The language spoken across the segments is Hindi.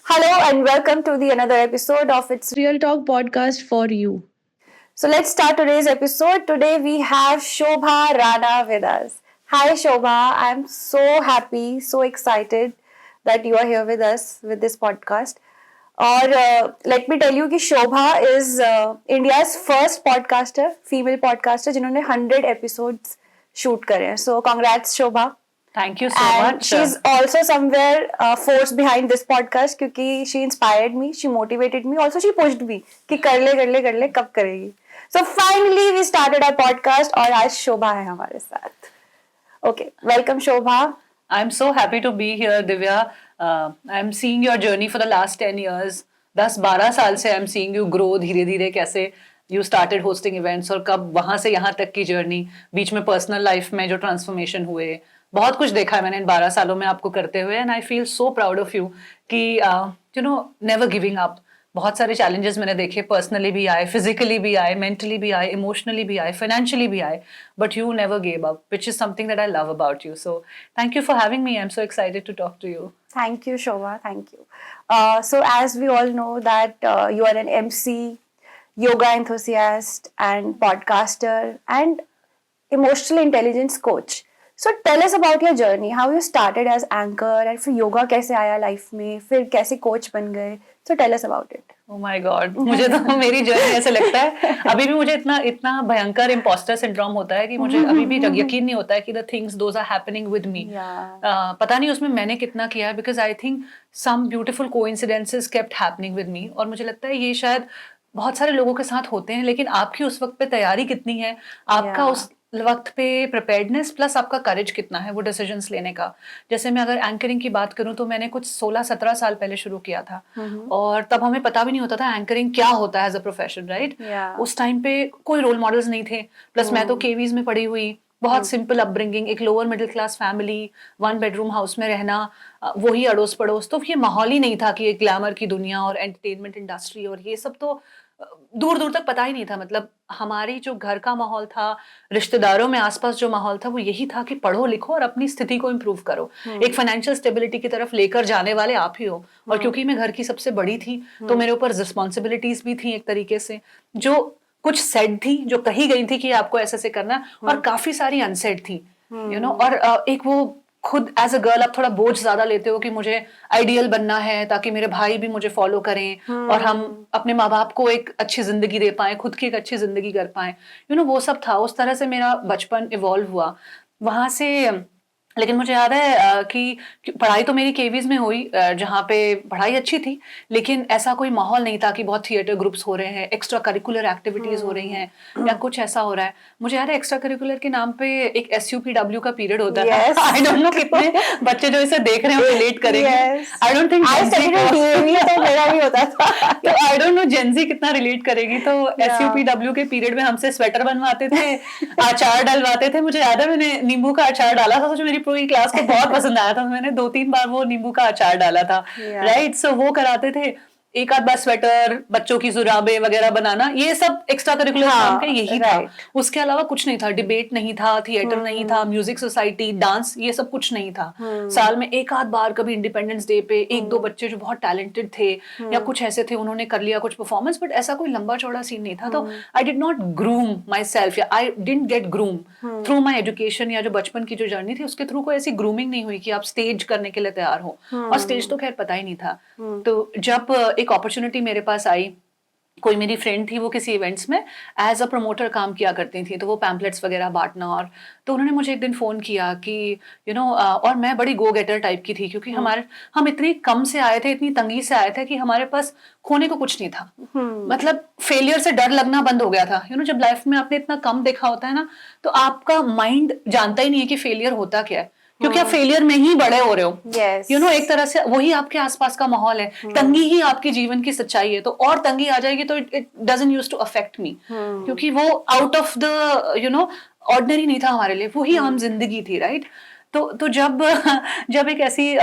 Hello and welcome to the another episode of its Real Talk podcast for you. So let's start today's episode. Today we have Shobha Rana with us. Hi Shobha, I'm so happy, so excited that you are here with us with this podcast. और let me tell you कि शोभा is India's first podcaster, female podcaster जिन्होंने 100 episodes shoot करे हैं. So congrats Shobha. Thank you so And much. she's also somewhere force behind this podcast क्योंकि she inspired me, she motivated me, also she pushed me कि कर ले कब करेगी. So finally we started our podcast और आज शोभा है हमारे साथ. Okay, welcome Shobha. I'm so happy to be here, Divya. I'm seeing your journey for the last 10 years. 10-12 साल से I'm seeing you grow धीरे धीरे कैसे you started hosting events और कब वहाँ से यहाँ तक की जर्नी, बीच में पर्सनल लाइफ में जो ट्रांसफॉर्मेशन हुए, बहुत कुछ देखा है मैंने इन 12 सालों में आपको करते हुए. And I feel so proud of you कि नेवर गिविंग अप. बहुत सारे चैलेंजेस मैंने देखे, पर्सनली भी आए, फिजिकली भी आए, मेंटली भी आए, इमोशनली भी आए, फाइनेंशियली भी आए, but you never gave up, which is something that I love about you. So thank you for having me. I am so excited to talk to you. Thank you Shobha, thank you. So as we all know that you are an MC, yoga enthusiast and podcaster and emotional intelligence coach. So tell us about your journey, how you started as anchor and फिर योगा कैसे आया लाइफ में, फिर कैसे कोच बन गए. So tell us about it. Oh my God, मुझे तो मेरी जर्नी ऐसे लगता है अभी भी मुझे इतना इतना भयंकर इम्पोस्टर सिंड्रोम होता है कि मुझे अभी भी यकीन नहीं होता है कि the things those are happening with me. पता नहीं उसमें मैंने कितना किया है, because I think some beautiful coincidences kept happening with me. और मुझे लगता है ये शायद बहुत सारे लोगों के साथ होते हैं, लेकिन आपकी उस वक्त पे तैयारी कितनी है, आपका उस वक्त पे प्रिपेयर्डनेस प्लस आपका करेज कितना है वो डिसीजंस लेने का. जैसे मैं अगर एंकरिंग की बात करूं तो मैंने कुछ 16-17 साल पहले शुरू किया था, और तब हमें पता भी नहीं होता था एंकरिंग क्या होता है एज अ प्रोफेशन, राइट. उस टाइम पे कोई रोल मॉडल्स नहीं थे, प्लस मैं तो केवीज में पढ़ी हुई, बहुत सिंपल अपब्रिंगिंग, एक lower middle class family, 1 bedroom house में रहना, वही अड़ोस पड़ोस, तो ये माहौल ही नहीं था कि एक ग्लैमर की दुनिया और एंटरटेनमेंट इंडस्ट्री और ये सब तो दूर दूर तक पता ही नहीं था. मतलब हमारी जो घर का माहौल था, रिश्तेदारों में आसपास जो माहौल था, वो यही था कि पढ़ो लिखो और अपनी स्थिति को इम्प्रूव करो, एक फाइनेंशियल स्टेबिलिटी की तरफ लेकर जाने वाले आप ही हो. और क्योंकि मैं घर की सबसे बड़ी थी तो मेरे ऊपर रिस्पॉन्सिबिलिटीज भी थी एक तरीके से, जो कुछ सेड थी, जो कही गई थी कि आपको ऐसे से करना, और काफी सारी अनसेड थी, और एक वो खुद एज अ गर्ल आप थोड़ा बोझ ज्यादा लेते हो कि मुझे आइडियल बनना है ताकि मेरे भाई भी मुझे फॉलो करें और हम अपने माँ बाप को एक अच्छी जिंदगी दे पाए, खुद की एक अच्छी जिंदगी कर पाए. वो सब था. उस तरह से मेरा बचपन इवॉल्व हुआ वहां से. लेकिन मुझे याद है कि पढ़ाई तो मेरी केवीज में हुई, जहाँ पे पढ़ाई अच्छी थी, लेकिन ऐसा कोई माहौल नहीं था कि बहुत थिएटर ग्रुप्स हो रहे हैं, एक्स्ट्रा करिकुलर एक्टिविटीज हो रही हैं या कुछ ऐसा हो रहा है. मुझे याद है एक्स्ट्रा करिकुलर के नाम पे एक SUPW का पीरियड होता था. आई डोंट नो कितने बच्चे जो इसे देख रहे हैं रिलेट करेंगे. आई डोंट थिंक तो मेरा भी होता था. तो आई डोंट नो जेनजी कितना रिलेट करेगी. तो SUPW के पीरियड में हमसे स्वेटर बनवाते थे, अचार डलवाते थे. मुझे याद है मैंने नींबू का अचार डाला था, जो मेरी पूरी क्लास को बहुत पसंद आया था. मैंने 2-3 बार वो नींबू का अचार डाला था, राइट. सो वो कराते थे. एक आध बार स्वेटर, बच्चों की जुराबे वगैरह बनाना, ये सब एक्स्ट्रा करिकुलर काम का यही था. उसके अलावा कुछ नहीं था. डिबेट नहीं था, थिएटर नहीं था, म्यूजिक सोसाइटी, डांस, ये सब कुछ नहीं था. साल में एक आध बार कभी इंडिपेंडेंस डे पे 1-2 बच्चे जो बहुत टैलेंटेड थे या कुछ ऐसे थे, उन्होंने कर लिया कुछ परफॉर्मेंस, बट ऐसा कोई लंबा चौड़ा सीन नहीं था. तो I did not groom myself, या I didn't get groom through my education, या जो बचपन की जो जर्नी थी उसके थ्रू कोई ऐसी ग्रूमिंग नहीं हुई कि आप स्टेज करने के लिए तैयार हो. और स्टेज तो खैर पता ही नहीं था. तो जब एक अपॉर्चुनिटी मेरे पास आई, कोई मेरी फ्रेंड थी, वो किसी इवेंट्स में एज अ प्रमोटर काम किया करती थी, तो वो पैम्पलेट्स वगैरह बांटना, और तो उन्होंने मुझे एक दिन फोन किया कि और मैं बड़ी गो गेटर टाइप की थी, क्योंकि हम इतनी कम से आए थे, इतनी तंगी से आए थे कि हमारे पास खोने को कुछ नहीं था. मतलब फेलियर से डर लगना बंद हो गया था. जब लाइफ में आपने इतना कम देखा होता है ना, तो आपका माइंड जानता ही नहीं है कि फेलियर होता क्या है, क्योंकि आप फेलियर में ही बड़े हो रहे हो. एक तरह से वही आपके आसपास का माहौल है. तंगी ही आपके जीवन की सच्चाई है. तो और तंगी आ जाएगी तो it doesn't use to affect me, क्योंकि वो आउट ऑफ द ऑर्डिनरी नहीं था हमारे लिए, वो ही आम जिंदगी थी, राइट. तो जब एक ऐसी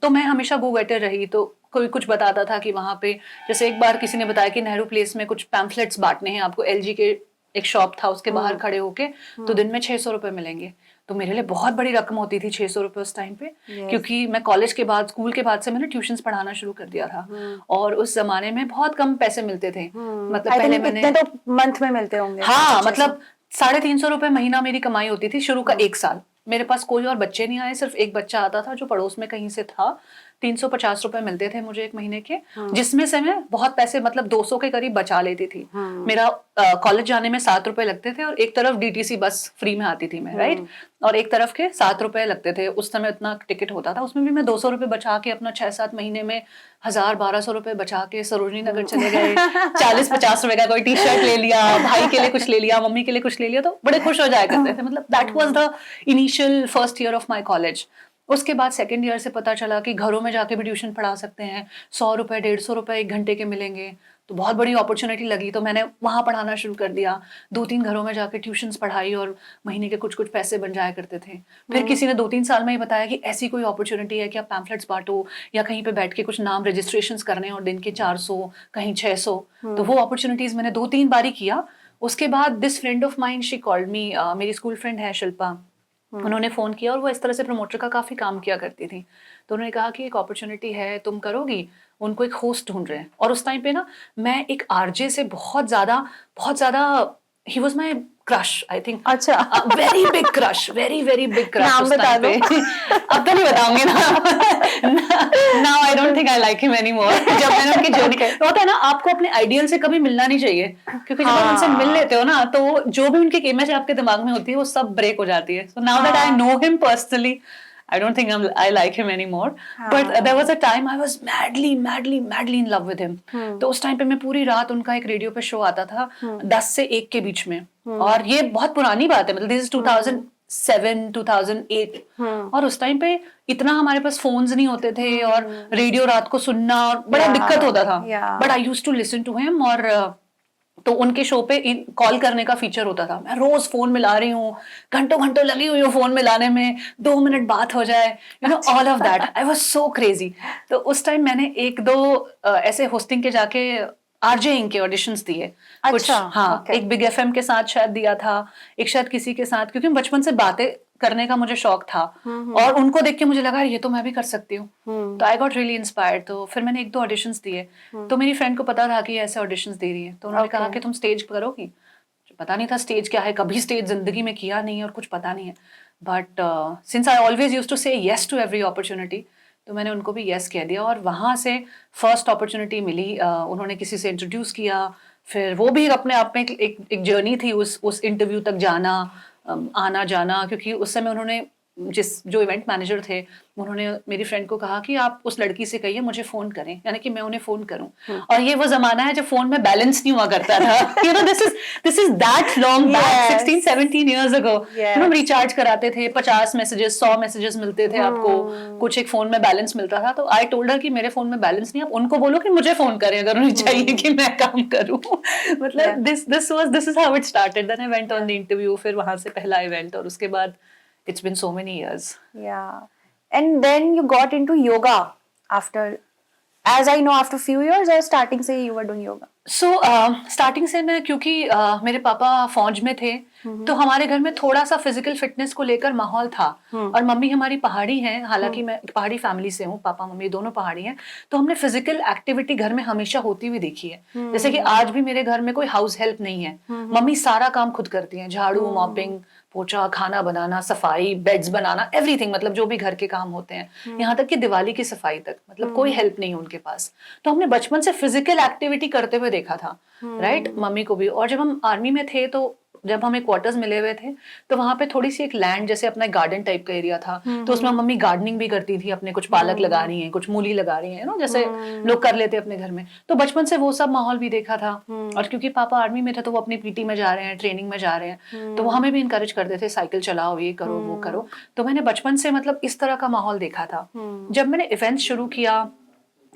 तो मैं हमेशा गो गेटर रही. तो कोई कुछ बताता था कि वहां पे, जैसे एक बार किसी ने बताया कि नेहरू प्लेस में कुछ पैम्फलेट्स बांटने हैं आपको, LG के एक शॉप था, उसके बाहर खड़े होके, तो दिन में 600 रुपए मिलेंगे. तो मेरे लिए बहुत बड़ी रकम होती थी 600 रुपये उस टाइम पे, क्योंकि मैं कॉलेज के बाद, स्कूल के बाद से मैंने ट्यूशंस पढ़ाना शुरू कर दिया था। और उस जमाने में बहुत कम पैसे मिलते थे, मतलब पहले मैंने, इतने तो मंथ में मिलते होंगे। हाँ, मतलब 350 रुपये महीना मेरी कमाई होती थी शुरू का 1 साल। मेरे पास कोई और बच्चे नहीं आए, सिर्फ एक बच्चा आता था जो पड़ोस में कहीं से था। 350 रुपए मिलते थे मुझे 1 महीने के, जिसमें से मैं बहुत पैसे, मतलब 200 के करीब बचा लेती थी। मेरा कॉलेज जाने में 7 रुपए लगते थे, और एक तरफ डीटीसी बस फ्री में आती थी मैं, राइट, और एक तरफ के 7 रुपए लगते थे। उस समय इतना टिकट होता था, उसमें भी मैं 200 रुपए बचा के अपना 6-7 महीने में 1000-1200 रुपए बचा के सरोजनी नगर चले गए। 40-50 रुपए का कोई टी शर्ट ले लिया, भाई के लिए कुछ ले लिया, मम्मी के लिए कुछ ले लिया, तो बड़े खुश हो जाया करते थे। मतलब that was the initial first year of my college. उसके बाद सेकेंड ईयर से पता चला कि घरों में जाके भी ट्यूशन पढ़ा सकते हैं, 100 रुपए 150 रुपए 1 घंटे के मिलेंगे। तो बहुत बड़ी अपॉर्चुनिटी लगी, तो मैंने वहाँ पढ़ाना शुरू कर दिया। 2-3 घरों में जाके ट्यूशन्स पढ़ाई, और महीने के कुछ कुछ पैसे बन जाया करते थे। फिर किसी ने 2-3 साल में ही बताया कि ऐसी कोई अपॉर्चुनिटी है कि आप पैम्फलेट्स बांटो, या कहीं पे बैठ के कुछ नाम रजिस्ट्रेशंस करने, और दिन के 400, कहीं 600। तो वो अपॉर्चुनिटीज मैंने 2-3 बारी किया। उसके बाद this friend of mine, she called me, मेरी स्कूल फ्रेंड है शिल्पा, उन्होंने फोन किया, और वो इस तरह से प्रमोटर का काफी काम किया करती थी। तो उन्होंने कहा कि एक अपॉर्चुनिटी है, तुम करोगी? उनको एक होस्ट ढूंढ रहे हैं। और उस टाइम पे ना मैं एक आरजे से बहुत ज्यादा ही was my crush, I think. अच्छा, very big crush, very very big crush. नाम बता दो। अब तो नहीं बताऊंगी ना। Now I don't think I like him anymore. जब मैंने उनकी जर्नी, होता है ना, आपको अपने आइडियल से कभी मिलना नहीं चाहिए, क्योंकि जब आप उनसे मिल लेते हो ना, तो जो भी उनकी इमेज आपके दिमाग में होती है वो सब ब्रेक हो जाती है। So now that I know him personally, I don't think I like him anymore. But there was a time I was madly in love with him. तो उस टाइम पे मैं पूरी रात, उनका एक रेडियो पे शो आता था 10 से 1 के बीच में, और ये बहुत पुरानी बात है, मतलब दिस इज 2007 2008। और उस टाइम पे इतना हमारे पास फोन्स नहीं होते थे, और रेडियो रात को सुनना और बड़ा दिक्कत होता था। But I used to listen to him, और तो उनके शो पे कॉल करने का फीचर होता था। मैं रोज फोन मिला रही हूँ, घंटों लगी हुई हूँ फोन मिलाने में, 2 मिनट बात हो जाए, you know, all of that. I was so crazy. तो उस टाइम मैंने 1-2 ऐसे होस्टिंग के जाके आरजे के ऑडिशंस दिए। कुछ, हाँ, एक बिग एफएम के साथ शायद दिया था, एक शायद किसी के साथ, क्योंकि बचपन से बातें करने का मुझे शौक था, और उनको देख के मुझे लगा ये तो मैं भी कर सकती हूँ। तो आई गॉट रियली इंस्पायर्ड। तो फिर मैंने 1-2 ऑडिशंस दिए। तो मेरी फ्रेंड को पता था कि ऐसे ऑडिशंस दे रही है, तो उन्होंने कहा कि तुम स्टेज करोगी? पता नहीं था स्टेज क्या है, कभी स्टेज जिंदगी में किया नहीं है, और कुछ पता नहीं है। But since I always used to say yes to every opportunity, तो मैंने उनको भी येस कह दिया, और वहाँ से फर्स्ट अपॉर्चुनिटी मिली। उन्होंने किसी से इंट्रोड्यूस किया, फिर वो भी अपने आप में एक जर्नी थी, उस इंटरव्यू तक जाना, आना जाना, क्योंकि उस समय उन्होंने जो इवेंट मैनेजर थे, उन्होंने मेरी फ्रेंड को कहा कि आप उस लड़की से कहिए मुझे फोन करें, यानी कि मैं उन्हें फोन करूं। और ये वो जमाना है जब फोन में बैलेंस नहीं हुआ करता था। You know, this is that long back, 16-17 years ago. You know, recharge कराते थे, 50 मैसेजेस 100 मैसेजेस मिलते थे आपको, कुछ एक फोन में बैलेंस मिलता था। तो आई टोल्ड हर कि मेरे फोन में बैलेंस नहीं, आप उनको बोलो कि मुझे फोन करें अगर उन्हें चाहिए कि मैं काम करूं। मतलब this is how it started. Then I went on the interview, फिर वहां से पहला इवेंट, और उसके बाद it's been so many years. Yeah. And then you got into yoga after, as I know, after few years, or starting से you were doing yoga? So starting से मैं, क्योंकि मेरे पापा फौज में थे, तो हमारे घर में थोड़ा सा फिजिकल फिटनेस को लेकर माहौल था। और मम्मी हमारी पहाड़ी हैं, हालांकि मैं पहाड़ी फैमिली से हूँ, पापा मम्मी दोनों पहाड़ी हैं, तो हमने फिजिकल एक्टिविटी घर में हमेशा होती हुई देखी है। जैसे कि आज भी मेरे घर में कोई हाउस हेल्प नहीं है, मम्मी सारा काम खुद करती हैं, झाड़ू, मॉपिंग, पोछा, खाना बनाना, सफाई, बेड्स बनाना, एवरीथिंग, मतलब जो भी घर के काम होते हैं, यहाँ तक कि दिवाली की सफाई तक, मतलब कोई हेल्प नहीं है उनके पास। तो हमने बचपन से फिजिकल एक्टिविटी करते हुए देखा था, राइट, मम्मी को भी। और जब हम आर्मी में थे, तो जब हमें क्वार्टर्स मिले हुए थे, तो वहां पे थोड़ी सी एक लैंड, जैसे अपना गार्डन टाइप का एरिया था, तो उसमें मम्मी गार्डनिंग भी करती थी, अपने कुछ पालक लगा रही हैं, कुछ मूली लगा रही हैं, जैसे लोग कर लेते अपने घर में। तो बचपन से वो सब माहौल भी देखा था। और क्योंकि पापा आर्मी में थे, तो वो अपनी पीटी में जा रहे हैं, ट्रेनिंग में जा रहे हैं, तो वो हमें भी इनकरेज करते थे, साइकिल चलाओ, ये करो, वो करो। तो मैंने बचपन से मतलब इस तरह का माहौल देखा था। जब मैंने इवेंट्स शुरू किया,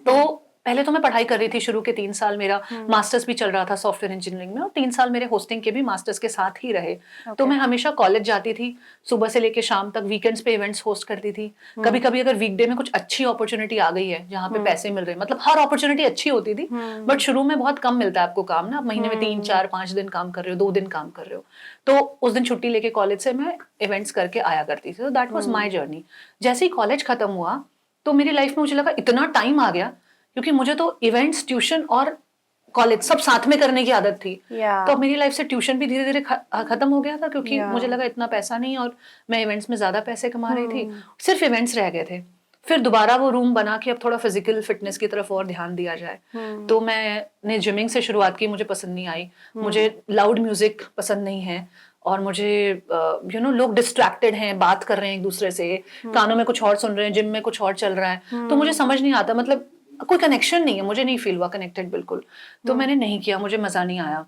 तो पहले तो मैं पढ़ाई कर रही थी शुरू के 3 साल, मेरा मास्टर्स भी चल रहा था सॉफ्टवेयर इंजीनियरिंग में, और 3 साल मेरे होस्टिंग के भी मास्टर्स के साथ ही रहे। तो मैं हमेशा कॉलेज जाती थी, सुबह से लेके शाम तक, वीकेंड्स पे इवेंट्स होस्ट करती थी। कभी कभी अगर वीकडे में कुछ अच्छी अपॉर्चुनिटी आ गई है जहाँ पे पैसे मिल रहे हैं, मतलब हर अपॉर्चुनिटी अच्छी होती थी, बट शुरू में बहुत कम मिलता है आपको काम ना, आप महीने में 3 4 5 दिन काम कर रहे हो, 2 दिन काम कर रहे हो, तो उस दिन छुट्टी लेके कॉलेज से मैं इवेंट्स करके आया करती थी। तो दैट वाज माय जर्नी। जैसे ही कॉलेज खत्म हुआ तो मेरी लाइफ में मुझे लगा इतना टाइम आ गया, क्योंकि मुझे तो इवेंट्स, ट्यूशन और कॉलेज सब साथ में करने की आदत थी। तो अब मेरी लाइफ से ट्यूशन भी धीरे धीरे खत्म हो गया था, क्योंकि मुझे लगा इतना पैसा नहीं, और मैं इवेंट्स में ज्यादा पैसे कमा रही थी, सिर्फ इवेंट्स रह गए थे। फिर दोबारा वो रूम बना के अब थोड़ा फिजिकल फिटनेस की तरफ और ध्यान दिया जाए। तो मैंने जिमिंग से शुरुआत की, मुझे पसंद नहीं आई, मुझे लाउड म्यूजिक पसंद नहीं है, और मुझे लोग डिस्ट्रैक्टेड हैं, बात कर रहे हैं एक दूसरे से, कानों में कुछ और सुन रहे हैं, जिम में कुछ और चल रहा है, तो मुझे समझ नहीं आता, मतलब कोई कनेक्शन नहीं है, मुझे नहीं फील हुआ कनेक्टेड बिल्कुल। तो मैंने नहीं किया, मुझे मजा नहीं आया।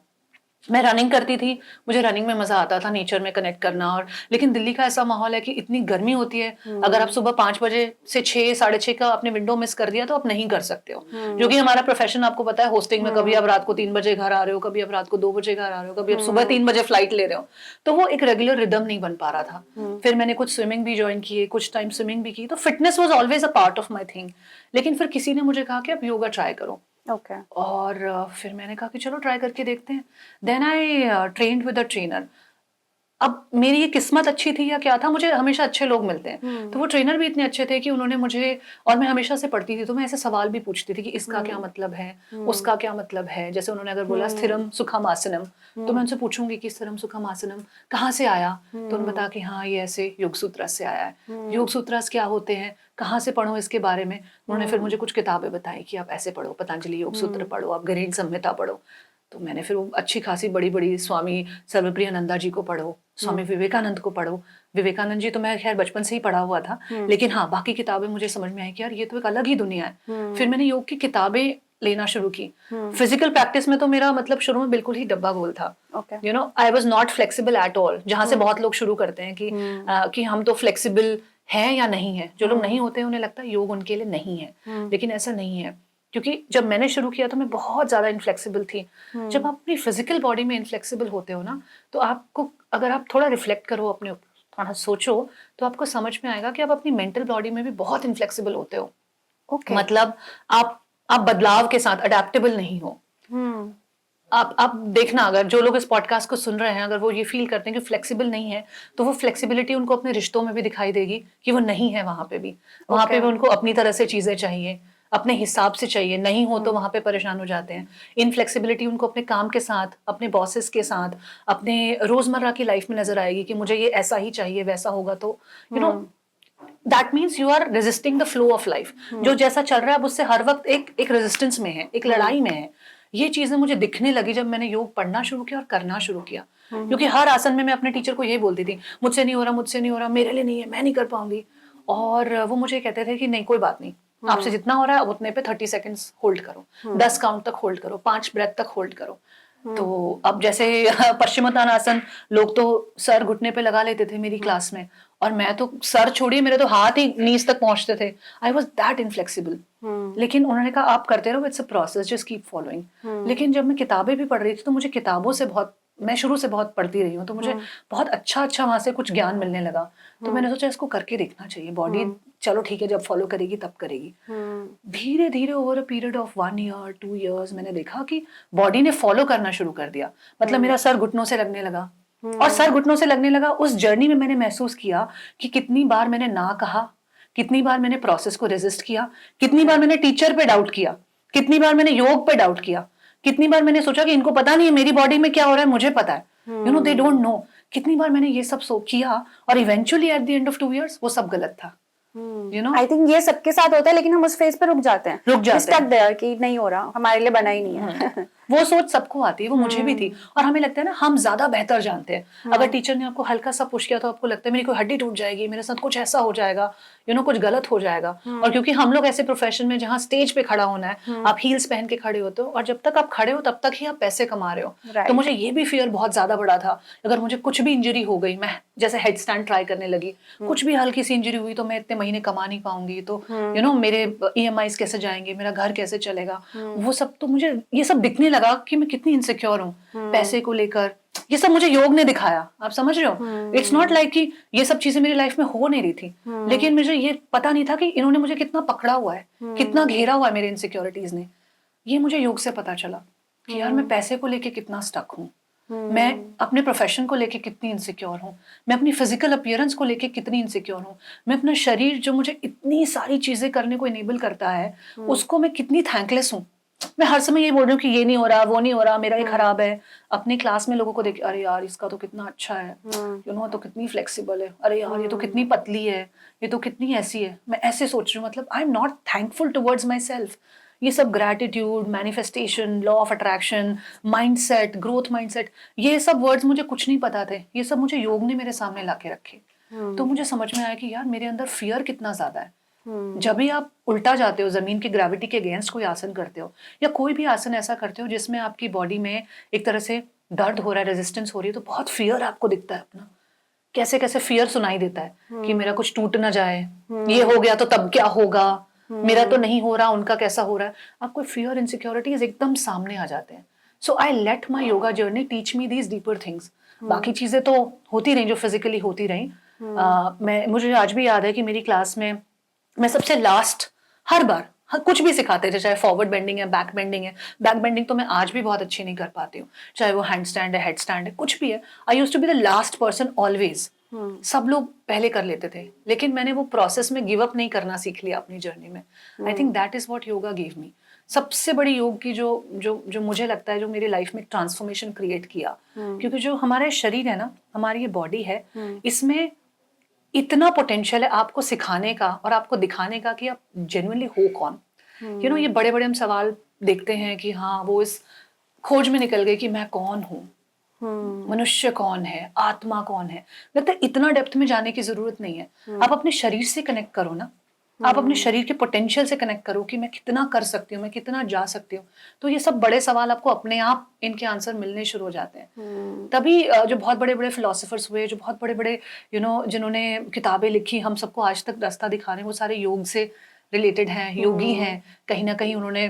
मैं रनिंग करती थी, मुझे रनिंग में मजा आता था, नेचर में कनेक्ट करना, और लेकिन दिल्ली का ऐसा माहौल है कि इतनी गर्मी होती है, अगर आप सुबह 5 बजे से 6 साढ़े 6 का आपने विंडो मिस कर दिया तो आप नहीं कर सकते हो, जो कि हमारा प्रोफेशन आपको पता है होस्टिंग में, कभी आप रात को 3 बजे घर आ रहे हो, कभी आप रात को 2 बजे घर आ रहे हो, कभी आप सुबह 3 बजे फ्लाइट ले रहे हो, तो वो एक रेगुलर रिदम नहीं बन पा रहा था। फिर मैंने कुछ स्विमिंग भी ज्वाइन किए, कुछ टाइम स्विमिंग भी की, तो fitness was always a part of my thing. लेकिन फिर किसी ने मुझे कहा कि आप योगा ट्राई करो, और फिर मैंने कहा कि चलो ट्राई करके देखते हैं। Then I trained with a trainer. अब मेरी ये किस्मत अच्छी थी या क्या था, मुझे हमेशा अच्छे लोग मिलते हैं, तो वो ट्रेनर भी इतने अच्छे थे कि उन्होंने मुझे, और मैं हमेशा से पढ़ती थी तो मैं ऐसे सवाल भी पूछती थी कि इसका क्या मतलब है, उसका क्या मतलब है। जैसे उन्होंने अगर बोला स्थिरम सुखम आसनम, तो मैं उनसे पूछूंगी कि स्थिरम सुखम आसनम कहाँ से आया, तो उन्होंने बताया कि हाँ ये ऐसे योग सूत्र से आया है। योग सूत्र क्या होते हैं, कहाँ से पढ़ो इसके बारे में। उन्होंने फिर मुझे कुछ किताबें बताई कि आप ऐसे पढ़ो, पतंजलि योग सूत्र पढ़ो, आप गृहीण संहिता पढ़ो। तो मैंने फिर वो अच्छी खासी बड़ी बड़ी स्वामी सर्वप्रियानंदा जी को पढ़ो, स्वामी विवेकानंद को पढ़ो। विवेकानंद जी तो मैं खैर बचपन से ही पढ़ा हुआ था, लेकिन हाँ बाकी किताबें मुझे समझ में आई कि यार ये तो एक अलग ही दुनिया है। फिर मैंने योग की किताबें लेना शुरू की। फिजिकल प्रैक्टिस में तो मेरा मतलब शुरू में बिल्कुल ही डब्बा गोल था, I was not flexible at all, जहां से बहुत लोग शुरू करते हैं कि हम तो फ्लेक्सिबल हैं या नहीं है। जो लोग नहीं होते हैं उन्हें लगता है योग उनके लिए नहीं है, लेकिन ऐसा नहीं है, क्योंकि जब मैंने शुरू किया तो मैं बहुत ज्यादा इनफ्लेक्सिबल थी। जब आप अपनी फिजिकल बॉडी में इनफ्लेक्सिबल होते हो ना, तो आपको, अगर आप थोड़ा रिफ्लेक्ट करो अपने ऊपर, सोचो, तो आपको समझ में आएगा कि आप अपनी मेंटल बॉडी में भी बहुत इनफ्लेक्सिबल होते हो। मतलब आप बदलाव के साथ अडेप्टेबल नहीं हो। आप देखना, अगर जो लोग इस पॉडकास्ट को सुन रहे हैं, अगर वो ये फील करते हैं कि फ्लेक्सिबल नहीं है, तो वो फ्लेक्सिबिलिटी उनको अपने रिश्तों में भी दिखाई देगी कि वो नहीं है वहां पे भी। वहां पे भी उनको अपनी तरह से चीजें चाहिए, अपने हिसाब से चाहिए, नहीं हो तो वहां पे परेशान हो जाते हैं। इनफ्लेक्सिबिलिटी उनको अपने काम के साथ, अपने बॉसेस के साथ, अपने रोजमर्रा की लाइफ में नजर आएगी कि मुझे ये ऐसा ही चाहिए, वैसा होगा तो that means you are resisting the flow of life. जो जैसा चल रहा है अब उससे हर वक्त एक रेजिस्टेंस में है, एक लड़ाई में है। ये चीजें मुझे दिखने लगी जब मैंने योग पढ़ना शुरू किया और करना शुरू किया, क्योंकि हर आसन में मैं अपने टीचर को यही बोलती थी, मुझसे नहीं हो रहा, मुझसे नहीं हो रहा, मेरे लिए नहीं है, मैं नहीं कर पाऊंगी। और वो मुझे कहते थे कि नहीं कोई बात नहीं, आपसे जितना हो रहा है उतने पे 30 सेकंड्स होल्ड करो, 10 काउंट तक होल्ड करो, 5 ब्रेथ तक होल्ड करो। तो अब जैसे पश्चिमोत्तानासन लोग तो सर घुटने पे लगा लेते थे मेरी क्लास में, और मैं तो सर छोड़िए, मेरे तो हाथ ही नीज तक पहुंचते थे। I was that inflexible. लेकिन उन्होंने कहा आप करते रहो, it's a process, just keep following. लेकिन जब मैं किताबें भी पढ़ रही थी तो मुझे किताबों से बहुत, मैं शुरू से बहुत पढ़ती रही हूँ, तो मुझे बहुत अच्छा वहां से कुछ ज्ञान मिलने लगा। तो मैंने सोचा इसको करके देखना चाहिए। बॉडी चलो ठीक है, जब फॉलो करेगी तब करेगी। धीरे धीरे over a period of 1 year 2 years मैंने देखा कि बॉडी ने फॉलो करना शुरू कर दिया। मतलब मेरा सर घुटनों से लगने लगा, और सर घुटनों से लगने लगा। उस जर्नी में मैंने महसूस किया कि कितनी बार मैंने ना कहा, कितनी बार मैंने प्रोसेस को रेजिस्ट किया, कितनी बार मैंने टीचर पे डाउट किया, कितनी बार मैंने योग पे डाउट किया, कितनी बार मैंने सोचा कि इनको पता नहीं है मेरी बॉडी में क्या हो रहा है, मुझे पता है, दे डोंट नो। कितनी बार मैंने ये सब किया, और eventually at the end of 2 years वो सब गलत था। आई थिंक ये सबके साथ होता है, लेकिन हम उस फेज पे रुक जाते हैं, स्टक देयर कि नहीं हो रहा, हमारे लिए बना ही नहीं है। वो सोच सबको आती है, वो मुझे भी थी। और हमें लगता है ना हम ज्यादा बेहतर जानते हैं। अगर टीचर ने आपको हल्का सा पुश किया तो आपको लगता है मेरी कोई हड्डी टूट जाएगी, मेरे साथ कुछ ऐसा हो जाएगा, कुछ गलत हो जाएगा। और क्योंकि हम लोग ऐसे प्रोफेशन में जहाँ स्टेज पे खड़ा होना है, आप हील्स पहन के खड़े होते हो, और जब तक आप खड़े हो तब तक ही आप पैसे कमा रहे हो। तो मुझे ये भी फियर बहुत ज्यादा बड़ा था, अगर मुझे कुछ भी इंजरी हो गई, मैं जैसे हेड स्टैंड ट्राई करने लगी, कुछ भी हल्की सी इंजरी हुई तो मैं इतने महीने कमा नहीं पाऊंगी, तो मेरे EMIs कैसे जाएंगे, मेरा घर कैसे चलेगा। वो सब तो मुझे ये सब दिखने लगा कि मैं कितनी इनसिक्योर हूँ पैसे को लेकर। ये सब मुझे योग ने दिखाया, आप समझ रहे हो। इट्स नॉट लाइक कि ये सब चीजें मेरी लाइफ में हो नहीं रही थी, लेकिन मुझे ये पता नहीं था कि इन्होंने मुझे कितना पकड़ा हुआ है, कितना घेरा हुआ है मेरे इनसिक्योरिटीज ने। ये मुझे योग से पता चला कि यार मैं पैसे को लेके कितना स्टक हूँ, मैं अपने प्रोफेशन को लेके कितनी इनसिक्योर हूँ, मैं अपनी फिजिकल अपीयरेंस को लेके कितनी इनसिक्योर हूँ, मैं अपना शरीर जो मुझे इतनी सारी चीजें करने को इनेबल करता है उसको मैं कितनी थैंकलेस हूँ। मैं हर समय ये बोल रही हूँ कि ये नहीं हो रहा, वो नहीं हो रहा, मेरा ये खराब है। अपने क्लास में लोगों को देख, अरे यार इसका तो कितना अच्छा है, तो कितनी फ्लेक्सिबल है, अरे यार ये तो कितनी पतली है, ये तो कितनी ऐसी है। मैं ऐसे सोच रही हूँ, मतलब आई am not thankful towards my self. ये सब gratitude, manifestation, law of attraction, mindset, growth mindset, ये सब वर्ड्स मुझे कुछ नहीं पता थे, ये सब मुझे योग ने मेरे सामने लाके रखे। तो मुझे समझ में आया कि यार मेरे अंदर फियर कितना ज्यादा है। जब भी आप उल्टा जाते हो, जमीन की ग्रेविटी के अगेंस्ट कोई आसन करते हो, या कोई भी आसन ऐसा करते हो जिसमें आपकी बॉडी में एक तरह से दर्द हो रहा है, रेजिस्टेंस हो रही है, तो बहुत फियर आपको दिखता है अपना, कैसे कैसे फियर सुनाई देता है कि मेरा कुछ टूट ना जाए, ये हो गया तो तब क्या होगा, मेरा तो नहीं हो रहा, उनका कैसा हो रहा है। आपको फियर, इनसिक्योरिटीज एकदम सामने आ जाते हैं। So I let my yoga journey teach me these deeper things. बाकी चीजें तो होती रही जो फिजिकली होती रही। मुझे आज भी याद है कि मेरी क्लास में मैं सबसे लास्ट, हर बार कुछ भी सिखाते थे, चाहे फॉरवर्ड बेंडिंग है, बैक बेंडिंग है। बैक बेंडिंग तो मैं आज भी बहुत अच्छी नहीं कर पाती हूँ, चाहे वो हैंड स्टैंड है, हेड स्टैंड है, कुछ भी है। I used to be the last person always. सब लोग पहले कर लेते थे, लेकिन मैंने वो प्रोसेस में गिव अप नहीं करना सीख लिया अपनी जर्नी में। आई think that is what yoga give me. सबसे बड़ी योग की जो जो जो मुझे लगता है जो मेरी लाइफ में ट्रांसफॉर्मेशन क्रिएट किया, क्योंकि जो हमारा शरीर है ना, हमारी ये बॉडी है, इसमें इतना पोटेंशियल है आपको सिखाने का और आपको दिखाने का कि आप जेन्युइनली हो कौन। ये बड़े बड़े हम सवाल देखते हैं कि हाँ वो इस खोज में निकल गए कि मैं कौन हूँ, मनुष्य कौन है, आत्मा कौन है। लगता है इतना डेप्थ में जाने की जरूरत नहीं है। आप अपने शरीर से कनेक्ट करो ना, आप अपने शरीर के पोटेंशियल से कनेक्ट करो कि मैं कितना कर सकती हूँ, मैं कितना जा सकती हूँ। तो ये सब बड़े सवाल आपको अपने आप इनके आंसर मिलने शुरू हो जाते हैं। तभी जो बहुत बड़े बड़े फिलोसोफर्स हुए, जो बहुत बड़े बड़े जिन्होंने किताबें लिखी, हम सबको आज तक रास्ता दिखा रहे हैं, वो सारे योग से रिलेटेड हैं, योगी हैं। कहीं ना कहीं उन्होंने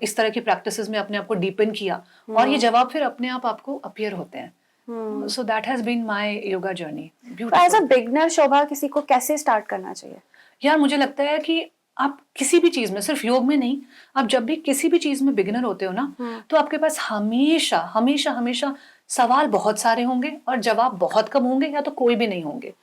इस तरह की प्रैक्टिसेस में अपने आप को डीपन किया, और ये जवाब फिर अपने आप आपको अपीयर होते हैं। So that has been my yoga journey. As a beginner Shobha, किसी को कैसे स्टार्ट करना चाहिए? यार मुझे लगता है कि आप किसी भी चीज में, सिर्फ योग में नहीं, आप जब भी किसी भी चीज में बिगिनर होते हो ना, तो आपके पास हमेशा हमेशा हमेशा सवाल बहुत सारे होंगे और जवाब बहुत कम होंगे, या तो कोई भी नहीं होंगे।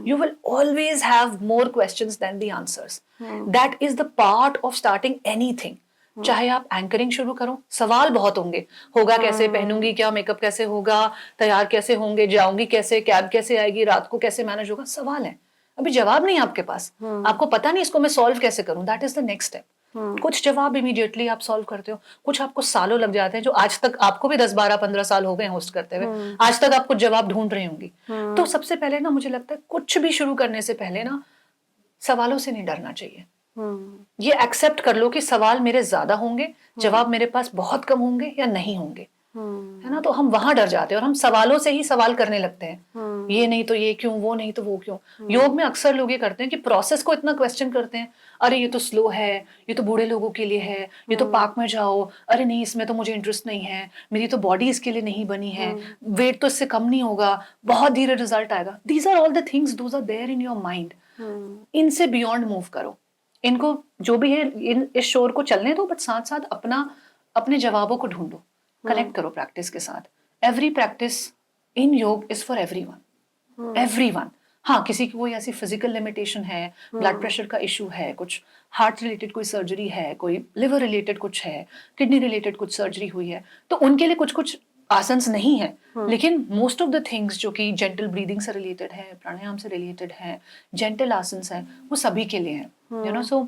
You will always have more questions than the answers. That is the part of starting anything. चाहे आप एंकरिंग शुरू करो, सवाल बहुत होंगे। होगा कैसे, पहनूंगी क्या, मेकअप कैसे होगा, तैयार कैसे होंगे, जाऊंगी कैसे, कैब कैसे आएगी, रात को कैसे मैनेज होगा, सवाल है। अभी जवाब नहीं आपके पास, आपको पता नहीं इसको मैं सॉल्व कैसे करूं। That is the next step. कुछ जवाब इमीडिएटली आप सॉल्व करते हो, कुछ आपको सालों लग जाते हैं, जो आज तक आपको भी 10, 12, 15 साल हो गए होस्ट करते हुए, आज तक आप कुछ जवाब ढूंढ रही होंगी। तो सबसे पहले ना मुझे लगता है कुछ भी शुरू करने से पहले ना सवालों से नहीं डरना चाहिए। ये एक्सेप्ट कर लो कि सवाल मेरे ज्यादा होंगे, जवाब मेरे पास बहुत कम होंगे या नहीं होंगे, है ना। तो हम वहां डर जाते हैं और हम सवालों से ही सवाल करने लगते हैं। ये नहीं तो ये क्यों, वो नहीं तो वो क्यों। योग में अक्सर लोग ये करते हैं कि प्रोसेस को इतना क्वेश्चन करते हैं, अरे ये तो स्लो है, ये तो बूढ़े लोगों के लिए है, ये तो पार्क में जाओ, अरे नहीं इसमें तो मुझे इंटरेस्ट नहीं है, मेरी तो बॉडी इसके लिए नहीं बनी है, वेट तो इससे कम नहीं होगा, बहुत धीरे रिजल्ट आएगा। These are all the things, those are there in your mind. इनसे बियॉन्ड मूव करो, इनको जो भी है इस शोर को चलने दो, बट साथ साथ अपने जवाबों को ढूंढो, कनेक्ट करो प्रैक्टिस के साथ। एवरी प्रैक्टिस इन योग इज फॉर एवरीवन। हाँ, किसी की कोई ऐसी फिजिकल लिमिटेशन है, ब्लड प्रेशर का इशू है, कुछ हार्ट रिलेटेड कोई सर्जरी है, कोई लिवर रिलेटेड कुछ है, किडनी रिलेटेड कुछ सर्जरी हुई है, तो उनके लिए कुछ कुछ आसन्स नहीं है। लेकिन मोस्ट ऑफ द थिंग्स जो कि जेंटल ब्रीदिंग से रिलेटेड है, प्राणायाम से रिलेटेड है, जेंटल आसन्स हैं, वो सभी के लिए हैं। So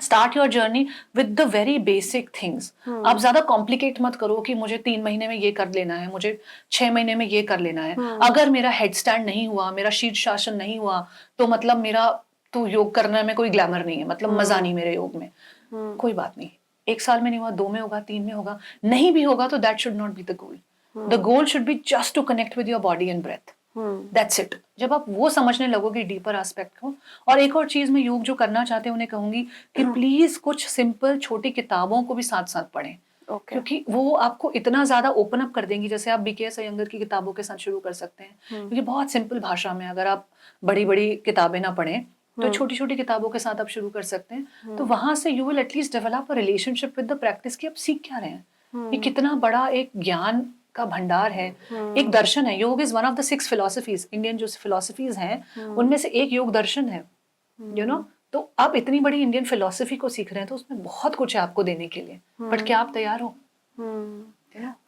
start your journey with the very basic things. आप ज्यादा कॉम्प्लिकेट मत करो कि मुझे 3 महीने में ये कर लेना है, मुझे 6 महीने में ये कर लेना है। अगर मेरा हेड स्टैंड नहीं हुआ, मेरा शीर्षासन नहीं हुआ, तो मतलब मेरा तो योग करने में कोई ग्लैमर नहीं है, मतलब मजा नहीं मेरे योग में। कोई बात नहीं, 1 साल में नहीं हुआ, 2 में होगा, 3 में होगा, नहीं भी होगा तो that should not be the goal. The goal should be just to connect with your body and breath. That's it. जब आप वो समझने लगोगे डीपर एस्पेक्ट को। और एक और चीज मैं योग जो करना चाहते हैं उन्हें कहूंगी कि प्लीज कुछ सिंपल छोटी किताबों को भी साथ साथ पढ़ें। क्योंकि वो आपको इतना ज्यादा ओपन अप कर देंगी। जैसे आप BKS अयंगर की किताबों के साथ शुरू कर सकते हैं, क्योंकि बहुत सिंपल भाषा में, अगर आप बड़ी बड़ी किताबें ना पढ़ें तो छोटी छोटी किताबों के साथ आप शुरू कर सकते हैं। तो वहां से you will at least develop a relationship with the practice की आप सीख क्या रहे हैं। ये कितना बड़ा एक ज्ञान का भंडार है, एक दर्शन है। योग is one of the 6 philosophies. Indian जो फिलोसफीज हैं उनमें से एक योग दर्शन है, यू नो। तो आप इतनी बड़ी इंडियन फिलोसफी को सीख रहे हैं तो उसमें बहुत कुछ है आपको देने के लिए, बट क्या आप तैयार हो?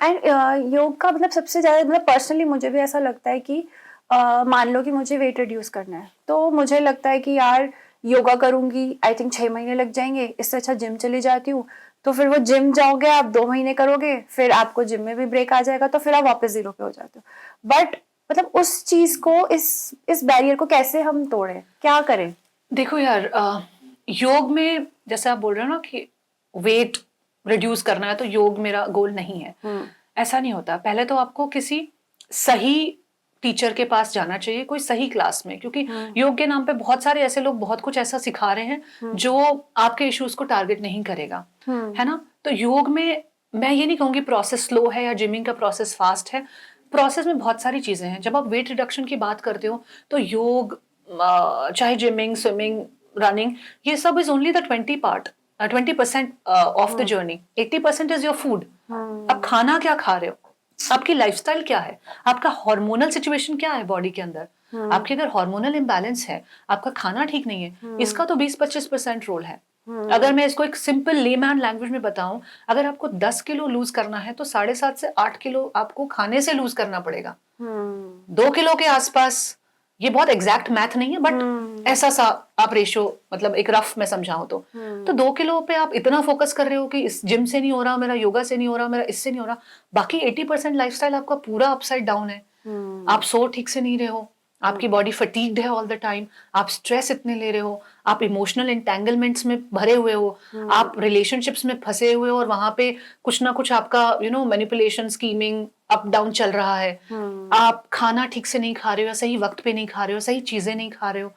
एंड योग का मतलब सबसे ज्यादा, मतलब पर्सनली मुझे भी ऐसा लगता है कि मान लो कि मुझे वेट रिड्यूस करना है, तो मुझे लगता है कि यार योगा करूंगी, आई थिंक 6 महीने लग जाएंगे, इससे अच्छा जिम चली जाती हूँ। तो फिर वो जिम जाओगे आप, 2 महीने करोगे, फिर आपको जिम में भी ब्रेक आ जाएगा, तो फिर आप वापस 0 पे हो जाते हो। बट मतलब उस चीज को, इस बैरियर को कैसे हम तोड़ें, क्या करें? देखो यार, योग में जैसे आप बोल रहे हो ना कि वेट रिड्यूस करना है तो योग मेरा गोल नहीं है, ऐसा नहीं होता। पहले तो आपको किसी सही टीचर के पास जाना चाहिए, कोई सही क्लास में, क्योंकि योग के नाम पे बहुत सारे ऐसे लोग बहुत कुछ ऐसा सिखा रहे हैं जो आपके इश्यूज को टारगेट नहीं करेगा, है ना। तो योग में मैं ये नहीं कहूंगी प्रोसेस स्लो है या जिमिंग का प्रोसेस फास्ट है। प्रोसेस में बहुत सारी चीजें हैं। जब आप वेट रिडक्शन की बात करते हो तो योग, चाहे जिमिंग, स्विमिंग, रनिंग, ये सब is only the 20% of the journey. 80% is your food. आप खाना क्या खा रहे हो, आपकी लाइफस्टाइल क्या है, आपका हार्मोनल सिचुएशन क्या है बॉडी के अंदर। आपके अगर हार्मोनल इम्बैलेंस है, आपका खाना ठीक नहीं है, इसका तो 20-25% रोल है। अगर मैं इसको एक सिंपल लेमैन लैंग्वेज में बताऊं, अगर आपको 10 किलो लूज करना है तो 7.5 से 8 किलो आपको खाने से लूज करना पड़ेगा। 2 किलो के आसपास, ये बहुत एग्जैक्ट मैथ नहीं है, बट ऐसा सा आप रेशियो, मतलब एक रफ में समझाऊं तो 2 किलो पे आप इतना फोकस कर रहे हो कि इस जिम से नहीं हो रहा, मेरा योगा से नहीं हो रहा, मेरा इससे नहीं हो रहा। बाकी 80% लाइफस्टाइल आपका पूरा अपसाइड डाउन है। आप सो ठीक से नहीं रहे हो, आपकी बॉडी फटीग्ड है ऑल द टाइम, आप स्ट्रेस इतने ले रहे हो, आप इमोशनल एंटेंगलमेंट्स में भरे हुए हो, आप रिलेशनशिप्स में फंसे हुए हो, और वहां पे कुछ ना कुछ आपका मैनिपुलेशन, स्कीमिंग, अप डाउन चल रहा है। आप खाना ठीक से नहीं खा रहे हो, सही वक्त पे नहीं खा रहे हो, सही चीजें नहीं खा रहे हो।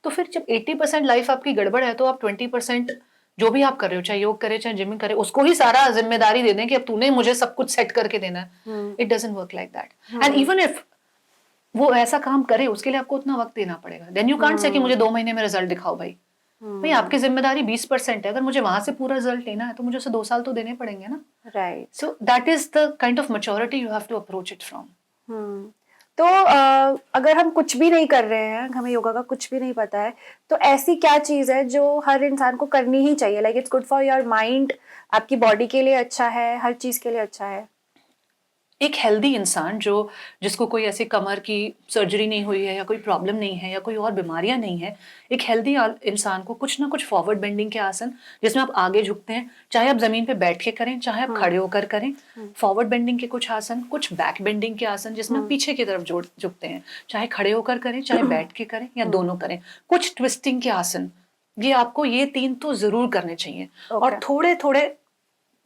तो फिर जब 80% लाइफ आपकी गड़बड़ है तो आप 20% जो भी आप कर रहे हो, चाहे योग करे चाहे जिमिंग करे, उसको ही सारा जिम्मेदारी दे दें कि अब तूने मुझे सब कुछ सेट करके देना है। It doesn't work like that. And even if वो ऐसा काम करे, उसके लिए आपको उतना वक्त देना पड़ेगा। देन यू कांट से कि मुझे 2 महीने में रिजल्ट दिखाओ। भाई आपकी जिम्मेदारी 20% है। अगर मुझे वहां से पूरा रिजल्ट लेना है तो मुझे उसे 2 साल तो देने पड़ेंगे ना। Right. So that is the kind of maturity you have to approach it from. तो अगर हम कुछ भी नहीं कर रहे हैं, हमें योगा का कुछ भी नहीं पता है, तो ऐसी क्या चीज है जो हर इंसान को करनी ही चाहिए? Like it's good for your mind, आपकी बॉडी के लिए अच्छा है, हर चीज के लिए अच्छा है। एक हेल्दी इंसान जिसको कोई ऐसी कमर की सर्जरी नहीं हुई है, या कोई प्रॉब्लम नहीं है, या कोई और बीमारियां नहीं है, एक हेल्दी इंसान को कुछ ना कुछ फॉरवर्ड बेंडिंग के आसन, जिसमें आप आगे झुकते हैं, चाहे आप जमीन पे बैठ के करें चाहे आप खड़े होकर करें, फॉरवर्ड बेंडिंग के कुछ आसन, कुछ बैक बेंडिंग के आसन जिसमें आप पीछे की तरफ झुकते हैं, चाहे खड़े होकर करें चाहे बैठ के करें या दोनों करें, कुछ ट्विस्टिंग के आसन, ये आपको ये 3 तो जरूर करने चाहिए। और थोड़े थोड़े,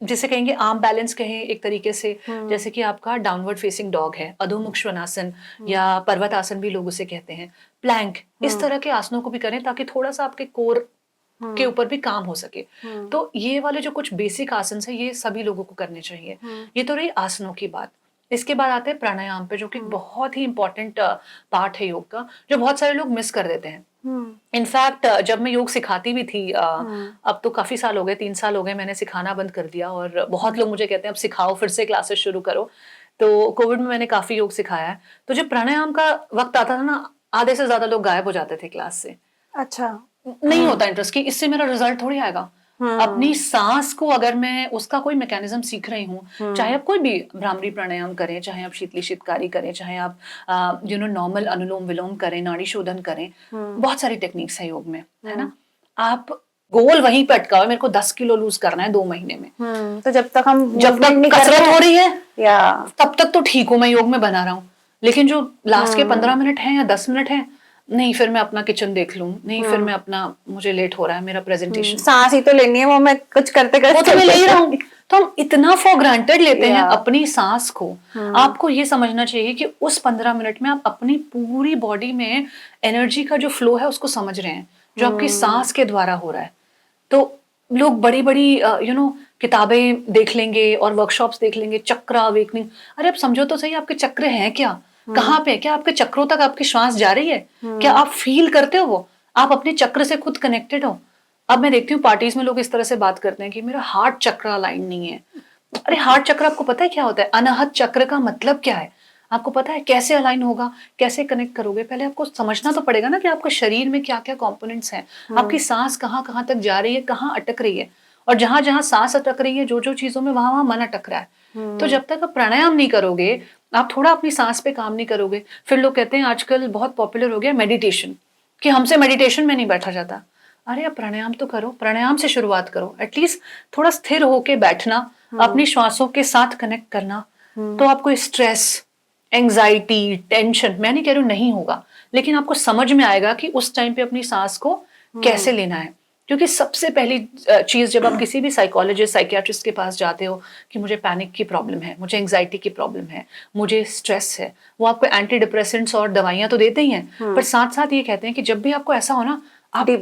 जिसे कहेंगे आर्म बैलेंस कहें एक तरीके से, जैसे कि आपका डाउनवर्ड फेसिंग डॉग है, अधोमुख श्वानासन या पर्वत आसन भी लोग उसे कहते हैं, प्लैंक, इस तरह के आसनों को भी करें ताकि थोड़ा सा आपके कोर के ऊपर भी काम हो सके। तो ये वाले जो कुछ बेसिक आसन है ये सभी लोगों को करने चाहिए। ये तो रही आसनों की बात। इसके बाद आते हैं प्राणायाम पे, जो कि बहुत ही इंपॉर्टेंट पार्ट है योग का, जो बहुत सारे लोग मिस कर देते हैं। इनफैक्ट जब मैं योग सिखाती भी थी, अब तो काफी साल हो गए, 3 साल हो गए मैंने सिखाना बंद कर दिया, और बहुत लोग मुझे कहते हैं अब सिखाओ, फिर से क्लासेस शुरू करो। तो कोविड में मैंने काफी योग सिखाया है। तो जब प्राणायाम का वक्त आता था ना, आधे से ज्यादा लोग गायब हो जाते थे क्लास से। अच्छा। नहीं होता इंटरेस्ट कि इससे मेरा रिजल्ट थोड़ी आएगा। अपनी सांस को अगर मैं उसका कोई मैकेनिज्म सीख रही हूँ, चाहे आप कोई भी भ्रामरी प्राणायाम करें, चाहे आप शीतली शीतकारी करें, चाहे आप नॉर्मल अनुलोम विलोम करें, नाड़ी शोधन करें, बहुत सारी टेक्निक्स है योग में, है ना। आप गोल वहीं पे अटका हुआ है, मेरे को 10 किलो लूज करना है 2 महीने में। तो जब तक कसरत हो रही है या तब तक तो ठीक हूँ, मैं योग में बना रहा हूँ, लेकिन जो लास्ट के 15 मिनट है या 10 मिनट है, नहीं फिर मैं अपना किचन देख लूं, नहीं फिर मैं अपना, मुझे लेट हो रहा है, मेरा प्रेजेंटेशन, सांस ही तो लेनी है, वो मैं कुछ करते करते वो तो मैं ले ही रहा हूँ। तो हम इतना फॉर ग्रांटेड लेते हैं अपनी सांस को। आपको ये समझना चाहिए कि उस 15 मिनट में आप अपनी पूरी बॉडी में एनर्जी का जो फ्लो है उसको समझ रहे हैं, जो आपकी सांस के द्वारा हो रहा है। तो लोग बड़ी बड़ी किताबें देख लेंगे और वर्कशॉप्स देख लेंगे, चक्र अवेकनिंग, अरे आप समझो तो सही, आपके चक्र हैं क्या, कहाँ पे, क्या आपके चक्रों तक आपकी श्वास जा रही है, क्या आप फील करते हो वो, आप अपने चक्र से खुद कनेक्टेड हो। अब मैं देखती हूँ पार्टीज में लोग इस तरह से बात करते हैं कि मेरा हार्ट चक्र अलाइन नहीं है। अरे हार्ट चक्र आपको पता है क्या होता है? अनाहत चक्र का मतलब क्या है आपको पता है? कैसे अलाइन होगा, कैसे कनेक्ट करोगे? पहले आपको समझना तो पड़ेगा ना कि आपके शरीर में क्या क्या कंपोनेंट्स हैं, आपकी सांस कहाँ कहाँ तक जा रही है, कहाँ अटक रही है, और जहां जहां सांस अटक रही है, जो जो चीजों में, वहां वहां मन अटक रहा है। तो जब तक आप प्राणायाम नहीं करोगे, आप थोड़ा अपनी सांस पे काम नहीं करोगे, फिर लोग कहते हैं आजकल बहुत पॉपुलर हो गया मेडिटेशन, कि हमसे मेडिटेशन में नहीं बैठा जाता। अरे आप प्राणायाम तो करो, प्राणायाम से शुरुआत करो, एटलीस्ट थोड़ा स्थिर होके बैठना, अपनी श्वासों के साथ कनेक्ट करना, तो आपको स्ट्रेस, एंजाइटी, टेंशन, मैं नहीं कह रही हूँ नहीं होगा, लेकिन आपको समझ में आएगा कि उस टाइम पे अपनी सांस को कैसे लेना है। क्योंकि सबसे पहली चीज, जब आप किसी भी साइकोलॉजिस्ट, साइकियाट्रिस्ट के पास जाते हो कि मुझे पैनिक की प्रॉब्लम है, मुझे एंजाइटी की प्रॉब्लम है, मुझे स्ट्रेस है, वो आपको एंटी डिप्रेसेंट्स और दवाइयां तो देते ही हैं, पर साथ साथ ये कहते हैं कि जब भी आपको ऐसा हो ना, आप डीप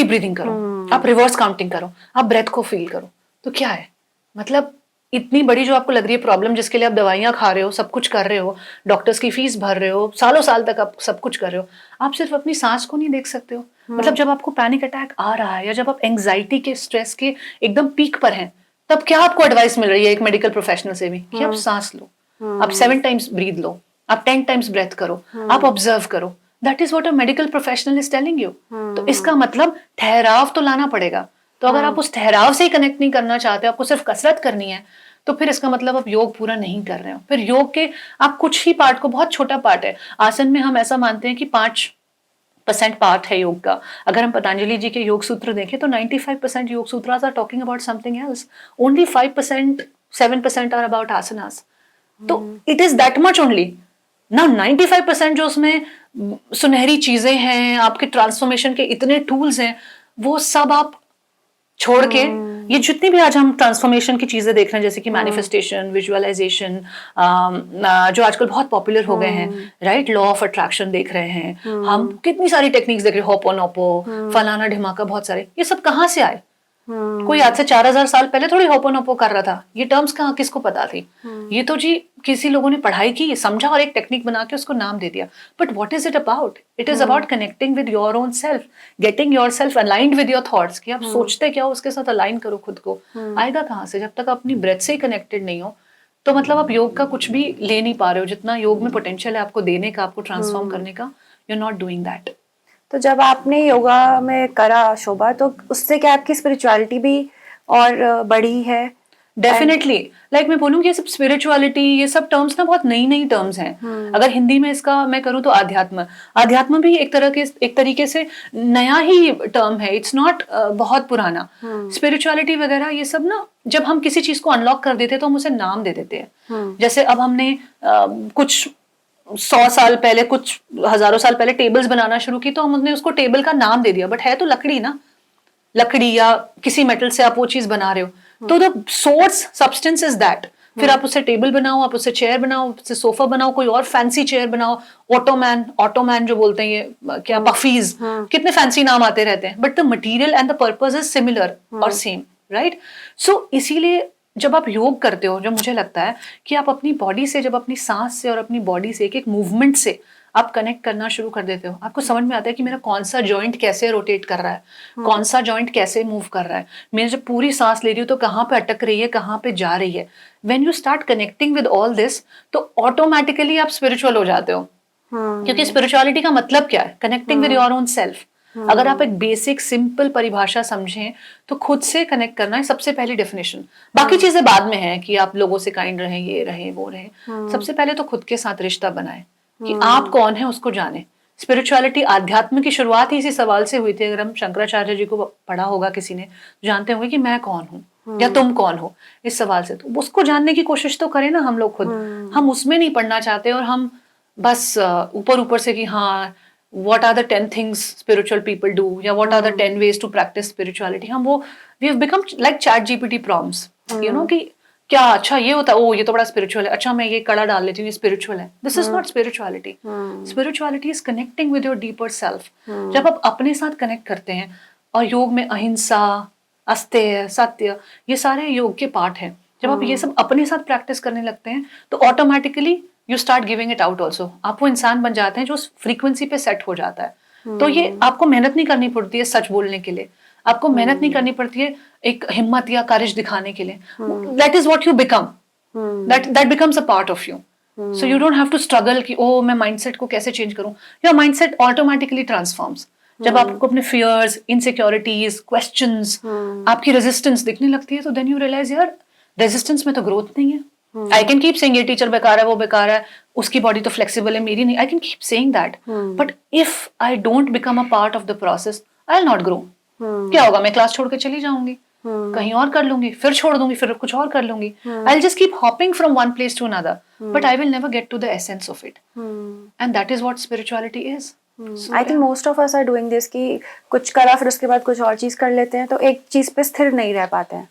ब्रीदिंग करो, आप रिवर्स काउंटिंग करो, आप ब्रेथ को फील करो। तो क्या है मतलब, इतनी बड़ी जो आपको लग रही है प्रॉब्लम, जिसके लिए आप दवाइयां खा रहे हो, सब कुछ कर रहे हो, डॉक्टर्स की फीस भर रहे हो, सालों साल तक आप सब कुछ कर रहे हो, आप सिर्फ अपनी सांस को नहीं देख सकते हो। मतलब जब आपको पैनिक अटैक आ रहा है, या जब आप एंग्जाइटी के, स्ट्रेस के एकदम पीक पर हैं, तब क्या आपको एडवाइस मिल रही है एक मेडिकल प्रोफेशनल से भी, कि आप सांस लो, आप 7 टाइम्स ब्रीद लो, आप 10 टाइम्स ब्रेथ करो, आप ऑब्जर्व करो। That is what a medical professional is telling you. तो इसका मतलब ठहराव तो लाना पड़ेगा। तो अगर आप उस ठहराव से ही कनेक्ट नहीं करना चाहते, आपको सिर्फ कसरत करनी है, तो फिर इसका मतलब आप योग पूरा नहीं कर रहे हो। फिर योग के आप कुछ ही पार्ट को, बहुत छोटा पार्ट है आसन में, हम ऐसा मानते हैं कि 5% पार्ट है योग का। अगर हम पतंजलि जी के योग सूत्र देखें तो 95% Yoga Sutras are talking about something else, only 5%, 7% are about asanas. तो it is that much only ना। 95% जो उसमें सुनहरी चीजें हैं, आपके ट्रांसफॉर्मेशन के इतने टूल्स हैं, वो सब आप छोड़ के, ये जितनी भी आज हम ट्रांसफॉर्मेशन की चीजें देख रहे हैं, जैसे कि मैनिफेस्टेशन, विजुअलाइजेशन, जो आजकल बहुत पॉपुलर हो गए हैं, राइट, लॉ ऑफ अट्रैक्शन देख रहे हैं, हम कितनी सारी टेक्निक्स देख रहे हैं, होपोनोपो, फलाना ढिमाका, बहुत सारे, ये सब कहाँ से आए? कोई आज से 4000 साल पहले थोड़ी होपोनोपो कर रहा था। ये टर्म्स कहाँ, किसको पता थी? ये तो जी किसी लोगों ने पढ़ाई की, समझा और एक टेक्निक बना के उसको नाम दे दिया। But what is it about? It is about connecting with your own self, getting your self aligned with your thoughts, कि आप सोचते क्या हो उसके साथ अलाइन करो खुद को। आएगा कहाँ से? जब तक आप अपनी ब्रेथ से ही कनेक्टेड नहीं हो, तो मतलब आप योग का कुछ भी ले नहीं पा रहे हो। जितना योग में पोटेंशियल है आपको देने का, आपको ट्रांसफॉर्म करने का, you are not doing that. तो जब आपने योगा में करा शोभा, तो उससे क्या आपकी स्पिरिचुअलिटी भी और बढ़ी है? डेफिनेटली, लाइक मैं बोलूँ कि सब स्पिरिचुअलिटी, ये सब टर्म्स ना बहुत नई नई टर्म्स हैं। अगर हिंदी में इसका मैं करूँ तो आध्यात्म, आध्यात्म भी एक तरीके से नया ही टर्म है, इट्स नॉट बहुत पुराना। स्पिरिचुअलिटी वगैरह ये सब ना, जब हम किसी चीज को अनलॉक कर देते हैं तो हम उसे नाम दे देते हैं। जैसे अब हमने कुछ 100 साल पहले, कुछ हजारों साल पहले टेबल्स बनाना शुरू की, तो हमने उसको टेबल का नाम दे दिया, बट है तो लकड़ी ना, लकड़ी या किसी मेटल से आप वो चीज बना रहे हो, तो the source substance is that. फिर आप उससे टेबल बनाओ, आप उससे चेयर बनाओ, उससे सोफा बनाओ, कोई और फैंसी चेयर बनाओ, ऑटोमैन जो बोलते हैं, ये क्या, पफीज, कितने फैंसी नाम आते रहते हैं, but the material and the purpose is similar और सेम, राइट? सो इसीलिए जब आप योग करते हो, जब मुझे लगता है कि आप अपनी बॉडी से, जब अपनी सांस से और अपनी बॉडी से एक एक मूवमेंट से आप कनेक्ट करना शुरू कर देते हो, आपको समझ में आता है कि मेरा कौन सा जॉइंट कैसे रोटेट कर रहा है, कौन सा जॉइंट कैसे मूव कर रहा है, मैं जब पूरी सांस ले रही हूँ तो कहाँ पे अटक रही है, कहाँ पे जा रही है। When you start connecting with all this, तो ऑटोमेटिकली आप स्पिरिचुअल हो जाते हो। क्योंकि स्पिरिचुअलिटी का मतलब क्या है? Connecting with your own self. अगर आप एक बेसिक सिंपल परिभाषा समझें, तो खुद से कनेक्ट करना है सबसे पहली डेफिनेशन। बाकी चीजें बाद में है कि आप लोगों से काइंड रहे, ये रहे, वो रहे। सबसे पहले तो खुद के साथ रिश्ता बनाए, कि आप कौन है उसको जाने। स्पिरिचुअलिटी, आध्यात्म की शुरुआत ही इसी सवाल से हुई थी। अगर हम शंकराचार्य जी को पढ़ा होगा किसी ने, जानते होंगे कि मैं कौन हूँ या तुम कौन हो, इस सवाल से। तो उसको जानने की कोशिश तो करें ना हम लोग खुद। हम उसमें नहीं पढ़ना चाहते और हम बस ऊपर ऊपर से कि हाँ what are the 10 things spiritual people do या what are the 10 ways to practice spirituality, हम वो we have become like chat GPT prompts, you know, कि क्या अच्छा ये होता है, ओ ये तो बड़ा स्पिरिचुअल है, अच्छा मैं ये कड़ा डाल लेती हूँ, ये स्पिरिचुअल है। This is not spirituality. Spirituality is connecting with your deeper self. जब आप अपने साथ कनेक्ट करते हैं, और योग में अहिंसा, अस्तेय, सत्य, ये सारे योग के पार्ट हैं। जब आप ये सब अपने साथ प्रैक्टिस करने लगते हैं तो automatically you start giving it out also. आप वो इंसान बन जाते हैं जो उस फ्रीक्वेंसी पे सेट हो जाता है। तो ये आपको मेहनत नहीं करनी पड़ती है सच बोलने के लिए, आपको मेहनत नहीं करनी पड़ती है एक हिम्मत या करेज दिखाने के लिए। That is what you become, that becomes a part of you. So you don't have to struggle कि ओ मैं माइंडसेट को कैसे चेंज करूं। Your mindset automatically transforms. जब आपको अपने फियर्स, इनसिक्योरिटीज, क्वेश्चंस, आपकी रेजिस्टेंस दिखने लगती है, तो देन यू रियलाइज यार रेजिस्टेंस में तो ग्रोथ नहीं है। आई कैन कीप सेइंग ये टीचर बेकार है, वो बेकार है, उसकी बॉडी तो फ्लेक्सिबल है, मेरी नहीं। आई can keep saying that, but if I don't become a part of the process, I will not grow. क्या होगा, मैं क्लास छोड़ के चली जाऊंगी, कहीं और कर लूंगी, फिर छोड़ दूंगी, फिर कुछ और कर लूंगी। I will just keep hopping from one place to another, but I will never get to the essence of it, and that is what spirituality is. I think most of us are doing this कि कुछ करा फिर उसके बाद कुछ और चीज कर लेते हैं, तो एक चीज पे स्थिर नहीं रह पाते हैं।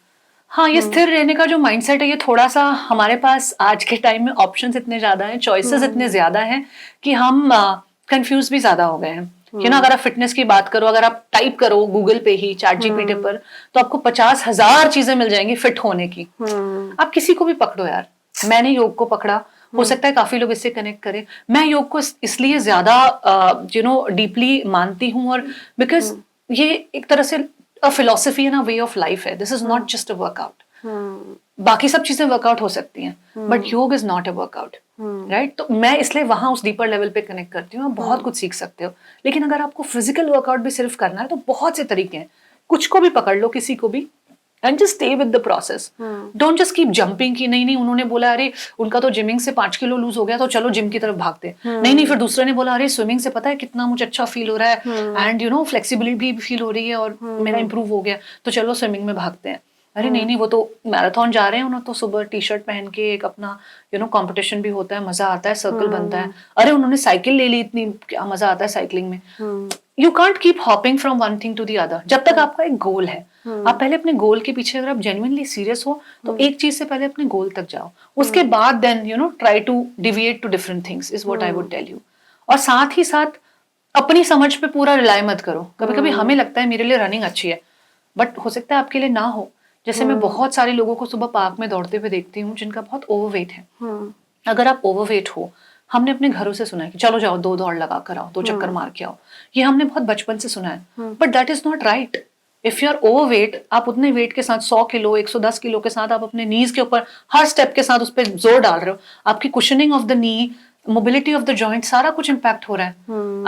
हाँ, ये स्थिर रहने का जो माइंडसेट है, ये थोड़ा सा हमारे पास आज के टाइम में ऑप्शंस इतने ज्यादा हैं, चॉइसेस इतने ज्यादा हैं कि हम कंफ्यूज भी ज्यादा हो गए हैं। यू नो, अगर आप फिटनेस की बात करो, अगर आप टाइप करो गूगल पे ही, चैट जीपीटी पर, तो आपको 50,000 चीजें मिल जाएंगी फिट होने की। आप किसी को भी पकड़ो यार। मैंने योग को पकड़ा, हो सकता है काफी लोग इससे कनेक्ट करें। मैं योग को इसलिए ज्यादा यू नो डीपली मानती हूँ, और बिकॉज ये एक तरह से a philosophy and a way of life है। This is not just a workout। बाकी सब चीजें वर्कआउट हो सकती हैं, बट योग is not a workout, right? तो मैं इसलिए वहां उस डीपर लेवल पे कनेक्ट करती हूँ। आप बहुत कुछ सीख सकते हो, लेकिन अगर आपको फिजिकल वर्कआउट भी सिर्फ करना है तो बहुत से तरीके हैं। कुछ को भी पकड़ लो, किसी को भी, and just stay with the process. Don't just keep jumping कि नहीं उन्होंने बोला अरे उनका तो जिमिंग से 5 किलो लूज हो गया तो चलो जिम की तरफ भागते। नहीं, फिर दूसरे ने बोला अरे स्विमिंग से पता है कितना मुझे अच्छा फील हो रहा है, एंड यू नो फ्लेक्सिबिलिटी भी फील हो रही है और मेरा इंप्रूव हो गया, तो चलो स्विमिंग में भागते हैं। अरे नहीं, वो तो मैराथन जा रहे हैं, उन्होंने तो सुबह टी शर्ट पहन के एक अपना यू नो कंपटीशन भी होता है, मजा आता है, सर्कल बनता है। अरे उन्होंने साइकिल ले ली, इतनी क्या मजा आता है साइकिलिंग में। You can't keep hopping from one thing to the other जब तक आपका एक गोल है। आप पहले अपने गोल के पीछे, अगर आप जेन्युइनली सीरियस हो, तो एक चीज से पहले अपने गोल तक जाओ, उसके बाद then you know try to deviate to different things, is what I would tell you. और साथ ही साथ अपनी समझ पे पूरा रिलाई मत करो। कभी कभी हमें लगता है मेरे लिए रनिंग अच्छी है, बट हो सकता है आपके लिए ना हो। जैसे मैं बहुत सारे लोगों को सुबह पार्क में दौड़ते हुए देखती हूँ जिनका बहुत ओवरवेट है। अगर आप ओवरवेट हो, हमने अपने घरों से सुना है कि चलो जाओ 2 दौड़ लगा कर आओ, 2 चक्कर मार के आओ, ये हमने बहुत बचपन से सुना है, but that is not right. If you are overweight, आप उतने वेट के साथ 100 किलो 110 किलो के साथ आप अपने नीज के ऊपर हर स्टेप के साथ उस पर जोर डाल रहे हो, आपकी cushioning of the knee, mobility of the joint, सारा कुछ इम्पैक्ट हो रहा है।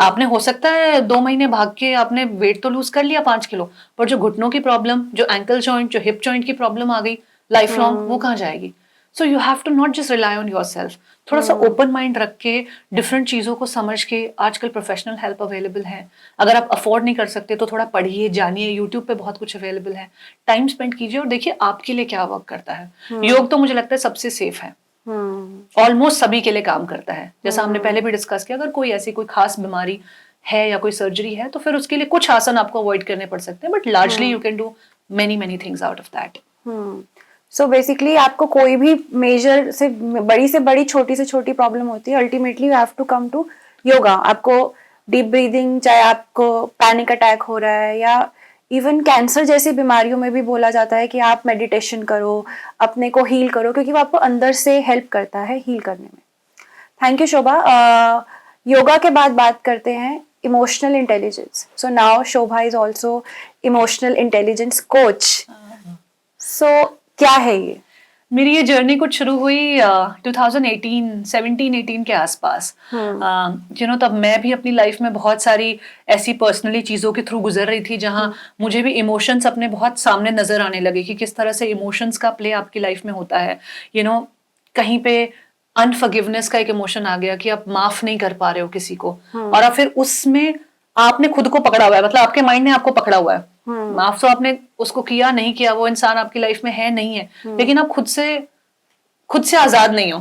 आपने हो सकता है 2 महीने भाग के आपने वेट तो लूज कर लिया 5 किलो, पर जो घुटनों की प्रॉब्लम, जो एंकल जॉइंट, जो हिप जॉइंट की प्रॉब्लम आ गई लाइफ लॉन्ग, वो कहाँ जाएगी? So you have to not just rely on your self. थोड़ा सा ओपन माइंड रख के, डिफरेंट चीजों को समझ के, आजकल प्रोफेशनल हेल्प अवेलेबल है। अगर आप अफोर्ड नहीं कर सकते तो थोड़ा पढ़िए, जानिए, यूट्यूब पे बहुत कुछ अवेलेबल है, टाइम स्पेंड कीजिए और देखिए आपके लिए क्या वर्क करता है। योग तो मुझे लगता है सबसे सेफ है, ऑलमोस्ट सभी के लिए काम करता है। जैसा हमने पहले भी डिस्कस किया, अगर कोई ऐसी कोई खास बीमारी है या कोई सर्जरी है तो फिर उसके लिए कुछ आसन आपको अवॉइड करने पड़ सकते हैं, but largely you can do many things out of that. So basically आपको कोई भी मेजर से बड़ी छोटी से छोटी प्रॉब्लम होती है, ultimately you have to come to yoga. आपको डीप ब्रीदिंग, चाहे आपको पैनिक अटैक हो रहा है या इवन कैंसर जैसी बीमारियों में भी बोला जाता है कि आप मेडिटेशन करो, अपने को हील करो, क्योंकि वो आपको अंदर से हेल्प करता है हील करने में। थैंक यू शोभा। योगा के बाद बात करते हैं emotional intelligence. So now Shobha is also emotional intelligence coach. So क्या है ये? मेरी ये जर्नी कुछ शुरू हुई 2017-18 के आसपास। यू नो, तब मैं भी अपनी लाइफ में बहुत सारी ऐसी पर्सनली चीज़ों के थ्रू गुजर रही थी जहाँ मुझे भी इमोशंस अपने बहुत सामने नजर आने लगे कि किस तरह से इमोशंस का प्ले आपकी लाइफ में होता है। यू नो, कहीं पे अनफॉरगिवनेस का एक इमोशन आ गया कि आप माफ नहीं कर पा रहे हो किसी को, और आप फिर उसमें आपने खुद को पकड़ा हुआ है, मतलब आपके माइंड ने आपको पकड़ा हुआ है। माफ तो आपने उसको किया नहीं किया, वो इंसान आपकी लाइफ में है नहीं है, लेकिन आप खुद से आजाद नहीं हो,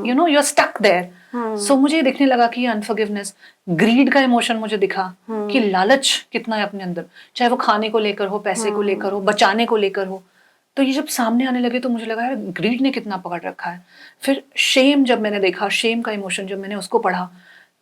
you know, you are stuck there. So मुझे दिखने लगा कि अनफॉरगिवनेस, ग्रीड का इमोशन मुझे दिखा कि लालच कितना है अपने अंदर, चाहे वो खाने को लेकर हो, पैसे को लेकर हो, बचाने को लेकर हो। तो ये जब सामने आने लगे तो मुझे लगा यार ग्रीड ने कितना पकड़ रखा है। फिर शेम जब मैंने देखा, शेम का इमोशन जब मैंने उसको पढ़ा,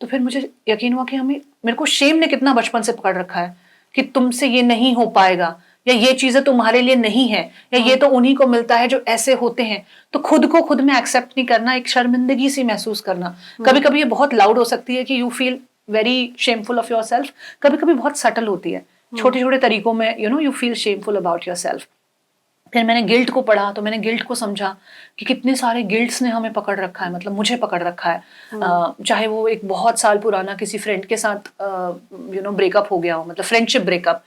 तो फिर मुझे यकीन हुआ कि मेरे को शेम ने कितना बचपन से पकड़ रखा है कि तुमसे ये नहीं हो पाएगा, या ये चीजें तुम्हारे लिए नहीं है, या ये तो उन्हीं को मिलता है जो ऐसे होते हैं। तो खुद को खुद में एक्सेप्ट नहीं करना, एक शर्मिंदगी सी महसूस करना। कभी कभी ये बहुत लाउड हो सकती है कि you feel very shameful of your self, कभी कभी बहुत सटल होती है, छोटे छोटे तरीकों में, you know, you feel shameful about your self. फिर मैंने गिल्ट को पढ़ा, तो मैंने गिल्ट को समझा कि कितने सारे गिल्ट्स ने हमें पकड़ रखा है, मतलब मुझे पकड़ रखा है। चाहे वो एक बहुत साल पुराना किसी फ्रेंड के साथ यू नो ब्रेकअप हो गया हो, मतलब फ्रेंडशिप ब्रेकअप।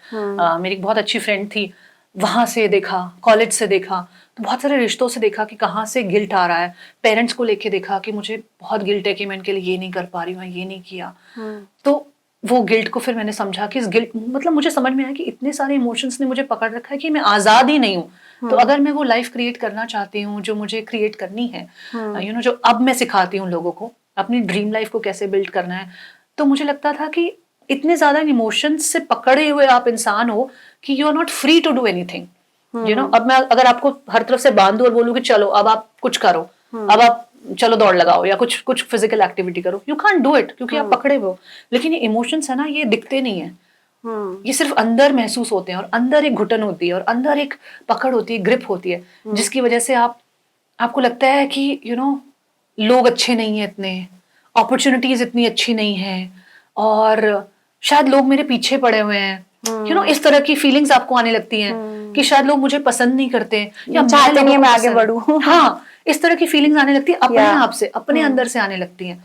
मेरी एक बहुत अच्छी फ्रेंड थी, वहां से देखा, कॉलेज से देखा, तो बहुत सारे रिश्तों से देखा कि कहाँ से गिल्ट आ रहा है। पेरेंट्स को लेके देखा कि मुझे बहुत गिल्ट है कि मैं इनके लिए ये नहीं कर पा रही हूँ, ये नहीं किया। तो वो गिल्ट को फिर मैंने समझा कि इस गिल्ट, मतलब मुझे समझ में आया कि इतने सारे इमोशंस ने मुझे पकड़ रखा है कि मैं आजाद ही नहीं हूँ। तो अगर मैं वो लाइफ क्रिएट करना चाहती हूँ जो मुझे क्रिएट करनी है, यू नो, जो अब मैं सिखाती हूँ लोगों को अपनी ड्रीम लाइफ को कैसे बिल्ड करना है, तो मुझे लगता था कि इतने ज्यादा इमोशंस से पकड़े हुए आप इंसान हो कि you are not free to do anything. You know, अब मैं अगर आपको हर तरफ से बांधू और बोलूँ कि चलो अब आप कुछ करो, अब आप चलो दौड़ लगाओ या कुछ फिजिकल एक्टिविटी करो, यू कांट डू इट, क्योंकि आप पकड़े हुए हो। लेकिन ये इमोशंस है ना, ये दिखते नहीं है, ये सिर्फ अंदर महसूस होते हैं, और अंदर एक घुटन होती है, और अंदर एक पकड़ होती है, ग्रिप होती है, जिसकी वजह से आपको लगता है कि यू नो लोग अच्छे नहीं है इतने, अपॉर्चुनिटीज इतनी अच्छी नहीं है, और शायद लोग मेरे पीछे पड़े हुए हैं। यू नो, इस तरह की फीलिंग्स आपको आने लगती हैं कि शायद लोग मुझे पसंद नहीं करते, या चाहते नहीं मैं आगे बढ़ूं। हाँ, इस तरह की फीलिंग्स आने लगती है अपने आप से, अपने अंदर से आने लगती हैं।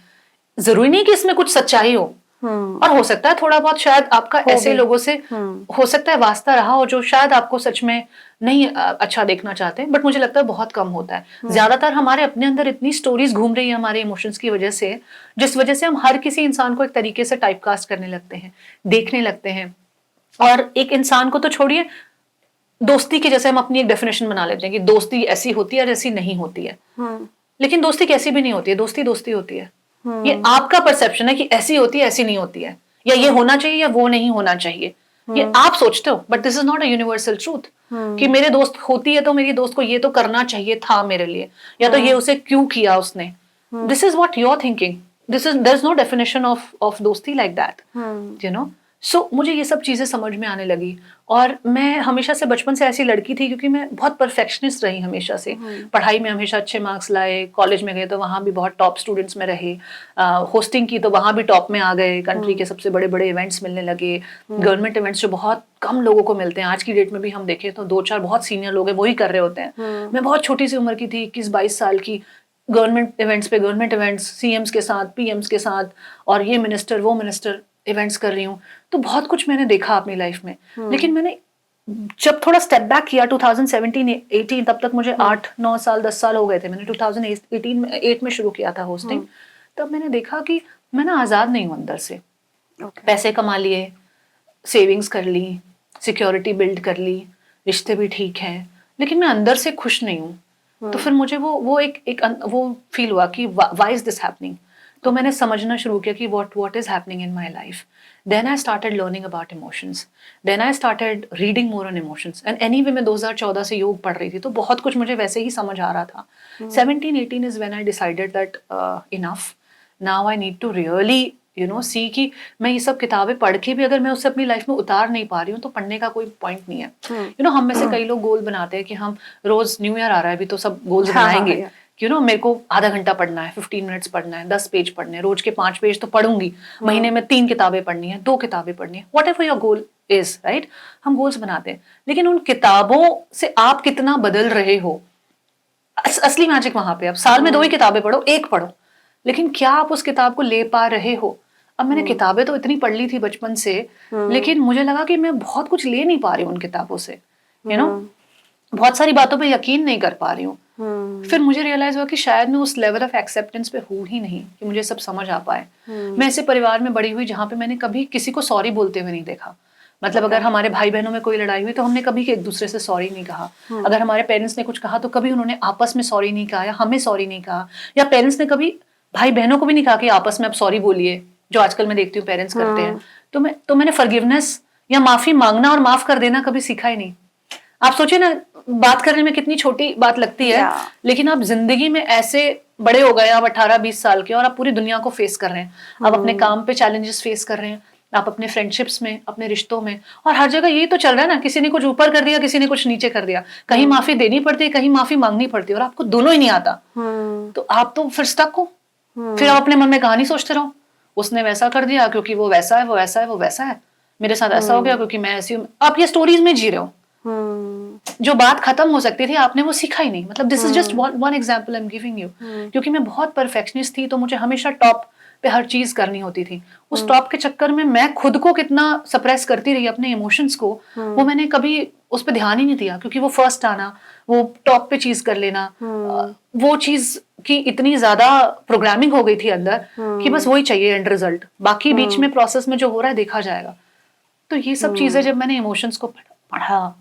जरूरी नहीं कि इसमें कुछ सच्चाई हो, और हो सकता है थोड़ा बहुत शायद आपका ऐसे लोगों से हो सकता है वास्ता रहा हो जो शायद आपको सच में नहीं अच्छा देखना चाहते, बट मुझे लगता है बहुत कम होता है। ज्यादातर हमारे अपने अंदर इतनी स्टोरीज घूम रही है हमारे इमोशंस की वजह से, जिस वजह से हम हर किसी इंसान को एक तरीके से टाइपकास्ट करने लगते हैं, देखने लगते हैं। और एक इंसान को तो छोड़िए, दोस्ती के जैसे हम अपनी एक डेफिनेशन बना लेते हैं कि दोस्ती ऐसी होती है और ऐसी नहीं होती है। लेकिन दोस्ती कैसी भी नहीं होती है, दोस्ती दोस्ती होती है। ये आपका परसेप्शन है कि ऐसी होती है, ऐसी नहीं होती है, या ये होना चाहिए या वो नहीं होना चाहिए, ये आप सोचते हो, but this is not a universal truth कि मेरे दोस्त होती है तो मेरी दोस्त को ये तो करना चाहिए था मेरे लिए, या तो ये उसे क्यों किया उसने। This is what you are thinking, this is there is no definition of दोस्ती लाइक दैट, यू नो। सो मुझे ये सब चीजें समझ में आने लगी, और मैं हमेशा से बचपन से ऐसी लड़की थी क्योंकि मैं बहुत परफेक्शनिस्ट रही हमेशा से। पढ़ाई में हमेशा अच्छे मार्क्स लाए, कॉलेज में गए तो वहाँ भी बहुत टॉप स्टूडेंट्स में रहे, होस्टिंग की तो वहाँ भी टॉप में आ गए, कंट्री के सबसे बड़े बड़े इवेंट्स मिलने लगे, गवर्नमेंट इवेंट्स जो बहुत कम लोगों को मिलते हैं। आज की डेट में भी हम देखें तो 2-4 बहुत सीनियर लोग हैं वही कर रहे होते हैं। मैं बहुत छोटी सी उम्र की थी, 21-22 साल की, गवर्नमेंट इवेंट्स पे गवर्नमेंट इवेंट्स, सीएम्स के साथ, पीएम्स के साथ, और ये मिनिस्टर वो मिनिस्टर इवेंट्स कर रही हूँ। तो बहुत कुछ मैंने देखा अपनी लाइफ में। लेकिन मैंने जब थोड़ा स्टेप बैक किया 2017-18, तब तक मुझे 8-9 साल 10 साल हो गए थे। मैंने 2008 में शुरू किया था होस्टिंग। तब मैंने देखा कि मैं ना आजाद नहीं हूँ अंदर से। पैसे कमा लिए, सेविंग्स कर ली, सिक्योरिटी बिल्ड कर ली, रिश्ते भी ठीक हैं, लेकिन मैं अंदर से खुश नहीं हूँ। तो फिर मुझे वो वो फील हुआ कि व्हाई इज दिस हैपनिंग। तो मैंने समझना शुरू किया कि what is happening in my life. Then I started learning about emotions. Then I started reading more on emotions. And anyway मैं 2014 से योग पढ़ रही थी, तो बहुत कुछ मुझे वैसे ही समझ आ रहा था। 17-18 is when I decided that enough. Now I need to really see कि मैं ये सब किताबें पढ़ के भी अगर मैं उससे अपनी लाइफ में उतार नहीं पा रही हूँ तो पढ़ने का कोई पॉइंट नहीं है। हम में से कई लोग गोल बनाते हैं कि हम रोज न्यू ईयर आ रहा है अभी तो सब गोल्स बनाएंगे। मेरे को आधा घंटा पढ़ना है, 15 मिनट्स पढ़ना है, 10 पेज पढ़ने हैं, रोज के 5 पेज तो पढ़ूंगी, महीने में 3 किताबें पढ़नी है, 2 किताबें पढ़नी है, what ever your goal is, right. हम गोल्स बनाते हैं, लेकिन उन किताबों से आप कितना बदल रहे हो, असली मैजिक वहां पे। अब साल में 2 ही किताबें पढ़ो, 1 पढ़ो, लेकिन क्या आप उस किताब को ले पा रहे हो। अब मैंने किताबें तो इतनी पढ़ ली थी बचपन से, लेकिन मुझे लगा कि मैं बहुत कुछ ले नहीं पा रही हूँ उन किताबों से, बहुत सारी बातों पे यकीन नहीं कर पा रही हूँ। फिर मुझे रियलाइज हुआ कि शायद मैं उस लेवल ऑफ एक्सेप्टेंस पे हूँ ही नहीं कि मुझे सब समझ आ पाए। मैं ऐसे परिवार में बड़ी हुई जहाँ पे मैंने कभी किसी को सॉरी बोलते हुए नहीं देखा। मतलब अगर हमारे भाई बहनों में कोई लड़ाई हुई तो हमने कभी एक दूसरे से सॉरी नहीं कहा। अगर हमारे पेरेंट्स ने कुछ कहा तो कभी उन्होंने आपस में सॉरी नहीं कहा या हमें सॉरी नहीं कहा, या पेरेंट्स ने कभी भाई बहनों को भी नहीं कहा कि आपस में आप सॉरी बोलिए, जो आजकल मैं देखती हूँ पेरेंट्स करते हैं। तो मैंने फॉरगिवनेस या माफी मांगना और माफ कर देना कभी सीखा ही नहीं। आप सोचिए ना, बात करने में कितनी छोटी बात लगती है, लेकिन आप जिंदगी में ऐसे बड़े हो गए, आप 18-20 साल के, और आप पूरी दुनिया को फेस कर रहे हैं। आप अपने काम पे चैलेंजेस फेस कर रहे हैं, आप अपने फ्रेंडशिप्स में, अपने रिश्तों में, और हर जगह यही तो चल रहा है ना, किसी ने कुछ ऊपर कर दिया, किसी ने कुछ नीचे कर दिया, कहीं माफी देनी पड़ती है, कहीं माफी मांगनी पड़ती है, और आपको दोनों ही नहीं आता। तो आप तो फिर स्टक हो। फिर आप अपने मन में कहानी सोचते रहो, उसने वैसा कर दिया क्योंकि वो वैसा है, वो वैसा है, वो वैसा है, मेरे साथ ऐसा हो गया क्योंकि मैं ऐसी हूं। आप ये स्टोरीज में जी रहे हो। जो बात खत्म हो सकती थी आपने वो सीखा ही नहीं। मतलब this is just one example I am giving you. क्योंकि मैं बहुत परफेक्शनिस्ट थी, तो मुझे हमेशा टॉप पे हर चीज करनी होती थी। उस टॉप के चक्कर में मैं खुद को कितना सप्रेस करती रही, अपने इमोशंस को, वो मैंने कभी उस पर ध्यान ही नहीं दिया। क्योंकि वो फर्स्ट आना, वो टॉप पे चीज कर लेना, वो चीज की इतनी ज्यादा प्रोग्रामिंग हो गई थी अंदर कि बस वही चाहिए एंड रिजल्ट, बाकी बीच में प्रोसेस में जो हो रहा है देखा जाएगा। तो ये सब चीजें जब मैंने इमोशंस को पढ़ा,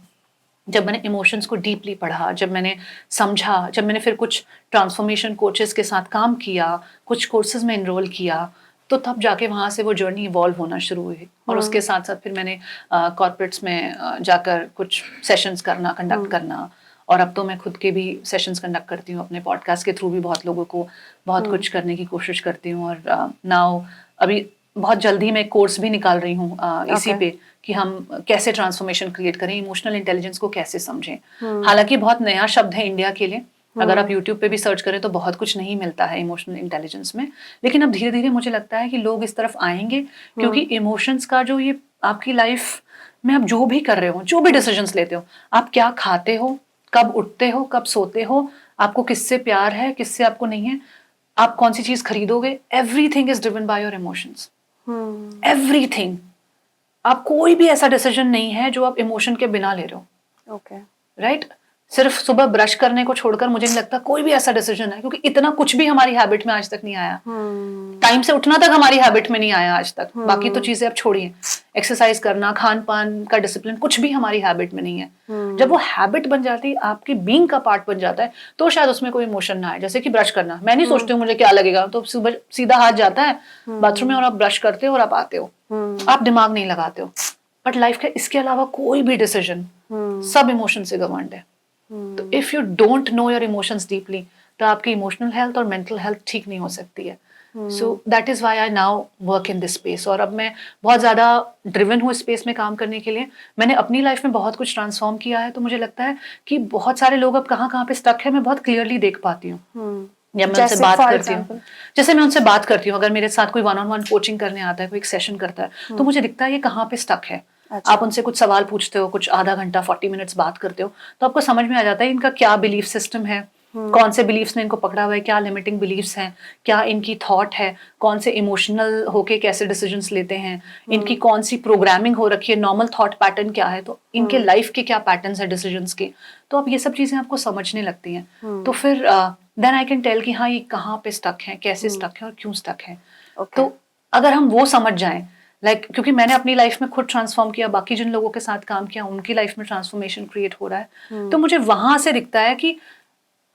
जब मैंने इमोशंस को डीपली पढ़ा, जब मैंने समझा, जब मैंने फिर कुछ ट्रांसफॉर्मेशन कोचेस के साथ काम किया, कुछ कोर्सेज में इनरोल किया, तो तब जाके वहाँ से वो जर्नी इवॉल्व होना शुरू हुई। और उसके साथ साथ फिर मैंने कॉर्पोरेट्स में जाकर कुछ सेशंस कंडक्ट करना, और अब तो मैं खुद के भी सेशंस कंडक्ट करती हूँ, अपने पॉडकास्ट के थ्रू भी बहुत लोगों को बहुत कुछ करने की कोशिश करती हूँ। और नाउ अभी बहुत जल्दी मैं कोर्स भी निकाल रही हूँ इसी पे कि हम कैसे ट्रांसफॉर्मेशन क्रिएट करें, इमोशनल इंटेलिजेंस को कैसे समझें। हालांकि बहुत नया शब्द है इंडिया के लिए, अगर आप यूट्यूब पे भी सर्च करें तो बहुत कुछ नहीं मिलता है इमोशनल इंटेलिजेंस में, लेकिन अब धीरे धीरे मुझे लगता है कि लोग इस तरफ आएंगे, क्योंकि इमोशंस का जो ये आपकी लाइफ में आप जो भी कर रहे हो, जो भी डिसीजंस लेते हो, आप क्या खाते हो, कब उठते हो, कब सोते हो, आपको किससे प्यार है, किससे आपको नहीं है, आप कौन सी चीज खरीदोगे, everything is driven by your emotions. Everything. आप कोई भी ऐसा डिसीजन नहीं है जो आप इमोशन के बिना ले रहे हो। Okay, right. सिर्फ सुबह ब्रश करने को छोड़कर मुझे नहीं लगता कोई भी ऐसा डिसीजन है, क्योंकि इतना कुछ भी हमारी हैबिट में आज तक नहीं आया। टाइम से उठना तक हमारी हैबिट में नहीं आया आज तक। बाकी तो चीजें आप छोड़िए, एक्सरसाइज करना, खान पान का डिसिप्लिन, कुछ भी हमारी हैबिट में नहीं है। जब वो हैबिट बन जाती है, आपकी बीइंग का पार्ट बन जाता है, तो शायद उसमें कोई इमोशन ना आए। जैसे कि ब्रश करना, मैं नहीं सोचती हूँ मुझे क्या लगेगा, तो सुबह सीधा हाथ जाता है बाथरूम में और आप ब्रश करते हो और आप आते हो, आप दिमाग नहीं लगाते हो। बट लाइफ का इसके अलावा कोई भी डिसीजन सब इमोशन से गवर्न्ड है। तो if you don't know your emotions deeply, तो आपकी इमोशनल हेल्थ और मेंटल हेल्थ ठीक नहीं हो सकती है। सो that is why I now work in this space. और अब मैं बहुत ज्यादा ड्रिवन हूँ इस स्पेस में काम करने के लिए। मैंने अपनी लाइफ में बहुत कुछ ट्रांसफॉर्म किया है, तो मुझे लगता है कि बहुत सारे लोग अब कहाँ पे स्टक है, मैं बहुत क्लियरली देख पाती हूँ जब मैं उनसे बात करती हूँ। जैसे मैं उनसे बात करती हूँ, अगर मेरे साथ कोई 1-on-1 कोचिंग करने आता है, कोई एक सेशन करता है, तो मुझे दिखता है ये कहाँ पे स्टक है। अच्छा। आप उनसे कुछ सवाल पूछते हो, कुछ आधा घंटा 40 मिनट्स बात करते हो, तो आपको समझ में आ जाता है इनका क्या बिलीफ सिस्टम है, कौन से बिलीफ्स ने इनको पकड़ा हुआ है, क्या लिमिटिंग बिलीफ्स हैं, क्या इनकी थॉट है, कौन से इमोशनल होके कैसे डिसीजंस लेते हैं, इनकी कौन सी प्रोग्रामिंग हो रखी है, नॉर्मल थॉट पैटर्न क्या है, तो इनके लाइफ के क्या पैटर्न्स है डिसीजंस के। तो अब ये सब चीजें आपको समझने लगती हैं, तो फिर देन आई कैन टेल कि हाँ ये कहाँ पे स्टक है, कैसे स्टक है और क्यों स्टक है। तो अगर हम वो समझ जाएं, क्योंकि मैंने अपनी लाइफ में खुद ट्रांसफॉर्म किया, बाकी जिन लोगों के साथ काम किया उनकी लाइफ में ट्रांसफॉर्मेशन क्रिएट हो रहा है, तो मुझे वहां से दिखता है कि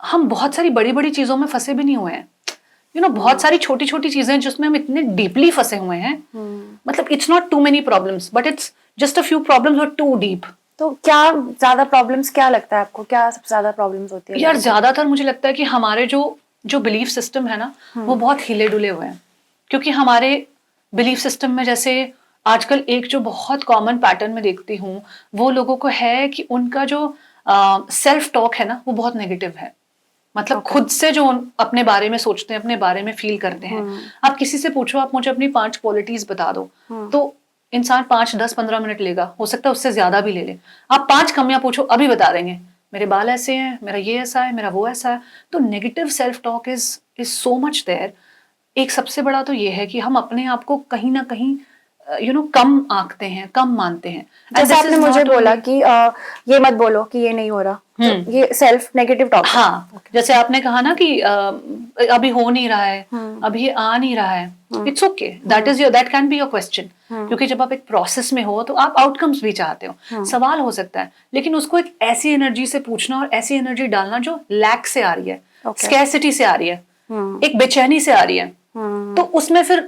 हम बहुत सारी बड़ी बड़ी चीजों में फंसे भी नहीं हुए हैं। बहुत सारी छोटी छोटी चीजें जिसमें हम इतने डीपली फंसे हुए हैं। मतलब it's not too many problems, but it's just a few problems और टू डीप। तो क्या ज्यादा प्रॉब्लम्स, क्या लगता है आपको, क्या सबसे ज्यादा प्रॉब्लम्स होती है? यार ज्यादातर मुझे लगता है कि हमारे जो बिलीफ सिस्टम है ना, वो बहुत हिले डुले हुए हैं। क्योंकि हमारे बिलीफ सिस्टम में, जैसे आजकल एक जो बहुत कॉमन पैटर्न में देखती हूँ, वो लोगों को है कि उनका जो सेल्फ टॉक है ना, वो बहुत नेगेटिव है। मतलब खुद से जो अपने बारे में सोचते हैं, अपने बारे में फील करते हैं। आप किसी से पूछो, आप मुझे अपनी 5 क्वालिटीज बता दो, तो इंसान 5, 10, 15 मिनट लेगा, हो सकता है उससे ज्यादा भी ले ले। आप 5 कमियां पूछो, अभी बता देंगे, मेरे बाल ऐसे हैं, मेरा ये ऐसा है, मेरा वो ऐसा है। तो negative self talk is so much there. एक सबसे बड़ा तो ये है कि हम अपने आप को कहीं ना कहीं कम आंकते हैं, कम मानते हैं। जैसे आपने मुझे बोला कि ये मत बोलो कि ये नहीं हो रहा, तो ये सेल्फ नेगेटिव टॉक। हाँ, जैसे आपने कहा ना कि अभी हो नहीं रहा है, अभी आ नहीं रहा है, it's okay, that can be your question, क्योंकि जब आप एक प्रोसेस में हो तो आप आउटकम्स भी चाहते हो, सवाल हो सकता है, लेकिन उसको एक ऐसी एनर्जी से पूछना और ऐसी एनर्जी डालना जो लैक से आ रही है, स्कैसिटी से आ रही है, एक बेचैनी से आ रही है, तो उसमें फिर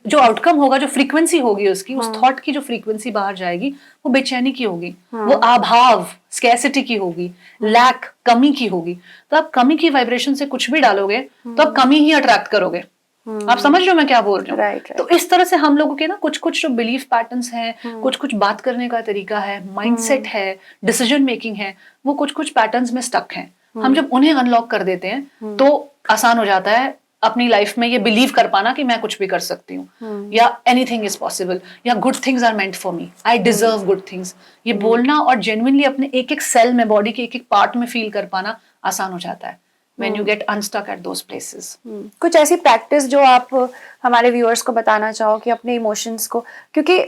जो आउटकम होगा, जो फ्रीक्वेंसी होगी उसकी, उस थॉट की जो फ्रीक्वेंसी बाहर जाएगी, वो बेचैनी की होगी, वो अभाव, स्कैसिटी की होगी, लैक, कमी की होगी। तो आप कमी की वाइब्रेशन से कुछ भी डालोगे तो आप कमी ही अट्रैक्ट करोगे। आप समझ रहे हो मैं क्या बोल रही हूँ? right. तो इस तरह से हम लोगों के ना कुछ कुछ जो बिलीफ पैटर्न्स हैं, कुछ कुछ बात करने का तरीका है, माइंडसेट है, डिसीजन मेकिंग है, वो कुछ कुछ पैटर्न्स में स्टक हैं। हम जब उन्हें अनलॉक कर देते हैं तो आसान हो जाता है अपनी लाइफ में ये बिलीव कर पाना कि मैं कुछ भी कर सकती हूँ, या एनीथिंग इज पॉसिबल, या good things are meant for me, I deserve good things. ये बोलना और जेन्युइनली अपने एक एक सेल में, बॉडी के एक एक पार्ट में फील कर पाना आसान हो जाता है when you get unstuck at those places. कुछ ऐसी प्रैक्टिस जो आप हमारे व्यूअर्स को बताना चाहो कि अपने इमोशंस को, क्योंकि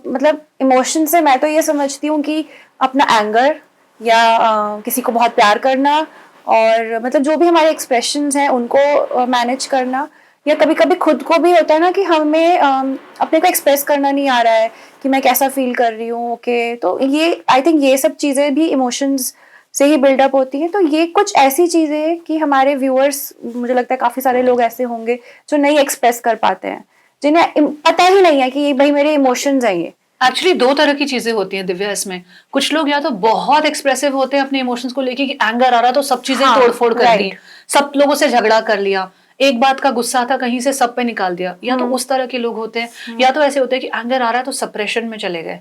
मतलब इमोशन से मैं तो ये समझती हूँ कि अपना एंगर या किसी को बहुत प्यार करना, और मतलब जो भी हमारे एक्सप्रेशंस हैं उनको मैनेज करना, या कभी कभी खुद को भी होता है ना कि हमें अपने को एक्सप्रेस करना नहीं आ रहा है कि मैं कैसा फील कर रही हूँ। ओके, तो ये आई थिंक ये सब चीज़ें भी इमोशंस से ही बिल्डअप होती हैं। तो ये कुछ ऐसी चीज़ें हैं कि हमारे व्यूअर्स, मुझे लगता है काफ़ी सारे लोग ऐसे होंगे जो नहीं एक्सप्रेस कर पाते हैं, जिन्हें पता ही नहीं है कि ये भाई मेरे इमोशंस हैं। ये एक्चुअली दो तरह की चीजें होती हैं दिव्या इसमें। कुछ लोग या तो बहुत एक्सप्रेसिव होते हैं अपने इमोशंस को लेके कि एंगर आ रहा तो सब चीजें तोड़फोड़ कर दी, सब लोगों से झगड़ा कर लिया, एक बात का गुस्सा था कहीं से सब पे निकाल दिया, या तो उस तरह के लोग होते हैं, या तो ऐसे होते हैं कि एंगर आ रहा है तो सप्रेशन में चले गए,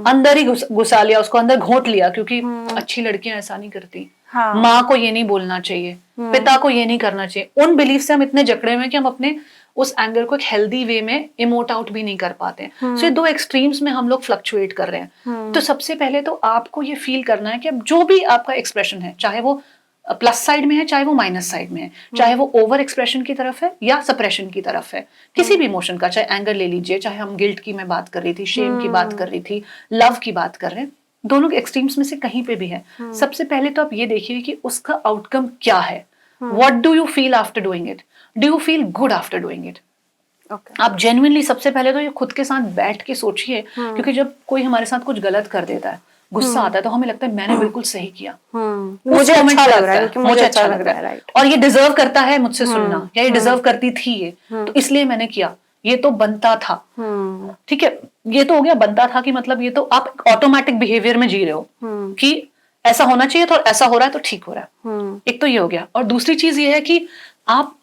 अंदर ही घुसा लिया, उसको अंदर घोंट लिया, क्योंकि अच्छी लड़कियां ऐसा नहीं करती, माँ को ये नहीं बोलना चाहिए, पिता को ये नहीं करना चाहिए। उन बिलीफ से हम इतने जकड़े हुए हैं कि हम अपने उस एंगर को एक हेल्दी वे में इमोट आउट भी नहीं कर पाते हैं। सो ये दो एक्सट्रीम्स में हम लोग फ्लक्चुएट कर रहे हैं। तो सबसे पहले तो आपको ये फील करना है कि अब जो भी आपका एक्सप्रेशन है, चाहे वो प्लस साइड में है, चाहे वो माइनस साइड में है, चाहे वो ओवर एक्सप्रेशन की तरफ है या सप्रेशन की तरफ है, किसी भी इमोशन का, चाहे एंगर ले लीजिए, चाहे हम गिल्ट की मैं बात कर रही थी, शेम की बात कर रही थी, लव की बात कर रहे हैं, दोनों एक्सट्रीम्स में से कहीं पे भी है। सबसे पहले तो आप ये देखिए कि उसका आउटकम क्या है। What do you feel after doing it? Do you feel good after doing it? आप जेन्युइनली सबसे पहले तो ये खुद के साथ बैठ के सोचिए, क्योंकि जब कोई हमारे साथ कुछ गलत कर देता है, गुस्सा आता है, तो हमें लगता है मैंने बिल्कुल सही किया, मुझे अच्छा लग रहा है, मुझे अच्छा लग रहा है, और ये डिजर्व करता है मुझसे सुनना, या ये डिजर्व करती थी ये, तो इसलिए मैंने किया, ये तो बनता था। ठीक है, ये तो हो गया बनता था कि मतलब ये तो आप ऑटोमेटिक बिहेवियर में जी रहे हो कि ऐसा होना चाहिए तो ऐसा हो रहा है तो ठीक हो रहा है। एक तो ये हो गया, और दूसरी चीज ये है कि आप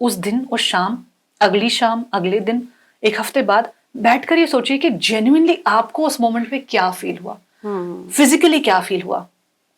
उस दिन, उस शाम, अगली शाम, अगले दिन, एक हफ्ते बाद बैठकर ये सोचिए कि जेन्युइनली आपको उस मोमेंट पे क्या फील हुआ, फिजिकली क्या फील हुआ,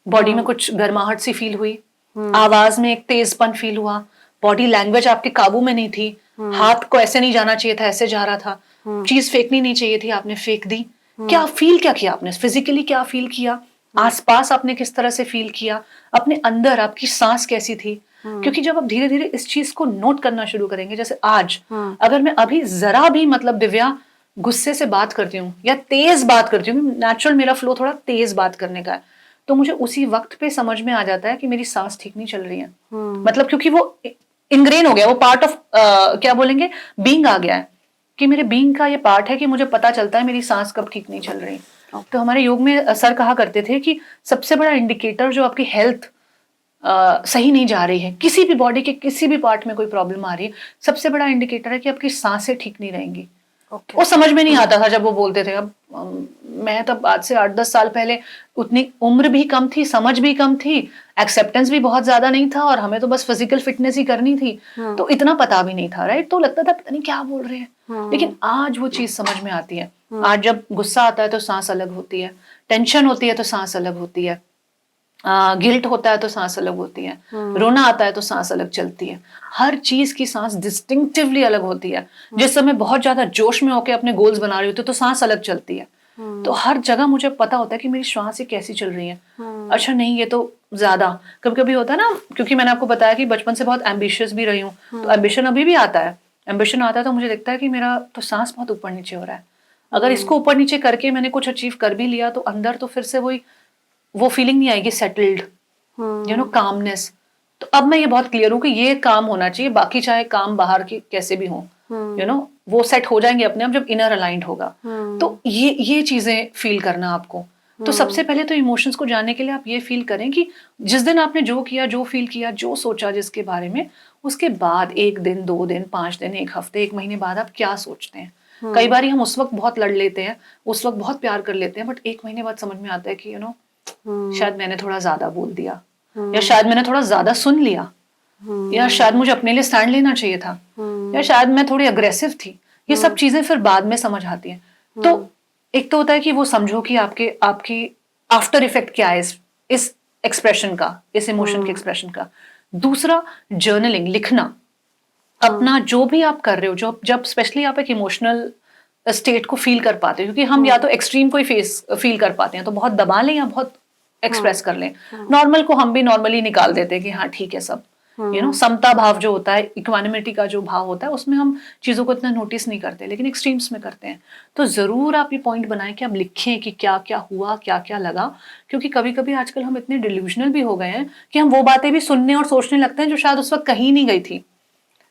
बॉडी में कुछ गर्माहट सी फील हुई, आवाज में एक तेजपन फील हुआ, बॉडी लैंग्वेज आपके काबू में नहीं थी, हाथ को ऐसे नहीं जाना चाहिए था, ऐसे जा रहा था, चीज फेंकनी नहीं चाहिए थी, आपने फेंक दी। क्या फील क्या किया आपने, फिजिकली क्या फील किया, आसपास आपने किस तरह से फील किया, अपने अंदर आपकी सांस कैसी थी। क्योंकि जब आप धीरे धीरे इस चीज को नोट करना शुरू करेंगे, जैसे आज अगर मैं अभी जरा भी मतलब दिव्या गुस्से से बात करती हूँ या तेज बात करती हूँ, नेचुरल मेरा फ्लो थोड़ा तेज बात करने का है, तो मुझे उसी वक्त पे समझ में आ जाता है कि मेरी सांस ठीक नहीं चल रही है। मतलब क्योंकि वो इनग्रेन हो गया, वो पार्ट ऑफ क्या बोलेंगे, बीइंग आ गया है, कि मेरे बीइंग का ये पार्ट है कि मुझे पता चलता है मेरी सांस कब ठीक नहीं चल रही। तो हमारे योग में सर कहा करते थे कि सबसे बड़ा इंडिकेटर जो आपकी हेल्थ सही नहीं जा रही है, किसी भी बॉडी के किसी भी पार्ट में कोई प्रॉब्लम आ रही है, सबसे बड़ा इंडिकेटर है कि आपकी सांसें ठीक नहीं रहेंगी। वो समझ में नहीं आता था जब वो बोलते थे। अब मैं तब आज से 8-10 साल पहले, उतनी उम्र भी कम थी, समझ भी कम थी, एक्सेप्टेंस भी बहुत ज्यादा नहीं था, और हमें तो बस फिजिकल फिटनेस ही करनी थी, तो इतना पता भी नहीं था, राइट। तो लगता था पता नहीं क्या बोल रहे हैं, लेकिन आज वो चीज समझ में आती है। आज जब गुस्सा आता है तो सांस अलग होती है, टेंशन होती है तो सांस अलग होती है, गिल्ट होता है तो सांस अलग होती है, रोना आता है तो सांस अलग चलती है, हर चीज की सांस डिस्टिंक्टिवली अलग होती है। जिस समय बहुत ज्यादा जोश में होकर अपने गोल्स बना रही होती है तो सांस अलग चलती है। तो हर जगह मुझे पता होता है कि मेरी श्वास ये कैसी चल रही है। अच्छा नहीं, ये तो ज्यादा कभी कभी होता है ना, क्योंकि मैंने आपको बताया कि बचपन से बहुत एम्बिशियस भी रही हूँ, तो एम्बिशन अभी भी आता है। एम्बिशन आता है तो मुझे दिखता है कि मेरा तो सांस बहुत ऊपर नीचे हो रहा है, अगर इसको ऊपर नीचे करके मैंने कुछ अचीव कर भी लिया तो अंदर तो फिर से वो फीलिंग नहीं आएगी सेटल्ड, कामनेस। तो अब मैं ये बहुत क्लियर हूँ कि ये काम होना चाहिए, बाकी चाहे काम बाहर के कैसे भी हों, वो सेट हो जाएंगे अपने आप जब इनर अलाइंड होगा। तो ये चीजें फील करना आपको। तो सबसे पहले तो इमोशंस को जानने के लिए आप ये फील करें कि जिस दिन आपने जो किया, जो फील किया, जो सोचा जिसके बारे में, उसके बाद 1 दिन, 2 दिन, 5 दिन, 1 हफ्ते, 1 महीने बाद आप क्या सोचते हैं। कई बार हम उस वक्त बहुत लड़ लेते हैं, उस वक्त बहुत प्यार कर लेते हैं, बट 1 महीने बाद समझ में आता है कि शायद मैंने थोड़ा ज्यादा बोल दिया, या शायद मैंने थोड़ा ज्यादा सुन लिया, या शायद मुझे अपने लिए स्टैंड लेना चाहिए था, या शायद मैं थोड़ी अग्रेसिव थी। ये सब चीजें फिर बाद में समझ आती हैं। तो एक तो होता है कि वो समझो कि आपकी आफ्टर इफेक्ट क्या है इस एक्सप्रेशन का, इस इमोशन के एक्सप्रेशन का। दूसरा, जर्नलिंग, लिखना अपना जो भी आप कर रहे हो, जब स्पेशली आप एक इमोशनल स्टेट को फील कर पाते हो, क्योंकि हम या तो एक्सट्रीम को ही फील कर पाते हैं, तो बहुत दबा लें या बहुत एक्सप्रेस कर लें। नॉर्मल को हम भी नॉर्मली निकाल देते हैं कि हाँ ठीक है सब, समता भाव जो होता है, इक्वानिमिटी का जो भाव होता है, उसमें हम चीजों को इतना नोटिस नहीं करते, लेकिन एक्सट्रीम्स में करते हैं। तो जरूर आप ये पॉइंट बनाएं कि आप लिखें कि क्या क्या हुआ, क्या क्या लगा, क्योंकि कभी कभी आजकल हम इतने डिल्यूजनल भी हो गए हैं कि हम वो बातें भी सुनने और सोचने लगते हैं जो शायद उस वक्त कहीं नहीं गई थी।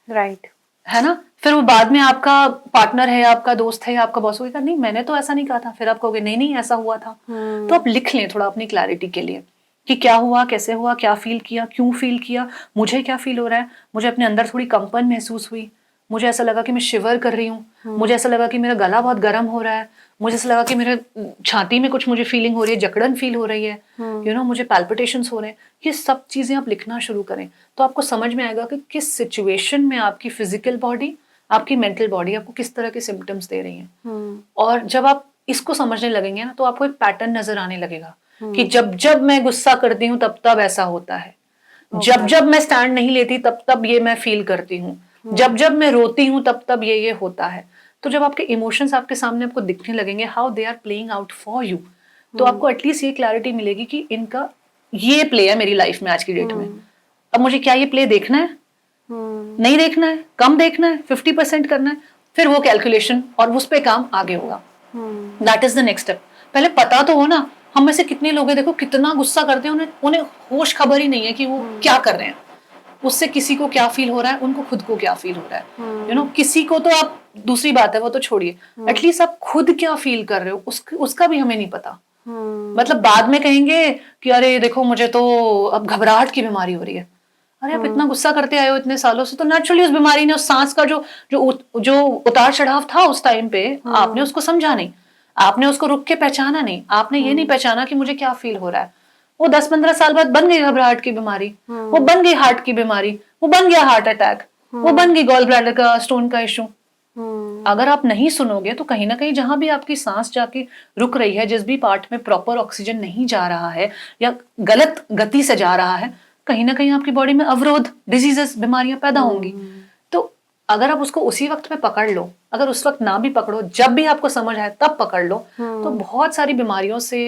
राइट, है ना। फिर वो बाद में आपका पार्टनर है, आपका दोस्त है, आपका बॉस होगा, नहीं मैंने तो ऐसा नहीं कहा था, फिर आप कहोगे नहीं नहीं ऐसा हुआ था। तो आप लिख लें थोड़ा अपनी क्लैरिटी के लिए कि क्या हुआ, कैसे हुआ, क्या फील किया, क्यों फील किया, मुझे क्या फील हो रहा है, मुझे अपने अंदर थोड़ी कंपन महसूस हुई, मुझे ऐसा लगा कि मैं शिवर कर रही हूँ, मुझे ऐसा लगा कि मेरा गला बहुत गर्म हो रहा है, मुझे ऐसा लगा कि मेरे छाती में कुछ मुझे फीलिंग हो रही है, जकड़न फील हो रही है, मुझे पैल्पिटेशंस हो रहे हैं। ये सब चीजें आप लिखना शुरू करें तो आपको समझ में आएगा कि किस सिचुएशन में आपकी फिजिकल बॉडी, आपकी मेंटल बॉडी आपको किस तरह के सिम्टम्स दे रही हैं। और जब आप इसको समझने लगेंगे ना, तो आपको एक पैटर्न नजर आने लगेगा कि जब जब मैं गुस्सा करती हूँ तब तब ऐसा होता है, जब जब मैं स्टैंड नहीं लेती तब तब ये मैं फील करती हूँ, जब जब मैं रोती हूँ तब तब ये होता है। तो जब आपके इमोशंस आपके सामने आपको दिखने लगेंगे, how they are playing out for you, तो आपको एटलीस्ट ये क्लैरिटी मिलेगी कि इनका ये प्ले है मेरी लाइफ में आज की डेट में। अब मुझे क्या ये प्ले देखना है, नहीं देखना है, कम देखना है, 50% करना है, फिर वो कैलकुलेशन और उस पे काम आगे होगा। That is the next step. पहले पता तो हो ना, हम में से कितने लोग हैं देखो कितना गुस्सा करते हैं, उन्हें होश खबर ही नहीं है कि वो क्या कर रहे हैं, उससे किसी को क्या फील हो रहा है, उनको खुद को क्या फील हो रहा है। किसी को तो आप दूसरी बात है वो तो छोड़िए, एटलीस्ट आप खुद क्या फील कर रहे हो उसका भी हमें नहीं पता। मतलब बाद में कहेंगे कि अरे देखो मुझे तो अब घबराहट की बीमारी हो रही है। अरे आप इतना गुस्सा करते आए हो इतने सालों से, तो नेचुरली उस बीमारी ने, उस सांस का जो उतार चढ़ाव था उस टाइम पे, आपने उसको समझा नहीं, आपने उसको रुक के पहचाना नहीं, आपने ये नहीं पहचाना कि मुझे क्या फील हो रहा है। वो 10-15 साल बाद बन गई घबराहट की बीमारी, वो बन गई हार्ट की बीमारी, वो बन गया हार्ट अटैक, वो बन गई गॉल ब्लैडर का स्टोन का इशू। अगर आप नहीं सुनोगे तो कहीं ना कहीं जहां भी आपकी सांस जाके रुक रही है, जिस भी पार्ट में प्रॉपर ऑक्सीजन नहीं जा रहा है या गलत गति से जा रहा है, कहीं ना कहीं आपकी बॉडी में अवरोध, डिजीजेस, बीमारियां पैदा होंगी। तो अगर आप उसको उसी वक्त में पकड़ लो, अगर उस वक्त ना भी पकड़ो, जब भी आपको समझ आए तब पकड़ लो, तो बहुत सारी बीमारियों से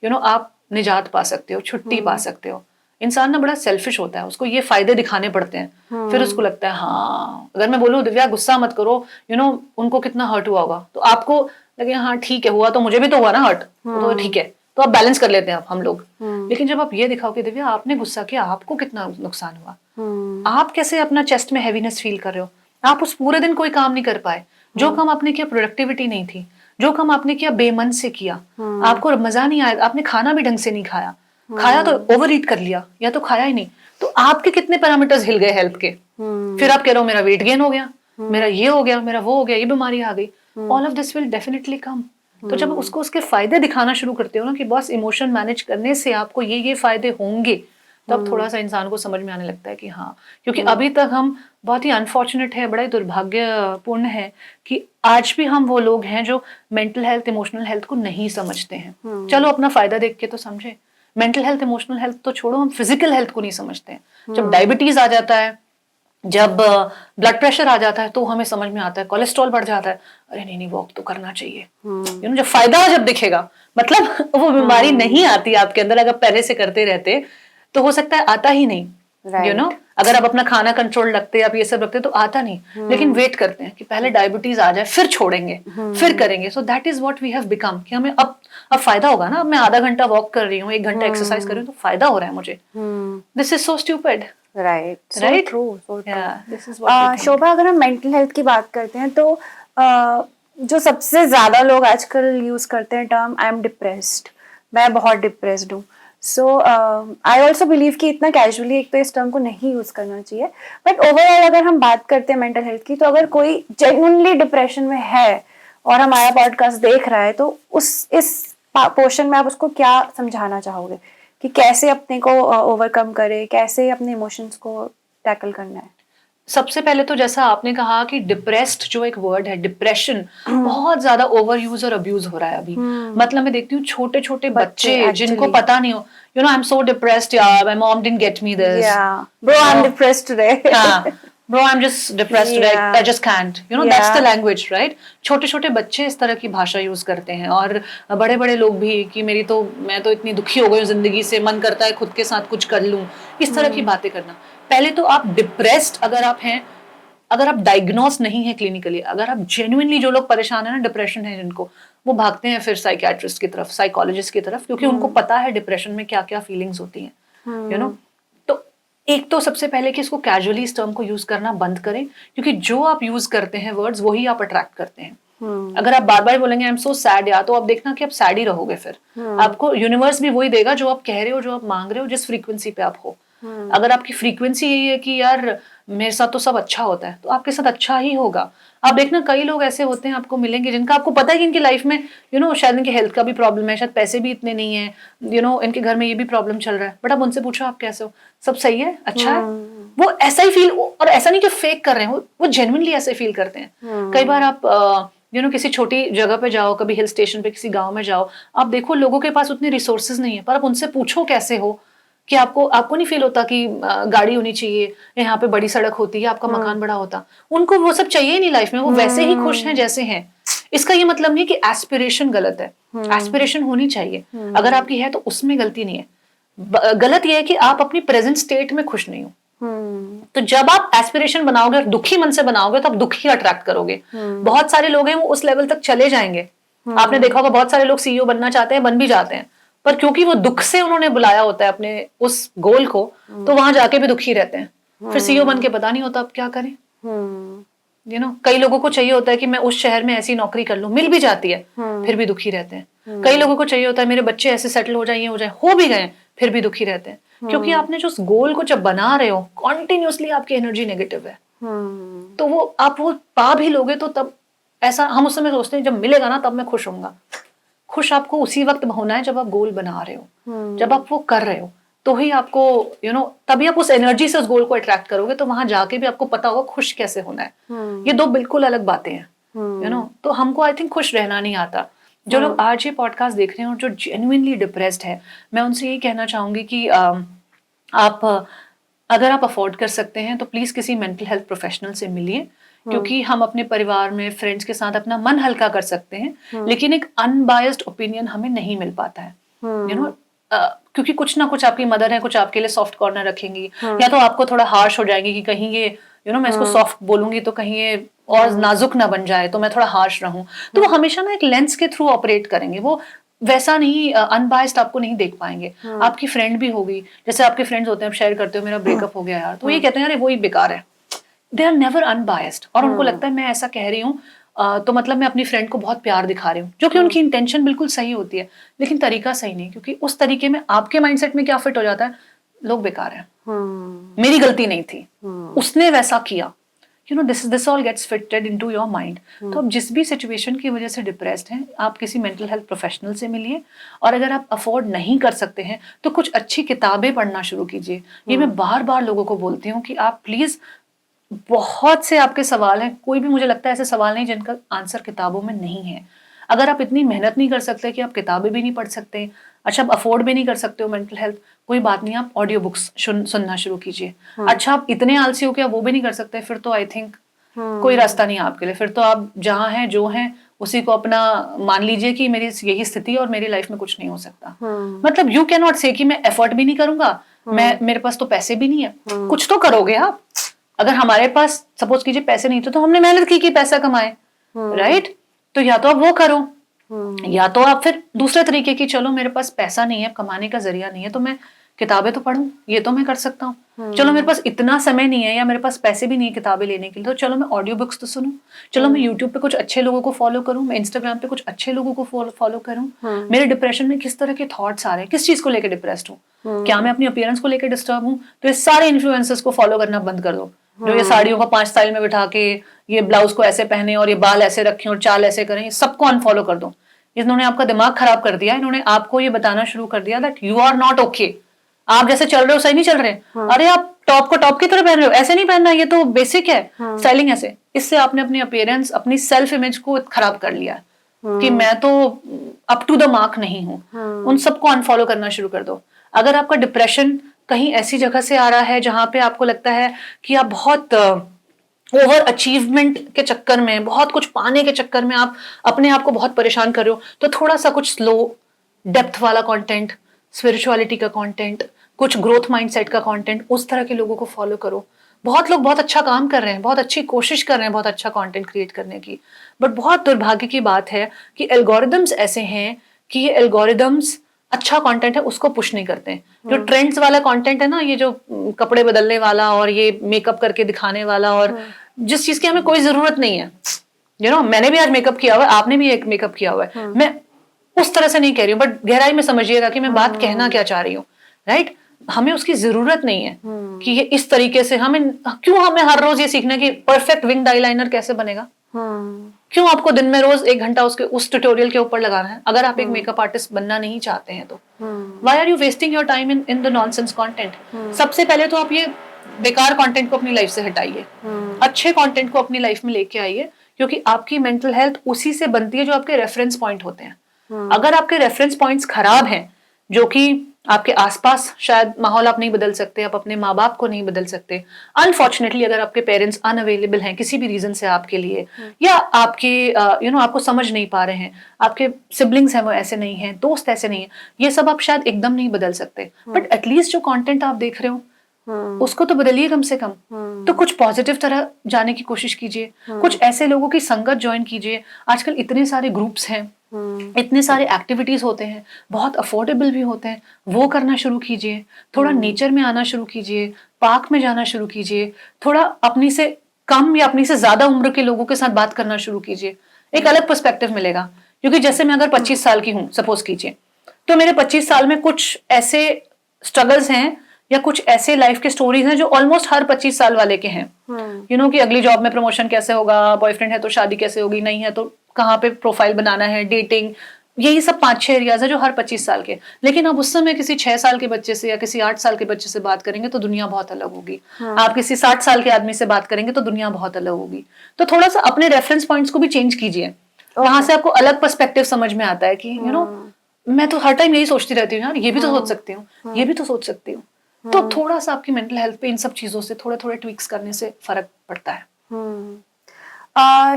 आप निजात पा सकते हो, छुट्टी पा सकते हो। इंसान ना बड़ा सेल्फिश होता है, उसको ये फायदे दिखाने पड़ते हैं, फिर उसको लगता है हाँ, अगर मैं बोलूं दिव्या गुस्सा मत करो, उनको कितना हर्ट हुआ होगा, तो आपको लगे हाँ ठीक है, हुआ तो मुझे भी तो हुआ ना हर्ट, तो ठीक है, तो आप बैलेंस कर लेते हैं हम लोग। लेकिन जब आप ये दिखाओ कि दिव्या आपने गुस्सा किया, आपको कितना नुकसान हुआ, आप कैसे अपना चेस्ट में हैवीनेस फील कर रहे हो, आप उस पूरे दिन कोई काम नहीं कर पाए, जो काम आपने किया प्रोडक्टिविटी नहीं थी, जो काम आपने किया बेमन से किया, आपको मजा नहीं आया, आपने खाना भी ढंग से नहीं खाया, खाया तो ओवर ईट कर लिया या तो खाया ही नहीं, तो आपके कितने पैरामीटर्स हिल गए हेल्थ के। फिर आप कह रहे हो मेरा वेट गेन हो गया, मेरा ये हो गया, मेरा वो हो गया, ये बीमारी आ गई। All of this will definitely come. तो जब उसको उसके फायदे दिखाना शुरू करते हो ना कि बस इमोशन मैनेज करने से आपको ये फायदे होंगे, तब थोड़ा सा इंसान को समझ में आने लगता है कि हाँ, क्योंकि अभी तक हम बहुत ही अनफॉर्चुनेट है, बड़ा ही दुर्भाग्यपूर्ण है कि आज भी हम वो लोग हैं जो मेंटल हेल्थ, इमोशनल हेल्थ को नहीं समझते हैं। चलो अपना फायदा देख के तो समझे, मेंटल हेल्थ, इमोशनल हेल्थ तो छोड़ो, हम फिजिकल हेल्थ को नहीं समझते हैं। जब डायबिटीज आ जाता है, जब ब्लड प्रेशर आ जाता है, तो हमें समझ में आता है, कोलेस्ट्रॉल बढ़ जाता है, अरे नहीं वॉक तो करना चाहिए। जब फायदा जब दिखेगा, मतलब वो बीमारी नहीं आती आपके अंदर, अगर पहले से करते रहते तो हो सकता है आता ही नहीं। अगर आप अपना खाना कंट्रोल रखते आप ये सब रखते तो आता नहीं, लेकिन वेट करते हैं कि पहले डायबिटीज आ जाए फिर छोड़ेंगे, फिर करेंगे. So that is what we have become कि हमें अब फायदा होगा ना. अब मैं आधा घंटा वॉक कर रही हूँ, 1 घंटा एक्सरसाइज कर रही हूँ तो फायदा हो रहा है मुझे. This is so stupid. Right, Right? True, so this is what Shobha, अगर हम मेंटल हेल्थ की बात करते हैं तो जो सबसे ज्यादा लोग आजकल यूज करते हैं टर्म, आई एम डिप्रेस्ड, मैं बहुत डिप्रेस्ड हूँ. सो आई ऑल्सो बिलीव कि इतना कैजुअली एक तो इस टर्म को नहीं यूज करना चाहिए. बट ओवरऑल अगर हम बात करते हैं मेंटल हेल्थ की, तो अगर कोई जेन्युइनली डिप्रेशन में है और हमारा पॉडकास्ट देख रहा है, तो इस पोर्शन में आप उसको क्या समझाना चाहोगे कि कैसे अपने को ओवरकम करे, कैसे अपने इमोशंस को टैकल करना है? सबसे पहले तो जैसा आपने कहा कि डिप्रेस्ड जो एक वर्ड है, डिप्रेशन बहुत ज्यादा ओवर यूज और अब्यूज हो रहा है अभी. मतलब मैं देखती हूँ छोटे छोटे बच्चे जिनको पता नहीं हो, you know, I am so depressed यार, my mom didn't get me this, bro I am depressed today, bro I am just depressed today, I just can't, you know, that's the language, right. छोटे छोटे बच्चे इस तरह की भाषा यूज करते हैं, और बड़े बड़े लोग भी कि मैं तो इतनी दुखी हो गई हूँ जिंदगी से, मन करता है खुद के साथ कुछ कर लूं, इस तरह की बातें करना. पहले तो आप डिप्रेस्ड अगर आप हैं, अगर आप डायग्नोस नहीं है क्लिनिकली, अगर आप जेन्युइनली, जो लोग परेशान है ना, डिप्रेशन है जिनको, वो भागते हैं फिर साइकियाट्रिस्ट की तरफ, साइकोलॉजिस्ट की तरफ, क्योंकि उनको पता है डिप्रेशन में क्या क्या फीलिंग्स होती हैं, यू नो. तो एक तो सबसे पहले कि इसको कैजुअली इस टर्म को यूज करना बंद करें, क्योंकि जो आप यूज करते हैं वर्ड्स वही आप अट्रैक्ट करते हैं. अगर आप बार बार बोलेंगे आई एम सो सैड यार, तो आप देखना कि आप सैड ही रहोगे. फिर आपको यूनिवर्स भी वही देगा जो आप कह रहे हो, जो आप मांग रहे हो, जिस फ्रीक्वेंसी पे आप हो. अगर आपकी फ्रीक्वेंसी यही है कि यार मेरे साथ तो सब अच्छा होता है, तो आपके साथ अच्छा ही होगा. आप देखना कई लोग ऐसे होते हैं आपको मिलेंगे जिनका आपको पता है कि इनकी लाइफ में, यू नो, शायद इनके हेल्थ का भी प्रॉब्लम है, शायद पैसे भी इतने नहीं है, यू नो, इनके घर में ये भी प्रॉब्लम चल रहा है, बट आप उनसे पूछो आप कैसे हो, सब सही है, अच्छा है. वो ऐसा ही फील, और ऐसा नहीं कि फेक कर रहे हैं, वो जेन्युइनली ऐसे फील करते हैं. कई बार आप यू नो किसी छोटी जगह पे जाओ, कभी हिल स्टेशन पे, किसी गांव में जाओ, आप देखो लोगों के पास उतने रिसोर्सेज नहीं है, पर आप उनसे पूछो कैसे हो, कि आपको नहीं फील होता कि गाड़ी होनी चाहिए, यहाँ पे बड़ी सड़क होती है, आपका मकान बड़ा होता. उनको वो सब चाहिए ही नहीं लाइफ में, वो वैसे ही खुश हैं जैसे हैं. इसका ये मतलब नहीं कि एस्पिरेशन गलत है, एस्पिरेशन होनी चाहिए, अगर आपकी है तो उसमें गलती नहीं है. गलत ये है कि आप अपनी प्रेजेंट स्टेट में खुश नहीं हो. तो जब आप एस्पिरेशन बनाओगे और दुखी मन से बनाओगे, तो आप दुख ही अट्रैक्ट करोगे. बहुत सारे लोग हैं वो उस लेवल तक चले जाएंगे. आपने देखा होगा बहुत सारे लोग सीईओ बनना चाहते हैं, बन भी जाते हैं, पर क्योंकि वो दुख से उन्होंने बुलाया होता है अपने उस गोल को, तो वहां जाके भी दुखी रहते हैं. फिर सीईओ बन के पता नहीं होता अब क्या करें. यू नो, कई लोगों को चाहिए होता है कि मैं उस शहर में ऐसी नौकरी कर लूं, मिल भी जाती है, फिर भी दुखी रहते हैं. कई लोगों को चाहिए होता है मेरे बच्चे ऐसे सेटल हो जाए, ये हो जाए, हो भी गए, फिर भी दुखी रहते हैं. क्योंकि आपने जो उस गोल को जब बना रहे हो, कॉन्टिन्यूसली आपकी एनर्जी नेगेटिव है. तो वो आप वो पा भी लोगे तो तब ऐसा हम उस समय सोचते हैं जब मिलेगा ना तब मैं खुश होऊंगा. खुश आपको उसी वक्त होना है जब आप गोल बना रहे हो, जब आप वो कर रहे हो, तो ही आपको, यू नो, तभी आप उस एनर्जी से उस गोल को अट्रैक्ट करोगे. तो वहां जाके भी आपको पता होगा खुश कैसे होना है. ये दो बिल्कुल अलग बातें हैं, यू नो. तो हमको आई थिंक खुश रहना नहीं आता. जो लोग आज ये पॉडकास्ट देख रहे हैं और जो जेन्युइनली डिप्रेस्ड है, मैं उनसे यही कहना चाहूंगी कि आप अगर आप अफोर्ड कर सकते हैं तो प्लीज किसी मेंटल हेल्थ प्रोफेशनल से मिलिए, क्योंकि हम अपने परिवार में, फ्रेंड्स के साथ अपना मन हल्का कर सकते हैं, लेकिन एक अनबायस्ड ओपिनियन हमें नहीं मिल पाता है, यू नो. क्योंकि कुछ ना कुछ आपकी मदर है, कुछ आपके लिए सॉफ्ट कॉर्नर रखेंगी, या तो आपको थोड़ा हार्श हो जाएंगी कि कहीं ये, यू नो, मैं इसको सॉफ्ट बोलूंगी तो कहीं ये और नाजुक ना बन जाए, तो मैं थोड़ा हार्श रहूं. तो वो हमेशा ना एक लेंस के थ्रू ऑपरेट करेंगे, वो वैसा नहीं अनबायस्ड आपको नहीं देख पाएंगे. आपकी फ्रेंड भी होगी, जैसे आपके फ्रेंड्स होते हैं, आप शेयर करते हो मेरा ब्रेकअप हो गया यार, तो ये कहते हैं यार वो ही बेकार है. दे आर नेवर अनबायस्ड, और उनको लगता है मैं ऐसा कह रही हूँ तो मतलब मैं अपनी फ्रेंड को बहुत प्यार दिखा रही हूँ, जो कि उनकी इंटेंशन बिल्कुल सही होती है, लेकिन तरीका सही नहीं, क्योंकि उस तरीके में आपके माइंडसेट में क्या फिट हो जाता है, लोग बेकार हैं, मेरी गलती नहीं थी, उसने वैसा किया, you know, this all gets fitted into your mind. तो आप जिस भी सिचुएशन की वजह से डिप्रेस्ड हैं, आप किसी मेंटल हेल्थ प्रोफेशनल से मिलिए, और अगर आप अफोर्ड नहीं कर सकते हैं तो कुछ अच्छी किताबें पढ़ना शुरू कीजिए. ये मैं बार बार लोगों को बोलती हूँ कि आप प्लीज, बहुत से आपके सवाल हैं, कोई भी मुझे लगता है ऐसे सवाल नहीं जिनका आंसर किताबों में नहीं है. अगर आप इतनी मेहनत नहीं कर सकते कि आप किताबें भी नहीं पढ़ सकते, अच्छा आप अफोर्ड भी नहीं कर सकते हो मेंटल हेल्थ, कोई बात नहीं, आप ऑडियो बुक्स सुनना शुरू कीजिए. अच्छा आप इतने आलसी हो कि आप वो भी नहीं कर सकते, फिर तो आई थिंक कोई रास्ता नहीं है आपके लिए. फिर तो आप जहाँ हैं, जो हैं, उसी को अपना मान लीजिए कि मेरी यही स्थिति और मेरी लाइफ में कुछ नहीं हो सकता. मतलब यू कैन नॉट से कि मैं एफर्ट भी नहीं करूंगा, मेरे पास तो पैसे भी नहीं है। कुछ तो करोगे आप। अगर हमारे पास सपोज कीजिए पैसे नहीं थे तो हमने मेहनत की पैसा कमाए, राइट? तो या तो आप वो करो, या तो आप फिर दूसरे तरीके की, चलो मेरे पास पैसा नहीं है, कमाने का जरिया नहीं है, तो मैं किताबें तो पढूं, ये तो मैं कर सकता हूँ। चलो मेरे पास इतना समय नहीं है या मेरे पास पैसे भी नहीं है किताबें लेने के लिए, तो चलो मैं ऑडियो बुक्स तो सुनूं, चलो मैं यूट्यूब पे कुछ अच्छे लोगों को फॉलो करूं, मैं इंस्टाग्राम पे कुछ अच्छे लोगों को फॉलो करूं। मेरे डिप्रेशन में किस तरह के थॉट्स आ रहे हैं, किस चीज को लेकर डिप्रेस्ड हूँ, क्या मैं अपनी अपीयरेंस को लेकर डिस्टर्ब हूँ, तो ये सारे इन्फ्लुएंसर्स को फॉलो करना बंद कर दो, जो ये साड़ियों को 5 स्टाइल में बिठा के ये ब्लाउज को ऐसे पहने और ये बाल ऐसे रखें और चाल ऐसे करें, सबको अनफॉलो कर दो। इन्होंने आपका दिमाग खराब कर दिया, इन्होंने आपको ये बताना शुरू कर दिया that you are not okay, आप जैसे चल रहे हो सही नहीं चल रहे। अरे आप टॉप को टॉप की तरह पहन रहे हो, ऐसे नहीं पहनना, ये तो बेसिक है स्टाइलिंग ऐसे। इससे आपने अपनी अपीयरेंस, अपनी सेल्फ इमेज को खराब कर लिया कि मैं तो अप टू द मार्क नहीं हूँ। उन सबको अनफॉलो करना शुरू कर दो। अगर आपका डिप्रेशन कहीं ऐसी जगह से आ रहा है जहां पे आपको लगता है कि आप बहुत ओवर अचीवमेंट के चक्कर में, बहुत कुछ पाने के चक्कर में आप अपने आप को बहुत परेशान कर रहे हो, तो थोड़ा सा कुछ स्लो डेप्थ वाला कंटेंट, स्पिरिचुअलिटी का कंटेंट, कुछ ग्रोथ माइंडसेट का कंटेंट, उस तरह के लोगों को फॉलो करो। बहुत लोग बहुत अच्छा काम कर रहे हैं, बहुत अच्छी कोशिश कर रहे हैं बहुत अच्छा कंटेंट क्रिएट करने की, बट बहुत दुर्भाग्य की बात है कि एल्गोरिदम्स ऐसे हैं कि ये एल्गोरिदम्स अच्छा कंटेंट है उसको पुश नहीं करते हैं। जो ट्रेंड्स वाला कंटेंट है ना, ये जो कपड़े बदलने वाला और ये मेकअप करके दिखाने वाला, और जिस चीज की हमें कोई जरूरत नहीं है, मैंने भी आज मेकअप किया हुआ है, आपने भी एक मेकअप किया हुआ है, मैं उस तरह से नहीं कह रही हूँ, बट गहराई में समझिएगा कि मैं बात कहना क्या चाह रही हूँ, राइट? हमें उसकी जरूरत नहीं है कि ये इस तरीके से हमें हर रोज ये सीखना कि परफेक्ट विंग्ड आईलाइनर कैसे बनेगा। क्यों आपको दिन में रोज 1 घंटा उस ट्यूटोरियल के ऊपर लगाना है? अगर आप एक मेकअप आर्टिस्ट बनना नहीं चाहते हैं तो why are you wasting your time in the nonsense content? सबसे पहले तो आप ये बेकार कंटेंट को अपनी लाइफ से हटाइए, अच्छे कंटेंट को अपनी लाइफ में लेके आइए, क्योंकि आपकी मेंटल हेल्थ उसी से बनती है जो आपके रेफरेंस पॉइंट होते हैं। अगर आपके रेफरेंस पॉइंट्स खराब हैं, जो कि आपके आसपास शायद माहौल आप नहीं बदल सकते, आप अपने माँ बाप को नहीं बदल सकते, अनफॉर्चुनेटली अगर आपके पेरेंट्स अनअवेलेबल हैं किसी भी रीजन से आपके लिए, या आपके आपको समझ नहीं पा रहे हैं, आपके सिबलिंग्स हैं वो ऐसे नहीं हैं, दोस्त ऐसे नहीं है, ये सब आप शायद एकदम नहीं बदल सकते, बट एटलीस्ट जो कंटेंट आप देख रहे हो उसको तो बदलिए कम से कम। तो कुछ पॉजिटिव तरह जाने की कोशिश कीजिए, कुछ ऐसे लोगों की संगत ज्वाइन कीजिए। आजकल इतने सारे ग्रुप्स हैं, इतने सारे एक्टिविटीज होते हैं, बहुत अफोर्डेबल भी होते हैं, वो करना शुरू कीजिए। थोड़ा नेचर में आना शुरू कीजिए, पार्क में जाना शुरू कीजिए, थोड़ा अपनी से कम या अपनी से ज्यादा उम्र के लोगों के साथ बात करना शुरू कीजिए, एक अलग पर्सपेक्टिव मिलेगा। क्योंकि जैसे मैं अगर 25 साल की हूँ सपोज कीजिए, तो मेरे 25 साल में कुछ ऐसे स्ट्रगल्स हैं या कुछ ऐसे लाइफ के स्टोरीज हैं जो ऑलमोस्ट हर 25 साल वाले के हैं। कि अगली जॉब में प्रमोशन कैसे होगा, बॉयफ्रेंड है तो शादी कैसे होगी, नहीं है तो कहाँ पे प्रोफाइल बनाना है, डेटिंग, यही सब 5-6 एरियाज है जो हर 25 साल के। लेकिन आप उस समय किसी 6 साल के बच्चे से या किसी 8 साल के बच्चे से बात करेंगे तो दुनिया बहुत अलग होगी। आप किसी 60 साल के आदमी से बात करेंगे तो दुनिया बहुत अलग होगी। तो थोड़ा सा अपने रेफरेंस पॉइंट्स को भी चेंज कीजिए, वहां से आपको अलग पर्सपेक्टिव समझ में आता है कि मैं तो हर टाइम यही सोचती रहती हूँ यार, ये भी तो सोच सकती हूँ, ये भी तो सोच सकती हूँ। तो थोड़ा सा आपकी मेंटल हेल्थ पे इन सब चीजों से थोड़े थोड़े ट्विक्स करने से फर्क पड़ता है।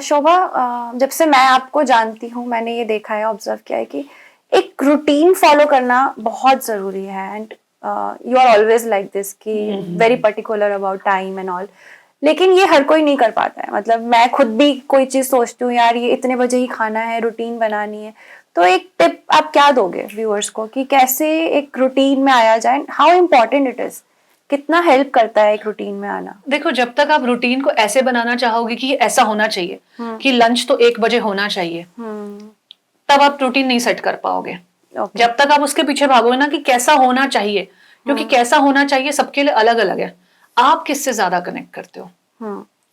शोभा, जब से मैं आपको जानती हूँ मैंने ये देखा है, ऑब्जर्व किया है कि एक रूटीन फॉलो करना बहुत जरूरी है, and you are always like this कि very particular about time and all. लेकिन ये हर कोई नहीं कर पाता है। मतलब मैं खुद भी कोई चीज सोचती हूँ यार ये इतने बजे ही खाना है, रूटीन बनानी है, तो एक टिप आप क्या दोगे व्यूअर्स को कि कैसे एक रूटीन में आया जाए? हाउ इम्पोर्टेंट इट इज, कितना हेल्प करता है एक रूटीन में आना? देखो, जब तक आप रूटीन को ऐसे बनाना चाहोगे कि ऐसा होना चाहिए कि लंच तो 1 बजे होना चाहिए, तब आप रूटीन नहीं सेट कर पाओगे। जब तक आप उसके पीछे भागोगे ना कि कैसा होना चाहिए, क्योंकि कैसा होना चाहिए सबके लिए अलग अलग है। आप किससे ज्यादा कनेक्ट करते हो,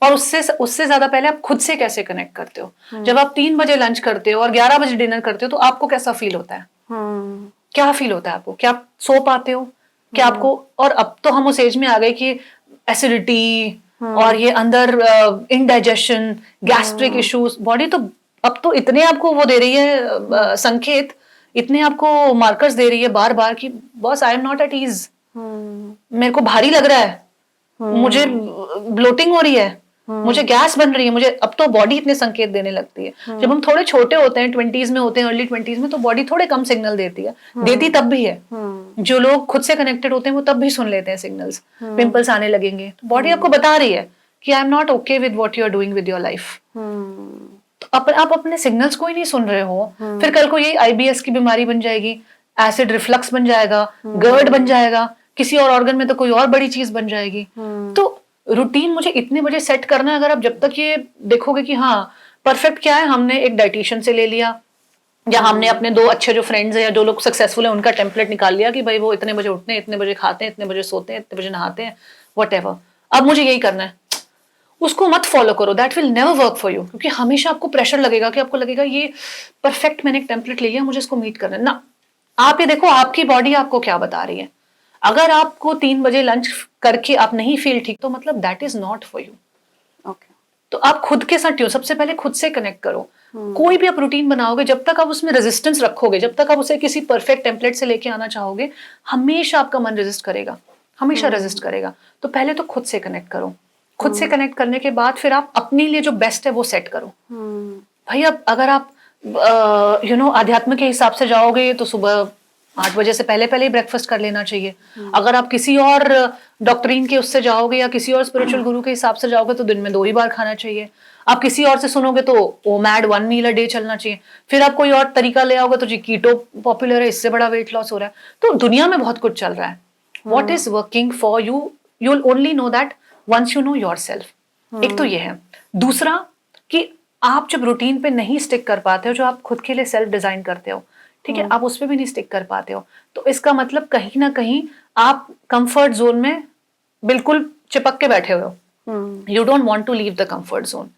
और उससे ज्यादा पहले आप खुद से कैसे कनेक्ट करते हो। जब आप 3 बजे लंच करते हो और 11 बजे डिनर करते हो तो आपको कैसा फील होता है? क्या फील होता है आपको? क्या आप सो पाते हो? क्या आपको, और अब तो हम उस एज में आ गए कि एसिडिटी और ये अंदर इनडाइजेशन, गैस्ट्रिक इश्यूज, बॉडी तो अब तो इतने आपको वो दे रही है संकेत, इतने आपको मार्कर्स दे रही है बार बार कि boss I am not at ease, मेरे को भारी लग रहा है, मुझे ब्लोटिंग हो रही है, मुझे गैस बन रही है, मुझे अब तो बॉडी इतने संकेत देने लगती है। जब हम थोड़े छोटे होते हैं, 20s में होते हैं, अर्ली 20s में, तो बॉडी थोड़े कम सिग्नल देती है, देती तब भी है, जो लोग खुद से कनेक्टेड होते हैं वो तब भी सुन लेते हैं सिग्नल्स, पिंपल्स आने लगेंगे, तो बॉडी आपको बता रही है कि I am not okay with what you are doing with your life. तो आप अपने सिग्नल्स को ही नहीं सुन रहे हो, फिर कल को ये आईबीएस की बीमारी बन जाएगी, एसिड रिफ्लक्स बन जाएगा, गर्ड बन जाएगा, किसी और ऑर्गन में तो कोई और बड़ी चीज बन जाएगी। तो रूटीन मुझे इतने बजे सेट करना है। अगर आप जब तक ये देखोगे कि हाँ परफेक्ट क्या है, हमने एक डाइटिशियन से ले लिया या हमने अपने 2 अच्छे जो फ्रेंड्स हैं या जो लोग सक्सेसफुल हैं उनका टेम्पलेट निकाल लिया कि भाई वो इतने बजे उठते हैं, इतने बजे खाते हैं, इतने बजे सोते हैं, इतने बजे नहाते हैं, व्हाटएवर, अब मुझे यही करना है, उसको मत फॉलो करो। That will never work for you, क्योंकि हमेशा आपको प्रेशर लगेगा कि आपको लगेगा ये परफेक्ट मैंने एक टेम्पलेट ले लिया, मुझे इसको मीट करना है ना। आप ये देखो आपकी बॉडी आपको क्या बता रही है। अगर आपको 3 बजे लंच करके आप नहीं फील ठीक, तो मतलब that is not for you. तो आप खुद के साथ सबसे पहले खुद से कनेक्ट करो। कोई भी आप रूटीन बनाओगे, जब तक आप उसमें रेजिस्टेंस रखोगे, जब तक आप उसे किसी परफेक्ट टेम्पलेट से लेके आना चाहोगे, हमेशा आपका मन रेजिस्ट करेगा, हमेशा रेजिस्ट करेगा। तो पहले तो खुद से कनेक्ट करो। खुद से कनेक्ट करने के बाद फिर आप अपने लिए जो बेस्ट है वो सेट करो। भाई अब अगर आप आध्यात्म के हिसाब से जाओगे तो सुबह 8 बजे से पहले पहले ही ब्रेकफास्ट कर लेना चाहिए। अगर आप किसी और डॉक्ट्रिन के उससे जाओगे या किसी और स्पिरिचुअल गुरु के हिसाब से जाओगे तो दिन में 2 ही बार खाना चाहिए। आप किसी और से सुनोगे तो ओमैड 1 मील अ डे चलना चाहिए। फिर आप कोई और तरीका ले आओगे तो जी कीटो पॉपुलर है, इससे बड़ा वेट लॉस हो रहा है। तो दुनिया में बहुत कुछ चल रहा है। What is working for you, you will only know that once you know yourself. एक तो ये है। दूसरा कि आप जब रूटीन पे नहीं स्टिक कर पाते हो, जो आप खुद के लिए सेल्फ डिजाइन करते हो, ठीक है, आप उस पर भी नहीं स्टिक कर पाते हो, तो इसका मतलब कहीं ना कहीं आप कंफर्ट जोन में बिल्कुल चिपक के बैठे हुए हो। You don't want to leave the comfort zone.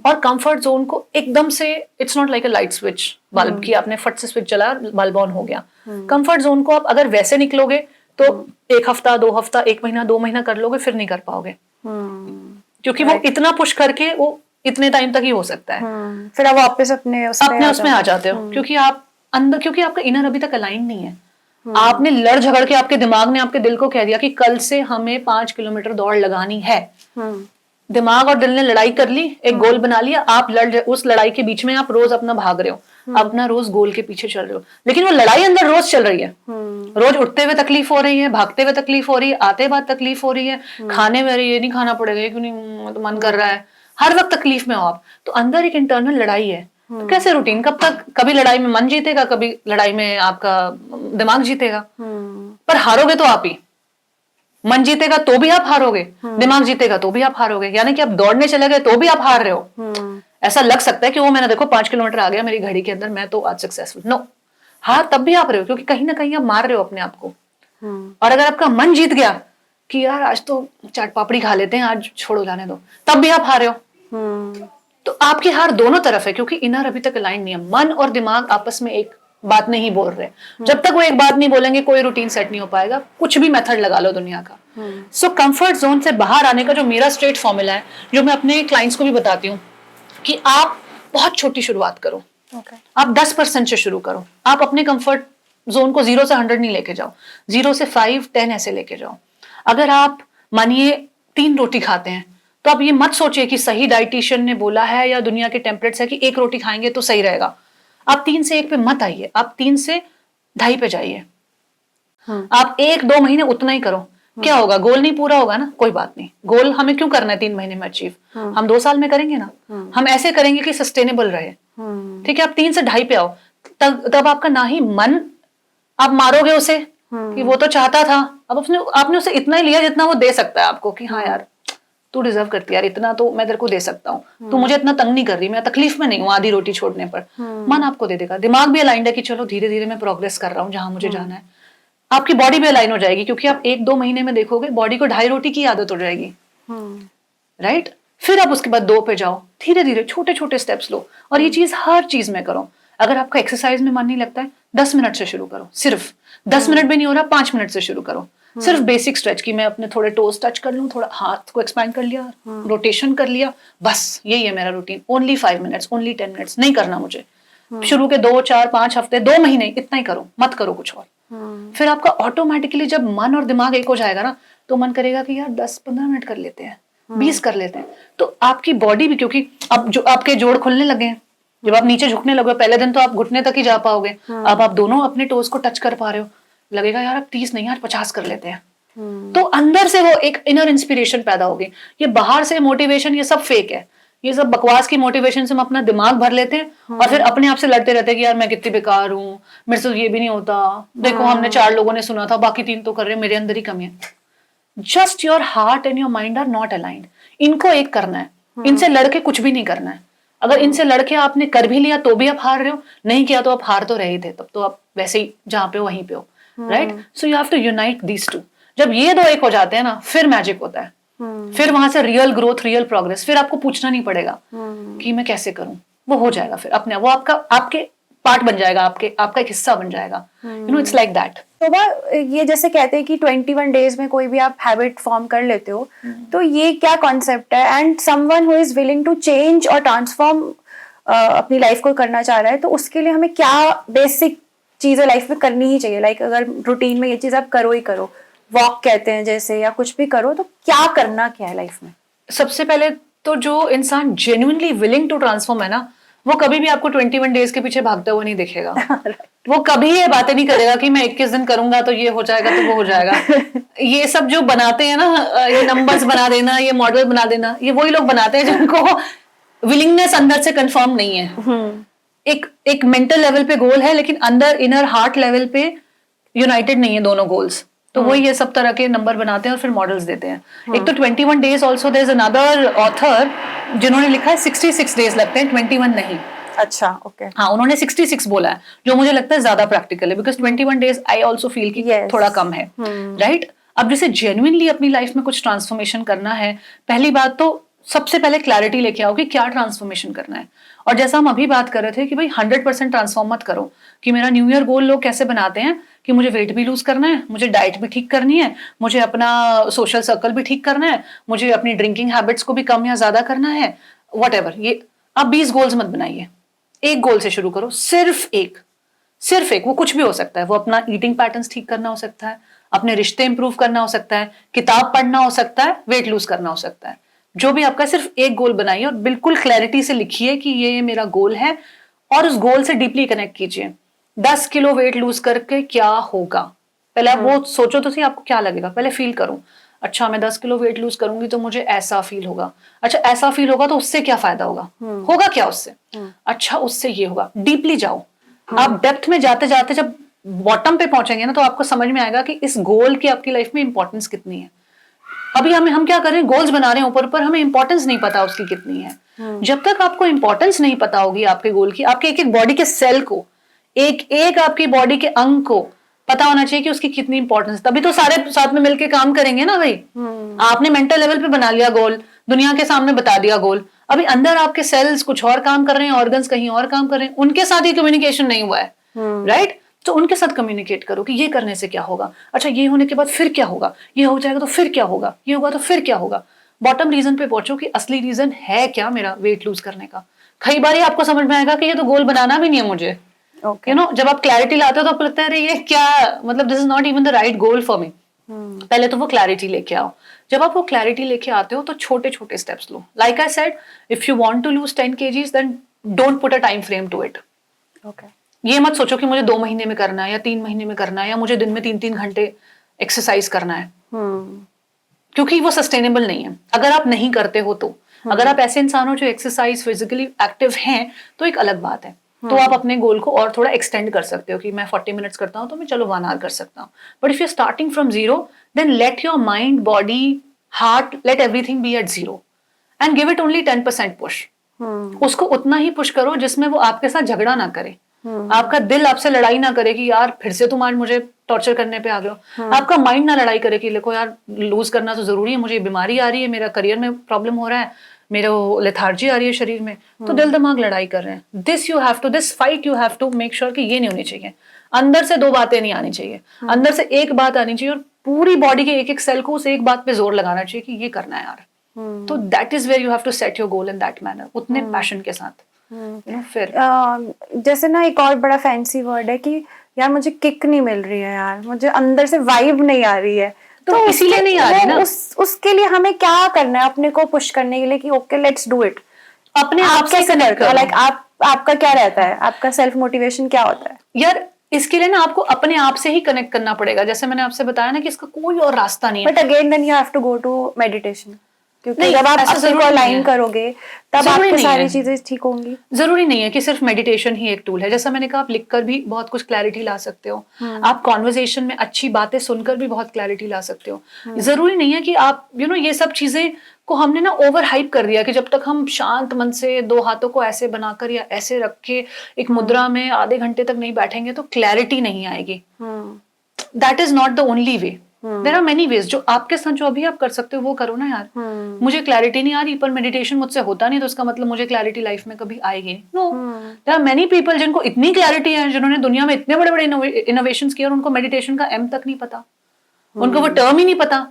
और कंफर्ट जोन को एकदम से, it's not like a light switch bulb की आपने फट से स्विच चला बल्ब ऑन हो गया। कंफर्ट जोन को आप अगर वैसे निकलोगे तो 1 हफ्ता 2 हफ्ता 1 महीना 2 महीना कर लोगे, फिर नहीं कर पाओगे, क्योंकि वो इतना पुश करके वो इतने टाइम तक ही हो सकता है। फिर आप वापस अपने उसमें आ जाते हो, क्योंकि आप अंदर, क्योंकि आपका इनर अभी तक अलाइन नहीं है। आपने लड़ झगड़ के, आपके दिमाग ने आपके दिल को कह दिया कि कल से हमें 5 किलोमीटर दौड़ लगानी है। दिमाग और दिल ने लड़ाई कर ली, एक गोल बना लिया, आप उस लड़ाई के बीच में आप रोज अपना भाग रहे हो, अपना रोज गोल के पीछे चल रहे हो, लेकिन वो लड़ाई अंदर रोज चल रही है। रोज उठते हुए तकलीफ हो रही है, भागते हुए तकलीफ हो रही है, आते बाद तकलीफ हो रही है, खाने में ये नहीं खाना पड़ेगा, क्यों नहीं तो मन कर रहा है, हर वक्त तकलीफ में हो आप, तो अंदर एक इंटरनल लड़ाई है। तो कैसे रूटीन, कब तक? कभी लड़ाई में मन जीतेगा, कभी लड़ाई में आपका दिमाग जीतेगा, पर हारोगे तो आप ही। मन जीतेगा तो भी आप हारोगे, दिमाग जीतेगा तो भी आप हारोगे, यानी कि आप दौड़ने चले गए तो भी आप हार रहे हो। ऐसा लग सकता है कि वो मैंने देखो 5 किलोमीटर आ गया मेरी घड़ी के अंदर, मैं तो आज सक्सेसफुल। नो, हार तब भी आप रहे हो, क्योंकि कहीं ना कहीं आप मार रहे हो अपने आप को। और अगर आपका मन जीत गया कि यार आज तो चाट पापड़ी खा लेते हैं, आज छोड़ो जाने दो, तब भी आप हारे हो। तो आपकी हार दोनों तरफ है, क्योंकि इनर अभी तक अलाइन नहीं है। मन और दिमाग आपस में एक बात नहीं बोल रहे। जब तक वो एक बात नहीं बोलेंगे, कोई रूटीन सेट नहीं हो पाएगा, कुछ भी मेथड लगा लो दुनिया का। सो कंफर्ट जोन से बाहर आने का जो मेरा स्ट्रेट फॉर्मूला है, जो मैं अपने क्लाइंट्स को भी बताती हूँ, कि आप बहुत छोटी शुरुआत करो। आप 10% से शुरू करो। आप अपने कंफर्ट जोन को 0 से 100 नहीं लेके जाओ, 0 से 5, 10 ऐसे लेके जाओ। अगर आप मानिए 3 रोटी खाते हैं, तो आप ये मत सोचिए कि सही डाइटिशियन ने बोला है या दुनिया के टेम्पलेट्स है कि 1 रोटी खाएंगे तो सही रहेगा। आप 3 से 1 पे मत आइए, आप 3 से 2.5 पे जाइए। आप 1-2 महीने उतना ही करो। क्या होगा? गोल नहीं पूरा होगा ना, कोई बात नहीं। गोल हमें क्यों करना है 3 महीने में अचीव? हम 2 साल में करेंगे ना। हम ऐसे करेंगे कि सस्टेनेबल रहे। ठीक है, आप 3 से 2.5 पे आओ, तब आपका ना ही मन, आप मारोगे उसे कि वो तो चाहता था, अब आपने उसे इतना ही लिया जितना वो दे सकता है आपको, कि हाँ यार तू डिजर्व करती है यार, इतना तो मैं तेरे को दे सकता हूँ, तू मुझे इतना तंग नहीं कर रही, मैं तकलीफ में नहीं हूँ आधी रोटी छोड़ने पर। मन आपको दे देगा, दिमाग भी अलाइंड है कि चलो धीरे धीरे मैं प्रोग्रेस कर रहा हूँ जहां मुझे जाना है। आपकी बॉडी भी अलाइन हो जाएगी, क्योंकि आप 1-2 महीने में देखोगे बॉडी को 2.5 रोटी की आदत हो जाएगी। राइट, फिर आप उसके बाद 2 पे जाओ, धीरे धीरे छोटे छोटे स्टेप्स लो। और ये चीज हर चीज में करो। अगर आपका एक्सरसाइज में मन नहीं लगता है, 10 मिनट से शुरू करो, सिर्फ 10 मिनट भी नहीं हो रहा, 5 मिनट से शुरू करो। सिर्फ बेसिक स्ट्रेच की, मैं अपने थोड़े टोस टच कर लूं, थोड़ा हाथ को एक्सपैंड कर लिया, रोटेशन कर लिया, बस यही है मेरा routine. Only 5 minutes, only 10 minutes, नहीं करना मुझे। शुरू के 2, 4, 5 हफ्ते, 2 महीने इतना ही करो, मत करो कुछ और। फिर आपका ऑटोमेटिकली जब मन और दिमाग एक हो जाएगा ना, तो मन करेगा कि यार 10-15 मिनट कर लेते हैं, 20 कर लेते हैं। तो आपकी बॉडी भी, क्योंकि अब जो आपके जोड़ खुलने लगे हैं, जब आप नीचे झुकने लगे, पहले दिन तो आप घुटने तक ही जा पाओगे, अब आप दोनों अपने टोज को टच कर पा रहे हो, लगेगा यार अब 30 नहीं यार 50 कर लेते हैं। तो अंदर से वो एक इनर इंस्पिरेशन पैदा होगी। ये बाहर से मोटिवेशन ये सब फेक है, ये सब बकवास की मोटिवेशन से हम अपना दिमाग भर लेते हैं और फिर अपने आप से लड़ते रहते हैं कि यार मैं कितनी बेकार हूँ, मेरे से ये भी नहीं होता, देखो हमने 4 लोगों ने सुना था बाकी 3 तो कर रहे हैं, मेरे अंदर ही कमी है। Just your heart and your mind are not aligned. इनको एक करना है, इनसे लड़के कुछ भी नहीं करना है। अगर इनसे लड़के आपने कर भी लिया तो भी आप हार रहे हो, नहीं किया तो आप हार तो रहे थे, तब तो आप वैसे ही जहां पे हो वहीं पे हो, right. So you have to unite these two. जब ये दो एक हो जाते हैं ना, फिर मैजिक होता है। फिर वहां से रियल ग्रोथ, रियल प्रोग्रेस। फिर आपको पूछना नहीं पड़ेगा कि मैं कैसे करूं, वो हो जाएगा फिर अपने, वो आपका आपके पार्ट बन जाएगा, आपका एक हिस्सा बन जाएगा। You know, it's like that. तो ये जैसे कहते हैं कि 21 डेज में कोई भी आप हैबिट फॉर्म कर लेते हो, तो ये क्या कॉन्सेप्ट है? And someone who is willing to change और ट्रांसफॉर्म अपनी लाइफ को करना चाह रहा है, तो उसके लिए हमें क्या बेसिक चीजें लाइफ में करनी ही चाहिए? लाइक अगर रूटीन में ये चीज आप करो ही करो, वॉक कहते हैं जैसे, या कुछ भी करो, तो क्या करना क्या है लाइफ में? सबसे पहले तो जो इंसान जेन्युइनली विलिंग टू ट्रांसफॉर्म है ना, वो कभी भी आपको 21 डेज के पीछे भागते हुए नहीं दिखेगा। वो कभी ये बातें नहीं करेगा कि मैं 21 दिन करूंगा तो ये हो जाएगा तो वो हो जाएगा। ये सब जो बनाते हैं ना, ये नंबर्स बना देना, ये मॉडल बना देना, ये वही लोग बनाते हैं जिनको विलिंगनेस अंदर से कंफर्म नहीं है। एक मेंटल लेवल पे गोल है लेकिन अंदर इनर हार्ट लेवल पे यूनाइटेड नहीं है दोनों गोल्स। तो वही ये सब तरह के नंबर बनाते हैं और फिर मॉडल्स देते हैं। एक तो 21 days also, there is another author जिन्होंने लिखा है 66 डेज लगते हैं, 21 नहीं। अच्छा, ओके। हाँ, उन्होंने 66 बोला है, जो मुझे लगता है ज्यादा प्रैक्टिकल है, because 21 days I also feel कि थोड़ा कम है, राइट। अब जैसे जेन्युइनली अपनी लाइफ में कुछ ट्रांसफॉर्मेशन करना है, पहली बात तो सबसे पहले क्लैरिटी लेके आओ कि क्या ट्रांसफॉर्मेशन करना है। और जैसा हम अभी बात कर रहे थे कि भाई 100% ट्रांसफॉर्म मत करो, कि मेरा न्यू ईयर गोल लोग कैसे बनाते हैं कि मुझे वेट भी लूज करना है, मुझे डाइट भी ठीक करनी है, मुझे अपना सोशल सर्कल भी ठीक करना है, मुझे अपनी ड्रिंकिंग हैबिट्स को भी कम या ज्यादा करना है, व्हाटएवर। ये आप 20 गोल्स मत बनाइए, एक गोल से शुरू करो, सिर्फ एक। वो कुछ भी हो सकता है, वो अपना ईटिंग पैटर्न्स ठीक करना हो सकता है, अपने रिश्ते इंप्रूव करना हो सकता है, किताब पढ़ना हो सकता है, वेट लूज करना हो सकता है। जो भी आपका, सिर्फ एक गोल बनाइए और बिल्कुल क्लैरिटी से लिखिए कि ये मेरा गोल है, और उस गोल से डीपली कनेक्ट कीजिए। 10 किलो वेट लूज करके क्या होगा, पहले आप वो सोचो तो सही, आपको क्या लगेगा, पहले फील करो। अच्छा, मैं 10 किलो वेट लूज करूंगी तो मुझे ऐसा फील होगा। अच्छा, ऐसा फील होगा तो उससे क्या फायदा होगा, होगा क्या उससे? अच्छा, उससे ये होगा। डीपली जाओ। आप डेप्थ में जाते जाते जब बॉटम पे पहुंचेंगे ना, तो आपको समझ में आएगा कि इस गोल की आपकी लाइफ में इंपॉर्टेंस कितनी है। अभी हम क्या कर रहे हैं, गोल्स बना रहे हैं ऊपर ऊपर, हमें इंपॉर्टेंस नहीं पता उसकी कितनी है। जब तक आपको इंपॉर्टेंस नहीं पता होगी आपके गोल की, आपके एक एक बॉडी के सेल को, एक एक आपकी बॉडी के अंग को पता होना चाहिए कि उसकी कितनी इंपॉर्टेंस, तभी तो सारे साथ में मिलके काम करेंगे ना भाई। आपने मेंटल लेवल पे बना लिया गोल, दुनिया के सामने बता दिया गोल, अभी अंदर आपके सेल्स कुछ और काम कर रहे हैं, ऑर्गन्स कहीं और काम कर रहे हैं, उनके साथ ही कम्युनिकेशन नहीं हुआ है, राइट। तो उनके साथ कम्युनिकेट करो कि ये करने से क्या होगा, अच्छा ये होने के बाद फिर क्या होगा, ये हो जाएगा तो फिर क्या होगा, ये होगा तो फिर क्या होगा। बॉटम रीजन पे पहुंचो कि असली रीजन है क्या मेरा वेट लूज करने का। कई बार आपको समझ में आएगा कि ये तो गोल बनाना भी नहीं है मुझे। यू नो, जब आप क्लैरिटी लाते हो तो आपको लगता है अरे ये क्या, मतलब this is not even the right goal for me. पहले तो वो क्लैरिटी लेके आओ। जब आप वो क्लैरिटी लेके आते हो तो छोटे छोटे स्टेप्स लो। Like I said, if you want to lose 10 kgs then don't put a time frame to it. ये मत सोचो कि मुझे 2 महीने में करना है या 3 महीने में करना है, या मुझे दिन में 3-3 घंटे एक्सरसाइज करना है, क्योंकि वो सस्टेनेबल नहीं है अगर आप नहीं करते हो तो। अगर आप ऐसे इंसान हो जो एक्सरसाइज फिजिकली एक्टिव हैं तो एक अलग बात है, तो आप अपने गोल को और थोड़ा एक्सटेंड कर सकते हो कि मैं 40 मिनट्स करता हूँ तो मैं चलो 1 hour कर सकता हूँ। But if you starting from zero, then let your mind, body, heart, let everything be at zero and give it only 10% push. उसको उतना ही पुश करो जिसमें वो आपके साथ झगड़ा ना करे, आपका दिल आपसे लड़ाई ना करे कि यार फिर से तुम आज मुझे टॉर्चर करने पे आ गए हो, आपका माइंड ना लड़ाई करे कि देखो यार लूज करना तो जरूरी है, मुझे बीमारी आ रही है, मेरा करियर में प्रॉब्लम हो रहा है, मेरे लेथार्जी आ रही है शरीर में, तो दिल दिमाग लड़ाई कर रहे हैं। This fight you have to make sure कि ये नहीं होनी चाहिए। अंदर से 2 बातें नहीं आनी चाहिए, अंदर से एक बात आनी चाहिए, और पूरी बॉडी के एक एक सेल को उस एक बात पे जोर लगाना चाहिए कि ये करना है यार। तो that is where you have to set your goal in that manner, उतने पैशन के साथ। फिर जैसे ना एक और बड़ा फैंसी वर्ड है कि यार मुझे किक नहीं मिल रही है, यार मुझे अंदर से वाइब नहीं आ रही है, तो इसीलिए नहीं आ रही ना। उसके लिए हमें क्या करना है अपने को पुश करने के लिए कि ओके लेट्स डू इट। अपने आप से कनेक्ट करो। लाइक आपका क्या रहता है, आपका सेल्फ मोटिवेशन क्या होता है? यार इसके लिए ना आपको अपने आप से ही कनेक्ट करना पड़ेगा, जैसे मैंने आपसे बताया ना कि इसका कोई और रास्ता नहीं है। But again then you have to go to meditation, क्योंकि नहीं, जब आप ऐसा अपने जरूरी को नहीं अलाइन है। करोगे तब जरूरी आपकी नहीं सारी है। चीजें ठीक होंगी। जरूरी नहीं है कि सिर्फ मेडिटेशन ही एक टूल है, जैसा मैंने कहा आप लिखकर भी बहुत कुछ क्लैरिटी ला सकते हो, आप कॉन्वर्जेशन में अच्छी बातें सुनकर भी बहुत क्लैरिटी ला सकते हो। जरूरी नहीं है कि आप ये सब चीजें को हमने ना ओवर हाइप कर दिया कि जब तक हम शांत मन से दो हाथों को ऐसे बनाकर या ऐसे रख के एक मुद्रा में आधे घंटे तक नहीं बैठेंगे तो क्लैरिटी नहीं आएगी। That is not the only way, there are many ways. जो आपके साथ जो अभी आप कर सकते हो वो करो ना यार। मुझे क्लैरिटी नहीं आ रही पर मेडिटेशन मुझसे होता नहीं तो उसका मतलब मुझे क्लैरिटी लाइफ में कभी आएगी नहीं। No, there are many people जिनको इतनी क्लैरिटी है, जिन्होंने दुनिया में इतने बड़े बड़े इनोवेशंस किए और उनको मेडिटेशन का एम तक नहीं पता, उनको वो टर्म ही नहीं पता।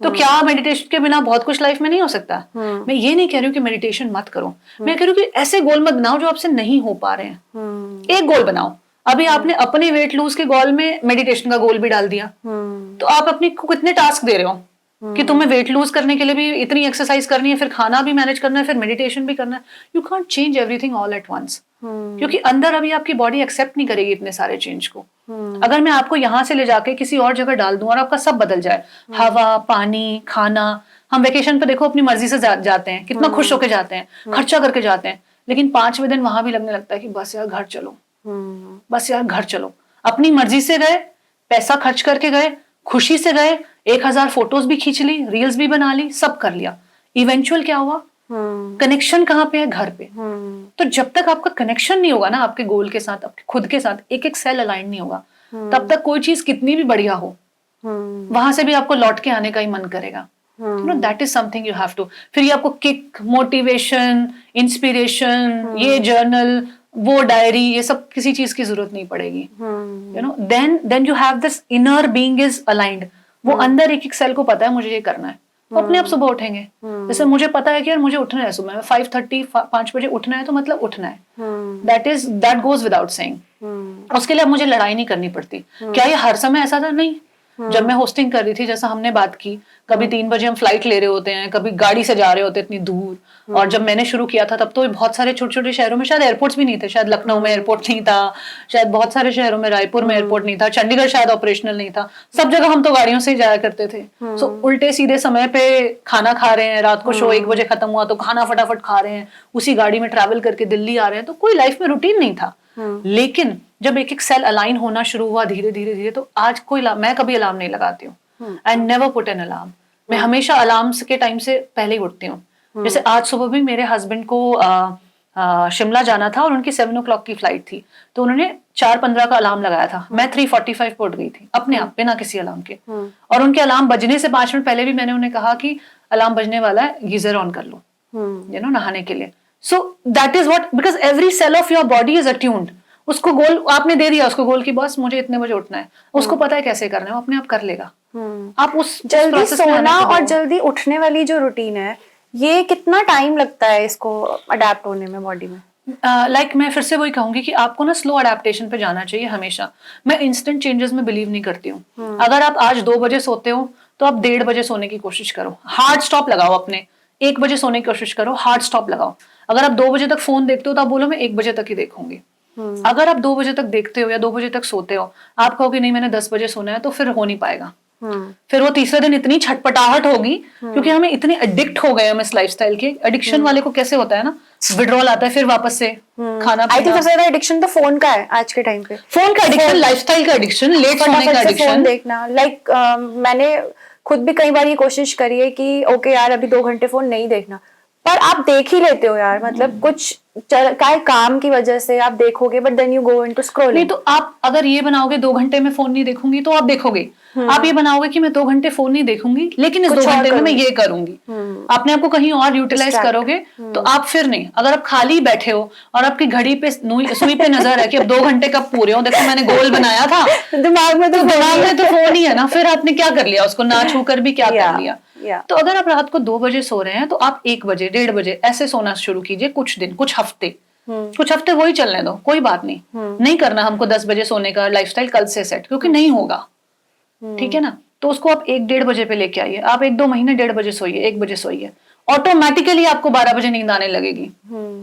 तो क्या मेडिटेशन के बिना बहुत कुछ लाइफ में नहीं हो सकता? मैं ये नहीं कह रही हूँ कि मेडिटेशन मत करो, मैं कह रही हूँ कि ऐसे गोल मत बनाओ जो आपसे नहीं हो पा रहे हैं। एक गोल बनाओ। अभी आपने अपने वेट लूज के गोल में मेडिटेशन का गोल भी डाल दिया, तो आप अपने को कितने टास्क दे रहे हो कि तुम्हें वेट लूज करने के लिए भी इतनी एक्सरसाइज करनी है, फिर खाना भी मैनेज करना है, फिर मेडिटेशन भी करना है। You can't change everything all at once, क्योंकि अंदर अभी आपकी बॉडी एक्सेप्ट नहीं करेगी इतने सारे चेंज को। अगर मैं आपको यहाँ से ले जाके किसी और जगह डाल दूं और आपका सब बदल जाए, हवा, पानी, खाना। हम वेकेशन पे देखो अपनी मर्जी से जाते हैं, कितना खुश होके जाते हैं, खर्चा करके जाते हैं, लेकिन 5वें दिन वहां भी लगने लगता है कि बस यार घर चलो, बस यार घर चलो। अपनी मर्जी से गए, पैसा खर्च करके गए, खुशी से गए, 1000 फोटोज भी खींच ली, रील्स भी बना ली, सब कर लिया। इवेंचुअल क्या हुआ? कनेक्शन कहाँ पे है? घर पे। तो जब तक आपका कनेक्शन नहीं होगा ना आपके गोल के साथ, आपके खुद के साथ, एक एक सेल अलाइन नहीं होगा, तब तक कोई चीज कितनी भी बढ़िया हो वहां से भी आपको लौट के आने का ही मन करेगा। That is something you have to. फिर ये आपको किक, मोटिवेशन, इंस्पिरेशन, ये जर्नल, वो डायरी, ये सब किसी चीज की जरूरत नहीं पड़ेगी। Then you have this inner being is aligned. वो अंदर एक एक सेल को पता है मुझे ये करना है, वो अपने आप सुबह उठेंगे। जैसे मुझे पता है कि यार मुझे उठना है सुबह में 5:30 5 बजे उठना है, तो मतलब उठना है। That goes without saying. उसके लिए अब मुझे लड़ाई नहीं करनी पड़ती। क्या ये हर समय ऐसा था? नहीं। जब मैं होस्टिंग कर रही थी, जैसा हमने बात की, कभी 3 बजे हम फ्लाइट ले रहे होते हैं, कभी गाड़ी से जा रहे होते इतनी दूर। और जब मैंने शुरू किया था तब तो बहुत सारे छोटे छोटे शहरों में शायद एयरपोर्ट्स भी नहीं थे। शायद लखनऊ में एयरपोर्ट नहीं था, शायद बहुत सारे शहरों में, रायपुर में एयरपोर्ट नहीं था, चंडीगढ़ शायद ऑपरेशनल नहीं था। सब जगह हम तो गाड़ियों से ही जाया करते थे। सो उल्टे सीधे समय पे खाना खा रहे हैं, रात को शो 1 बजे खत्म हुआ तो खाना फटाफट खा रहे हैं, उसी गाड़ी में ट्रैवल करके दिल्ली आ रहे हैं। तो कोई लाइफ में रूटीन नहीं था। लेकिन जब एक एक सेल अलाइन होना शुरू हुआ धीरे धीरे धीरे, तो आज मैं कभी अलार्म नहीं लगाती हूँ। I never put an alarm. मैं हमेशा अलार्म के टाइम से पहले ही उठती हूँ। जैसे आज सुबह भी मेरे हस्बैंड को शिमला जाना था और उनकी 7 o'clock की फ्लाइट थी, तो उन्होंने 4:15 का अलार्म लगाया था। मैं 3:45 पे उठ गई थी अपने आप, बिना किसी अलार्म के। और उनके अलार्म बजने से 5 मिनट पहले भी मैंने उन्हें कहा कि अलार्म बजने वाला है, गीजर ऑन कर लो, नहाने के लिए। So that is what, because every cell of your body is attuned. उसको गोल आपने दे दिया, उसको गोल की बस मुझे इतने बजे उठना है, उसको पता है कैसे करना है, वो अपने आप कर लेगा। आप उस जल्दी सोना और जल्दी उठने वाली जो रूटीन है, ये कितना टाइम लगता है इसको अडेप्ट होने में बॉडी में? लाइक मैं फिर से वही कहूंगी कि आपको ना स्लो अडेप्टेशन पे जाना चाहिए हमेशा। मैं इंस्टेंट चेंजेस में बिलीव नहीं करती हूँ। अगर आप आज 2 बजे सोते हो तो आप 1:30 बजे सोने की कोशिश करो, हार्ड स्टॉप लगाओ अपने। 1 बजे सोने की कोशिश करो, हार्ड स्टॉप लगाओ। अगर आप 2 बजे तक फोन देखते हो तो आप बोलो मैं 1 बजे तक ही देखूंगी। अगर आप 2 बजे तक देखते हो या 2 बजे तक सोते हो, आप कहोगे नहीं मैंने 10 बजे सोना है, तो फिर हो नहीं पाएगा। फिर वो तीसरे दिन इतनी छटपटाहट होगी, क्योंकि हमें इतने एडिक्ट हो गए हम इस लाइफस्टाइल के। एडिक्शन वाले को कैसे होता है ना, विड्रॉल आता है, फिर वापस से खाना। आई थिंक सबसे ज्यादा एडिक्शन तो फोन का है आज के टाइम पे। फोन का एडिक्शन, लाइफस्टाइल का एडिक्शन, लेट सोने का एडिक्शन, देखना। लाइक मैंने खुद भी कई बार ये कोशिश करी है कि ओके यार अभी 2 घंटे फोन नहीं देखना, पर आप देख ही लेते हो यार। मतलब कुछ काम की वजह से आप देखोगे, but then you go into scrolling. नहीं, तो आप अगर ये बनाओगे 2 घंटे में फोन नहीं देखूंगी, तो आप देखोगे। आप ये बनाओगे कि मैं 2 घंटे फोन नहीं देखूंगी, लेकिन इस 2 घंटे में मैं ये करूंगी, आपने आपको कहीं और यूटिलाइज करोगे, तो आप फिर नहीं। अगर आप खाली बैठे हो और आपकी घड़ी पे सुई पे नजर है कि अब 2 घंटे कब पूरे हो, देखो मैंने गोल बनाया था, दिमाग में तो फोन ही है ना, फिर आपने क्या कर लिया, उसको ना छू कर भी क्या कर लिया। तो अगर आप रात को 2 बजे सो रहे हैं, तो आप 1 बजे 1:30 बजे ऐसे सोना शुरू कीजिए। कुछ दिन, कुछ हफ्ते वही चलने दो, कोई बात नहीं। नहीं करना हमको 10 बजे सोने का लाइफस्टाइल कल से सेट, क्योंकि नहीं होगा। ठीक है ना, तो उसको आप 1-1:30 बजे पे लेके आइए। आप 1-2 महीने 1:30 बजे सोइए, 1 बजे सोइए, ऑटोमेटिकली आपको 12 बजे नींद आने लगेगी।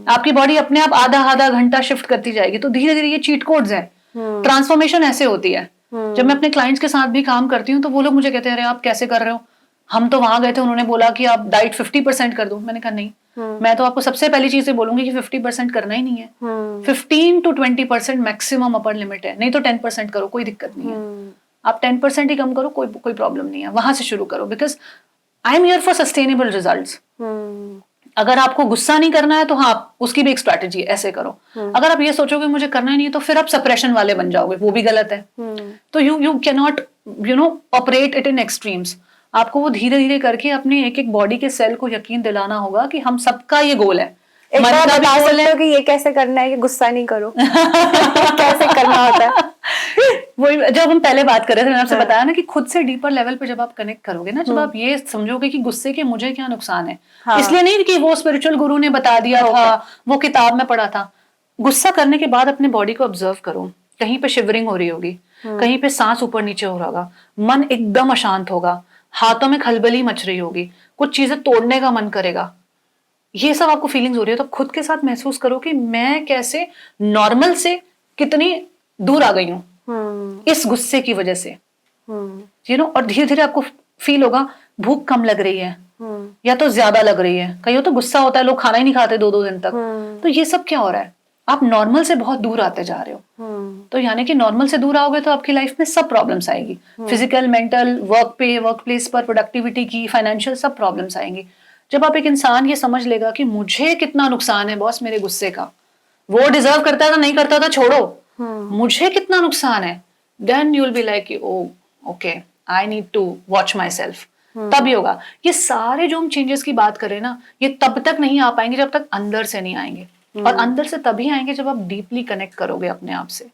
आपकी बॉडी अपने आप आधा घंटा शिफ्ट करती जाएगी। तो धीरे धीरे ये चीट कोड्स हैं, ट्रांसफॉर्मेशन ऐसे होती है। जब मैं अपने क्लाइंट्स के साथ भी काम करती हूँ तो वो लोग मुझे कहते हैं अरे आप कैसे कर रहे हो, हम तो वहां गए थे, उन्होंने बोला कि आप डाइट 50% कर दो। मैंने कहा नहीं, मैं तो आपको सबसे पहली चीज बोलूंगी कि 50% करना ही नहीं है। 15 to 20% मैक्सिमम अपर लिमिट है, नहीं तो 10% करो, कोई दिक्कत नहीं है। आप 10% ही कम करो, कोई प्रॉब्लम नहीं है, वहां से शुरू करो। Because I am here for sustainable results. अगर आपको गुस्सा नहीं करना है तो हाँ, उसकी भी एक स्ट्रैटेजी है, ऐसे करो। अगर आप ये सोचोगे मुझे करना ही नहीं है तो फिर आप सप्रेशन वाले बन जाओगे, वो भी गलत है। तो you can not operate it in extremes. आपको वो धीरे धीरे करके अपने एक एक बॉडी के सेल को यकीन दिलाना होगा कि हम सबका ये गोल है। एक बार बता सकते हो कि ये कैसे करना है कि गुस्सा नहीं करो? कैसे करना होता है? वही जब हम पहले बात कर रहे थे, मैंने आपसे बताया ना कि खुद से डीपर लेवल पे जब आप कनेक्ट करोगे ना, जब आप ये समझोगे कि गुस्से के मुझे क्या नुकसान है। इसलिए नहीं कि वो स्पिरिचुअल गुरु ने बता दिया था, वो किताब में पढ़ा था। गुस्सा करने के बाद अपने बॉडी को ऑब्जर्व करो। कहीं पे शिवरिंग हो रही होगी, कहीं पे सांस ऊपर नीचे हो रहा होगा, मन एकदम अशांत होगा, हाथों में खलबली मच रही होगी, कुछ चीजें तोड़ने का मन करेगा। ये सब आपको फीलिंग्स हो रही है तो खुद के साथ महसूस करो कि मैं कैसे नॉर्मल से कितनी दूर आ गई हूँ इस गुस्से की वजह से। और धीरे धीरे आपको फील होगा भूख कम लग रही है या तो ज्यादा लग रही है। कहीं तो गुस्सा होता है, लोग खाना ही नहीं खाते 2-2 दिन तक। तो ये सब क्या हो रहा है? आप नॉर्मल से बहुत दूर आते जा रहे हो। तो यानी कि नॉर्मल से दूर आओगे तो आपकी लाइफ में सब प्रॉब्लम्स आएगी, फिजिकल, मेंटल, वर्क प्लेस पर, प्रोडक्टिविटी की, फाइनेंशियल, सब प्रॉब्लम्स आएंगी। जब आप एक इंसान ये समझ लेगा कि मुझे कितना नुकसान है बॉस मेरे गुस्से का, वो डिजर्व करता था नहीं करता था छोड़ो, मुझे कितना नुकसान है, then you will be like oh okay I need to watch my self. तब ही होगा। ये सारे जो हम चेंजेस की बात करें ना, ये तब तक नहीं आ पाएंगे जब तक अंदर से नहीं आएंगे। और अंदर से तभी आएंगे जब आप डीपली कनेक्ट करोगे अपने आप से।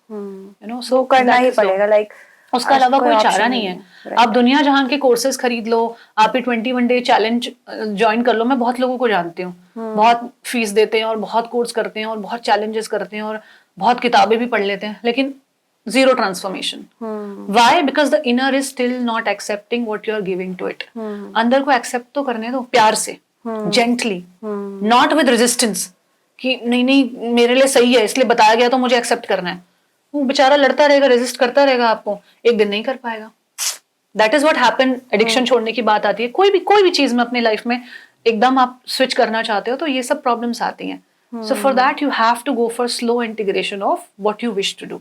सो करना ही पड़ेगा, लाइक उसका अलावा कोई चारा नहीं है। आप दुनिया जहान के कोर्सेज खरीद लो, आप 21 डे चैलेंज ज्वाइन कर लो। मैं बहुत लोगों को जानती हूँ, बहुत फीस देते हैं और बहुत कोर्स करते हैं और बहुत चैलेंजेस करते हैं और बहुत किताबें भी पढ़ लेते हैं, लेकिन zero transformation. Why? Because the inner is still not accepting what you are giving to it. अंदर को एक्सेप्ट तो करने दो, प्यार से, जेंटली, नॉट विद रेजिस्टेंस कि नहीं नहीं मेरे लिए सही है इसलिए बताया गया तो मुझे एक्सेप्ट करना है। वो बेचारा लड़ता रहेगा, रेजिस्ट करता रहेगा, आपको एक दिन नहीं कर पाएगा। That is what happen. Addiction छोड़ने की बात आती है, कोई भी चीज में अपने लाइफ में एकदम आप स्विच करना चाहते हो तो ये सब प्रॉब्लम्स आती हैं। So for that you have to go for slow integration of what you wish to do.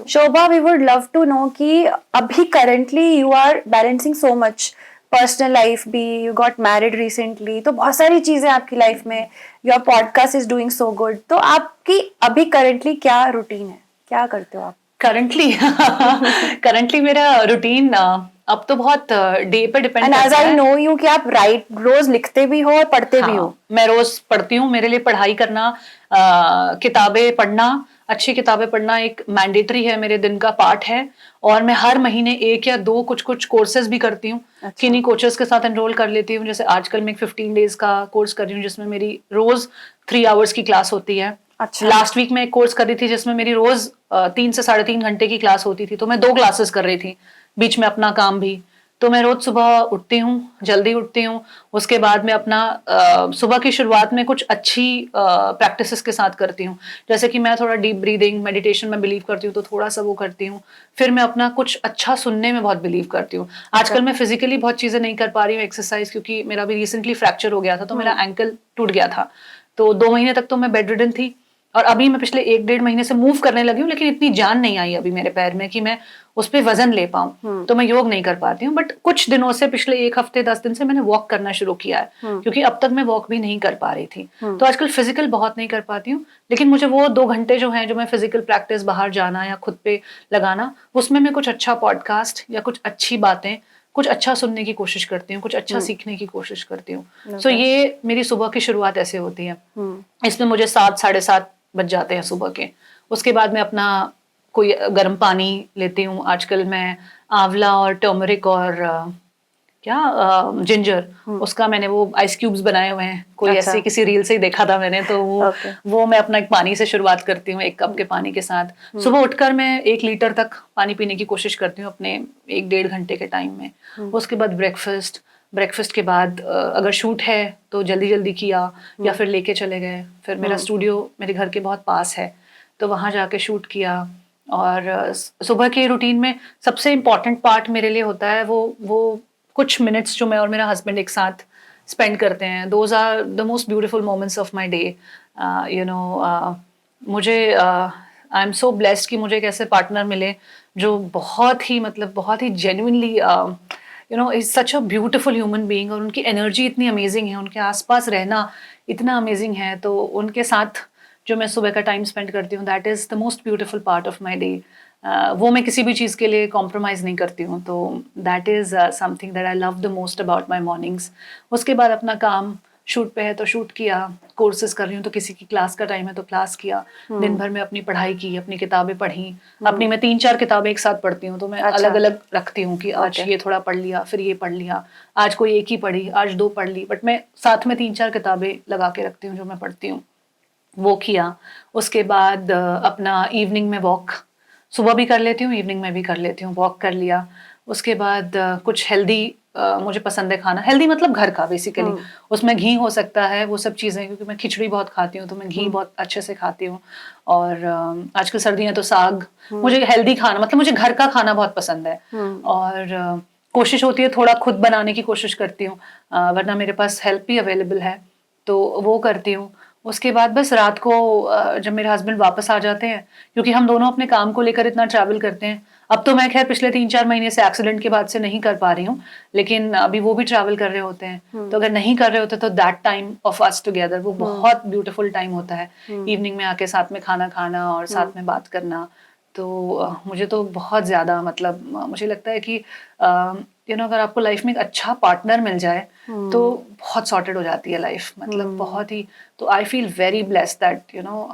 Shobha, we would love to know कि अभी currently you are balancing so much, personal life भी, यू गॉट मैरिड रिसेंटली, तो बहुत सारी चीजें आपकी लाइफ में, your podcast is doing so good. तो आपकी अभी करंटली क्या रूटीन है, क्या करते हो आप करंटली मेरा रूटीन अब तो बहुत डे पे डिपेंड करता है। And as I know you कि आप रोज लिखते भी हो और पढ़ते भी हो। मैं रोज पढ़ती हूँ। मेरे लिए पढ़ाई करना, किताबें पढ़ना, अच्छी किताबें पढ़ना एक मैंडेटरी है, मेरे दिन का पार्ट है। और मैं हर महीने 1 या 2 कुछ कोर्सेज भी करती हूँ। किन्हीं कोचेस के साथ एनरोल कर लेती हूँ। जैसे आजकल मैं एक 15 डेज का कोर्स कर रही हूँ जिसमें मेरी रोज 3 आवर्स की क्लास होती है। अच्छा। लास्ट वीक में एक कोर्स कर रही थी जिसमें मेरी रोज 3 से 3.5 घंटे की क्लास होती थी, तो मैं 2 क्लासेस कर रही थी, बीच में अपना काम भी। तो मैं रोज सुबह उठती हूँ, जल्दी उठती हूँ। उसके बाद मैं अपना सुबह की शुरुआत में कुछ अच्छी प्रैक्टिसेस के साथ करती हूँ। जैसे कि मैं थोड़ा डीप ब्रीदिंग, मेडिटेशन में बिलीव करती हूँ तो थोड़ा सा वो करती हूँ। फिर मैं अपना कुछ अच्छा सुनने में बहुत बिलीव करती हूँ। आजकल मैं फिजिकली बहुत चीजें नहीं कर पा रही हूँ एक्सरसाइज, क्योंकि मेरा भी रिसेंटली फ्रैक्चर हो गया था, तो मेरा एंकल टूट गया था। तो 2 महीने तक तो मैं बेड रिडन थी। और अभी मैं पिछले 1-1.5 महीने से मूव करने लगी हूँ, लेकिन इतनी जान नहीं आई अभी मेरे पैर में कि मैं उस पर वजन ले पाऊँ। तो मैं योग नहीं कर पाती हूँ। बट कुछ दिनों से, पिछले 1 हफ्ते 10 दिन से मैंने वॉक करना शुरू किया है, क्योंकि अब तक मैं वॉक भी नहीं कर पा रही थी। तो आजकल फिजिकल बहुत नहीं कर पाती हूँ, लेकिन मुझे वो 2 घंटे जो है, जो मैं फिजिकल प्रैक्टिस, बाहर जाना या खुद पे लगाना, उसमें मैं कुछ अच्छा पॉडकास्ट या कुछ अच्छी बातें, कुछ अच्छा सुनने की कोशिश करती हूँ, कुछ अच्छा सीखने की कोशिश करती हूँ। सो ये मेरी सुबह की शुरुआत ऐसे होती है। इसमें मुझे 7, 7:30 बज जाते हैं सुबह के। उसके बाद मैं अपना कोई गर्म पानी लेती हूँ। आजकल मैं आंवला और टर्मरिक और जिंजर, उसका मैंने वो आइस क्यूब्स बनाए हुए हैं। कोई ऐसे किसी रील से ही देखा था मैंने, तो वो मैं अपना एक पानी से शुरुआत करती हूँ, 1 कप के पानी के साथ। सुबह उठकर मैं 1 लीटर तक पानी पीने की कोशिश करती हूँ अपने 1-1.5 घंटे के टाइम में। उसके बाद ब्रेकफास्ट के बाद अगर शूट है तो जल्दी जल्दी किया, या फिर लेके चले गए। फिर मेरा स्टूडियो मेरे घर के बहुत पास है, तो वहाँ जाके शूट किया। और सुबह के रूटीन में सबसे इम्पॉर्टेंट पार्ट मेरे लिए होता है वो कुछ मिनट्स जो मैं और मेरा हस्बैंड एक साथ स्पेंड करते हैं. Those are the most beautiful moments of my day. You know, मुझे आई एम सो ब्लेस्ड कि मुझे एक ऐसे पार्टनर मिले जो बहुत ही मतलब बहुत ही genuinely you know is such a beautiful human being, और उनकी एनर्जी इतनी अमेजिंग है, उनके आसपास रहना इतना अमेजिंग है. तो उनके साथ जो मैं सुबह का टाइम स्पेंड करती हूँ, that is the most beautiful part of my day. वो मैं किसी भी चीज़ के लिए कॉम्प्रोमाइज़ नहीं करती हूँ. तो that is something that I love the most about my mornings. उसके बाद अपना काम, शूट पे है तो शूट किया, कोर्सेज कर रही हूँ तो किसी की क्लास का टाइम है तो क्लास किया, दिन भर में अपनी पढ़ाई की, अपनी किताबें पढ़ी. अपनी मैं 3-4 किताबें एक साथ पढ़ती हूँ, तो मैं अलग अलग रखती हूँ कि आज ये थोड़ा पढ़ लिया, फिर ये पढ़ लिया, आज कोई एक ही पढ़ी, आज 2 पढ़ ली, बट मैं साथ में 3-4 किताबें लगा के रखती हूँ जो मैं पढ़ती हूँ. वो किया. उसके बाद अपना इवनिंग में वॉक, सुबह भी कर लेती हूँ, इवनिंग में भी कर लेती हूँ, वॉक कर लिया. उसके बाद कुछ हेल्दी मुझे पसंद है खाना, हेल्दी मतलब घर का बेसिकली. उसमें घी हो सकता है, वो सब चीज़ें, क्योंकि मैं खिचड़ी बहुत खाती हूँ तो मैं घी बहुत अच्छे से खाती हूँ. और आजकल सर्दियाँ तो साग, मुझे हेल्दी खाना मतलब मुझे घर का खाना बहुत पसंद है. और कोशिश होती है थोड़ा खुद बनाने की कोशिश करती हूँ, वरना मेरे पास हेल्प भी अवेलेबल है तो वो करती हूँ. उसके बाद बस रात को जब मेरे हस्बैंड वापस आ जाते हैं, क्योंकि हम दोनों अपने काम को लेकर इतना ट्रैवल करते हैं. अब तो मैं खैर पिछले 3-4 महीने से एक्सीडेंट के बाद से नहीं कर पा रही हूँ, लेकिन अभी वो भी ट्रैवल कर रहे होते हैं. तो अगर नहीं कर रहे होते तो that time of us together वो बहुत ब्यूटीफुल टाइम होता है. इवनिंग में आके साथ में खाना खाना और साथ में बात करना. तो मुझे तो बहुत ज़्यादा मतलब मुझे लगता है कि यू नो अगर आपको लाइफ में एक अच्छा पार्टनर मिल जाए तो बहुत सॉर्टेड हो जाती है लाइफ, मतलब बहुत ही. तो I feel very blessed that you no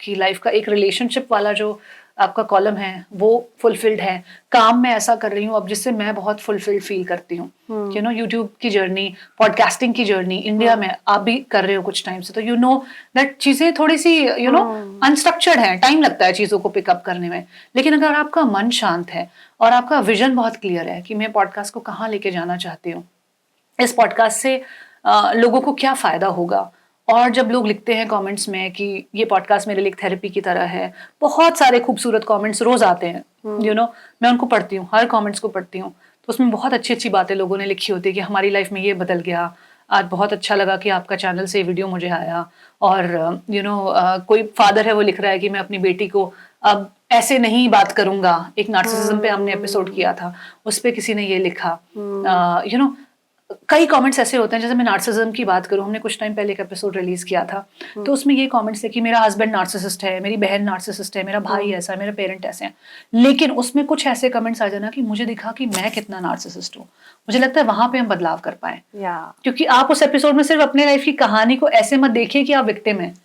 कि लाइफ का एक रिलेशनशिप वाला जो आपका कॉलम है वो फुलफिल्ड है. काम में ऐसा कर रही हूँ अब जिससे मैं बहुत फुलफिल्ड फील करती हूँ. यू नो यूट्यूब की जर्नी, पॉडकास्टिंग की जर्नी, इंडिया में आप भी कर रहे हो कुछ टाइम से, तो यू नो दैट चीज़ें थोड़ी सी यू नो अनस्ट्रक्चर्ड है, टाइम लगता है चीज़ों को पिकअप करने में. लेकिन अगर आपका मन शांत है और आपका विजन बहुत क्लियर है कि मैं पॉडकास्ट को कहाँ लेके जाना चाहती हूँ, इस पॉडकास्ट से लोगों को क्या फ़ायदा होगा. और जब लोग लिखते हैं कमेंट्स में कि ये पॉडकास्ट मेरे लिए एक थेरेपी की तरह है, बहुत सारे खूबसूरत कमेंट्स रोज़ आते हैं. यू नो मैं उनको पढ़ती हूँ, हर कमेंट्स को पढ़ती हूँ. तो उसमें बहुत अच्छी अच्छी बातें लोगों ने लिखी होती है कि हमारी लाइफ में ये बदल गया, आज बहुत अच्छा लगा कि आपका चैनल से वीडियो मुझे आया. और यू नो कोई फादर है वो लिख रहा है कि मैं अपनी बेटी को अब ऐसे नहीं बात करूंगा. एक नार्सिसिज्म पे हमने एपिसोड किया था, उस पे किसी ने ये लिखा. यू नो कई कमेंट्स ऐसे होते हैं, जैसे मैं नार्सिसिज्म की बात करूं, हमने कुछ टाइम पहले एक एपिसोड रिलीज किया था, तो उसमें ये कमेंट्स थे कि मेरा हस्बैंड नार्सिसिस्ट है, मेरी बहन नार्सिसिस्ट है, मेरा भाई ऐसा है, मेरे पेरेंट ऐसे हैं. लेकिन उसमें कुछ ऐसे कमेंट्स आ जाना कि मुझे दिखा कि मैं कितना नार्सिसिस्ट हूँ. मुझे लगता है वहां पे हम बदलाव कर पाए. क्योंकि आप उस एपिसोड में सिर्फ अपने लाइफ की कहानी को ऐसे मत देखिए कि आप विक्टिम हैं,